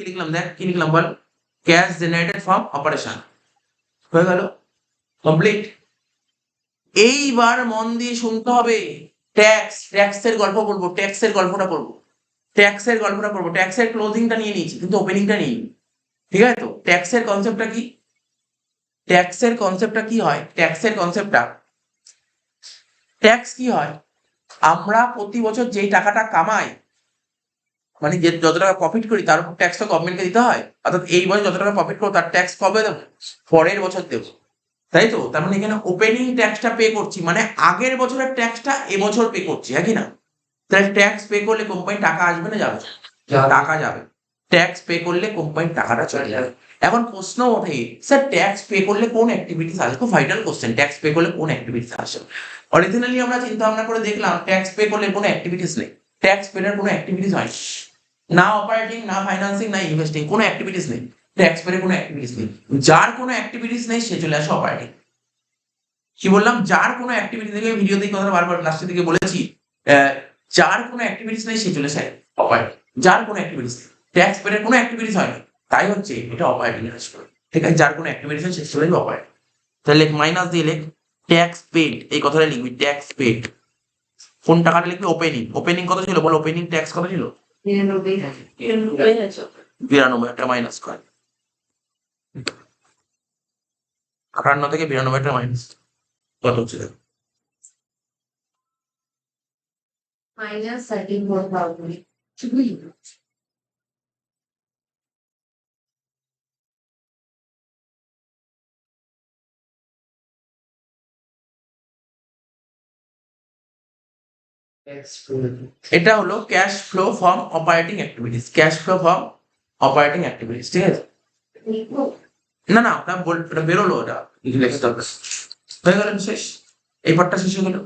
কি লিখলাম? দেখ কি লিখলাম বল? Cash generated from operation. হয়ে গেল, কমপ্লিট। এইবার মন দিয়ে শুনতে হবে। ট্যাক্সের গল্প করবো, ট্যাক্সের গল্পটা করবো, ট্যাক্সের গল্পটা করবো। ট্যাক্সের ক্লোজিংটা নিয়ে নিয়েছি কিন্তু ওপেনিংটা নেই। ঠিক আছে তো? ট্যাক্সের কনসেপ্টটা কি? ট্যাক্সের কনসেপ্টটা কি হয়? ট্যাক্সের কনসেপ্টটা, ট্যাক্স কি হয়? আমরা প্রতি বছর যেই টাকাটা কামাই, মানে যে যত টাকা প্রফিট করি তার উপর ট্যাক্স তো গভর্নমেন্টকে দিতে হয়। অর্থাৎ এই বছর যত টাকা প্রফিট করবো তার ট্যাক্স কবে দেবো? পরের বছর দেবো। তাই তো? তার মানে এখানে ওপেনিং ট্যাক্সটা পে করছি, মানে আগের বছরের ট্যাক্সটা এবছর পে করছি, হ্যাঁ কি না? তাহলে ট্যাক্স পে করলে কোম্পানি টাকা আসবে না যাবে? টাকা যাবে। ট্যাক্স পে করলে কোম্পানির টাকাটা চলে যাবে। এখন প্রশ্ন ওঠে, স্যার ট্যাক্স পে করলে কোন অ্যাক্টিভিটিস আসে? খুব ভাইটাল কোশ্চেন, ট্যাক্স পে করলে কোন অ্যাক্টিভিটিস আসে? অরিজিনালি আমরা চিন্তা ভাবনা করে দেখলাম ট্যাক্স পে করলে কোনো অ্যাক্টিভিটিস নেই। ট্যাক্স পের কোনো অ্যাক্টিভিটিস হয় না, অপারেটিং না ফাইন্যান্সিং না ইনভেস্টিং, কোনো অ্যাক্টিভিটিস নেই। ট্যাক্স পের কোনো অ্যাক্টিভিটিস নেই। যার কোনো অ্যাক্টিভিটিস নেই সে চলে আসে অপারেটিং। কি বললাম? যার কোনো অ্যাক্টিভিটি থেকে, ভিডিওতে এই কথাটা বারবার লাস্টের দিকে বলেছি, যার কোনো অ্যাক্টিভিটিস নেই সে চলে আসে অপারেটিং। যার কোনো অ্যাক্টিভিটিস নেই। ট্যাক্স পেডের কোনো অ্যাক্টিভিটিস হয়নি, তাই হচ্ছে এটা অপারেটিং ক্যাশ ফ্লো। ঠিক আছে, যার কোনো অ্যাক্টিভিটিস হয় সেটা হলো অপারেটিং। তাহলে মাইনাস দিয়ে লেখ ট্যাক্স পেড, এই কথাটা লিখবি ট্যাক্স পেড। কোন টাকাটা লিখবি? ওপেনিং। ওপেনিং কত ছিল বল? ওপেনিং ট্যাক্স কত ছিল? 99,000 92, একটা মাইনাস কর। 58 থেকে 92 একটা মাইনাস কত হচ্ছে দেখো। minus 34,000 এটা হলো cash flow from operating activities, cash flow from operating activities. ঠিক আছে, লিখবো? না না ওটা ওটা বেরোলো, ওটা লিখতে হবে। হয়ে গেল শেষ, এই পার্টটা শেষ হয়ে গেল।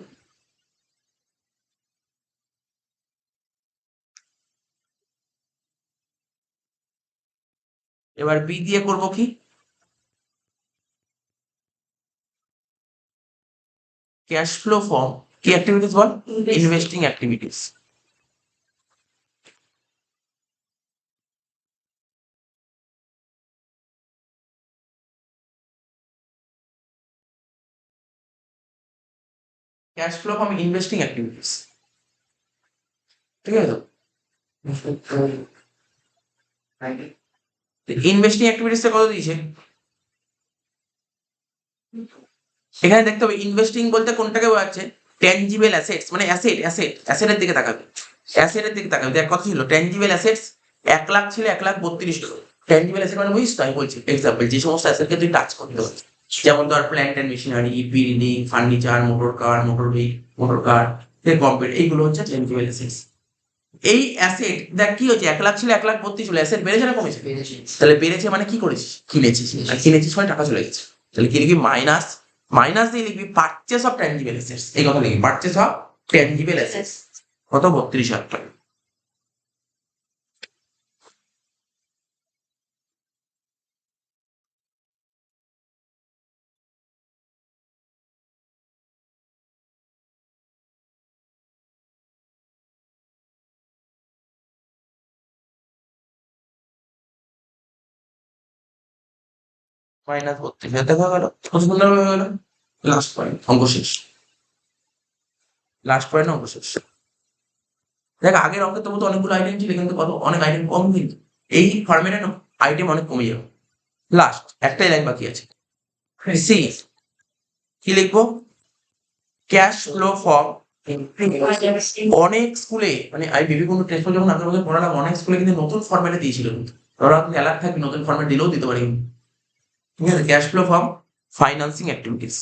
এবার বি দিয়ে করবো কি? ক্যাশ ফ্লো ফ্রম কি activities ball? Investing activities. Cash flow from investing activities. ঠিক আছে, ইনভেস্টিং অ্যাক্টিভিটিসটা কত দিয়েছে? এখানে দেখতে হবে ইনভেস্টিং বলতে কোনটাকে বোঝাচ্ছে? ট্যানজিবল অ্যাসেটস, মানে অ্যাসেটের দিকে তাকাবে, অ্যাসেটের দিকে তাকাবে। দেখ কত ছিল ট্যানজিবল অ্যাসেটস? 1 লাখ ছিল, 1,32,000। ট্যানজিবল অ্যাসেট মানে বুঝিস তো? আমি বলছি এক্সাম্পল, যে সমস্ত অ্যাসেটকে তুই টাচ করতে পারছিস, যেমন ধর plant and machinery, building, furniture, motor car, computer, এইগুলো হচ্ছে ট্যানজিবল অ্যাসেটস। এই অ্যাসেট দেখ কি হচ্ছে, 1 লাখ ছিল, 1,32,000 ছিল, অ্যাসেট বেড়েছে না কমেছে? তাহলে বেড়েছে মানে কি করেছিস? কিনেছিস, আর কিনেছিস মানে টাকা চলে গেছে। তাহলে কি লিখবি? মাইনাস, মাইনাস দিয়ে লিখবি পারচেস অফ ট্যানজিবল অ্যাসেটস, এই কথা লিখবি পারচেস অফ ট্যানজিবল অ্যাসেটস। কত? 32,000 টাকা। মাইনাস 32,000 দেখা গেল, কত সুন্দর হয়ে গেল। লাস্ট পয়েন্ট, অঙ্ক শেষ। লাস্ট পয়েন্ট, অঙ্ক শেষ। দেখ আগের অঙ্কে তবু তো অনেকগুলো আইটেম ছিল, কিন্তু কত অনেক আইটেম কম, কিন্তু এই ফর্মেটে না আইটেম অনেক কমে যাবে। লাস্ট একটাই লাইন বাকি আছে, সি। কি লিখবো? Cash flow from. অনেক স্কুলে মানে আমি বিভিন্ন টেস্ট যখন আপনার মধ্যে পড়ালাম, অনেক স্কুলে কিন্তু নতুন ফরম্যাটে দিয়েছিল, কিন্তু ওরা কিন্তু অ্যালার্ট থাকবে, নতুন ফরম্যাট দিলেও দিতে পারে কিন্তু। ঠিক আছে, cash flow from financing activities.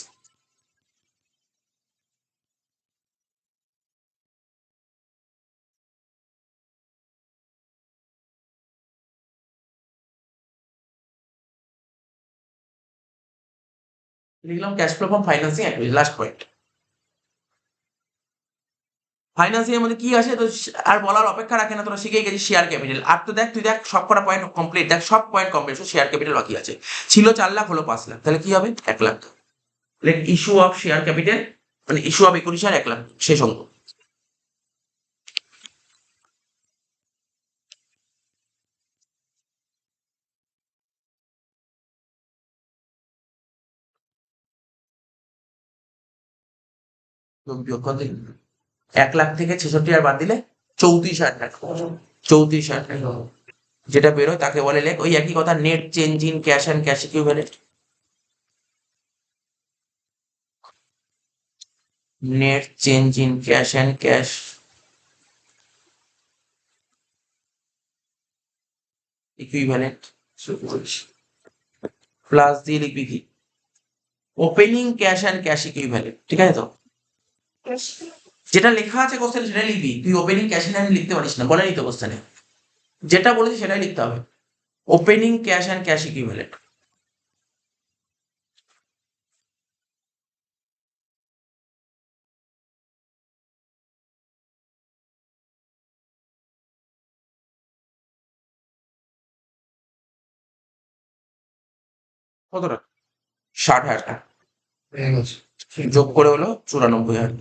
লিখলাম cash flow from financing activities, last point. Financing এর মধ্যে কি আছে তো আর বলার অপেক্ষা রাখে না, তোরা শিখেই গেছিস শেয়ার ক্যাপিটাল। আর তো দেখ তুই দেখ সব কটা পয়েন্ট কমপ্লিট, দেখ সব পয়েন্ট কমপ্লিট, শেয়ার ক্যাপিটাল বাকি আছে। ছিল 4 লাখ, হলো 5 লাখ, তাহলে কি হবে? 1 lakh. Issue of share capital মানে issue of equity share 1 lakh, শেষ অঙ্ক। বিয়োগ কত? 1 লাখ থেকে 66 বাদ দিলে 34,000 টাকা, 34,000 টাকা যেটা বেরোয় তাকে বলে লেখ ওই একই কথা, net change in cash and cash equivalent. Net change in cash and cash equivalent plus দিয়ে লিখবি কি? Opening cash and cash equivalent. ঠিক আছে তো, যেটা লেখা আছে কোশ্চেনে সেটাই লিখবি, তুই ওপেনিং ক্যাশ অ্যান্ড লিখতে পারিস না, বলেনি তো কোশ্চেনে, যেটা বলেছি সেটাই লিখতে হবে, opening cash and cash equivalent. কতটা? 60,000 টাকা যোগ করে হলো 94,000।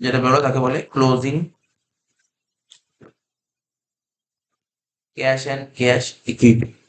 যেটা বেরো তাকে বলে closing cash and cash equivalent.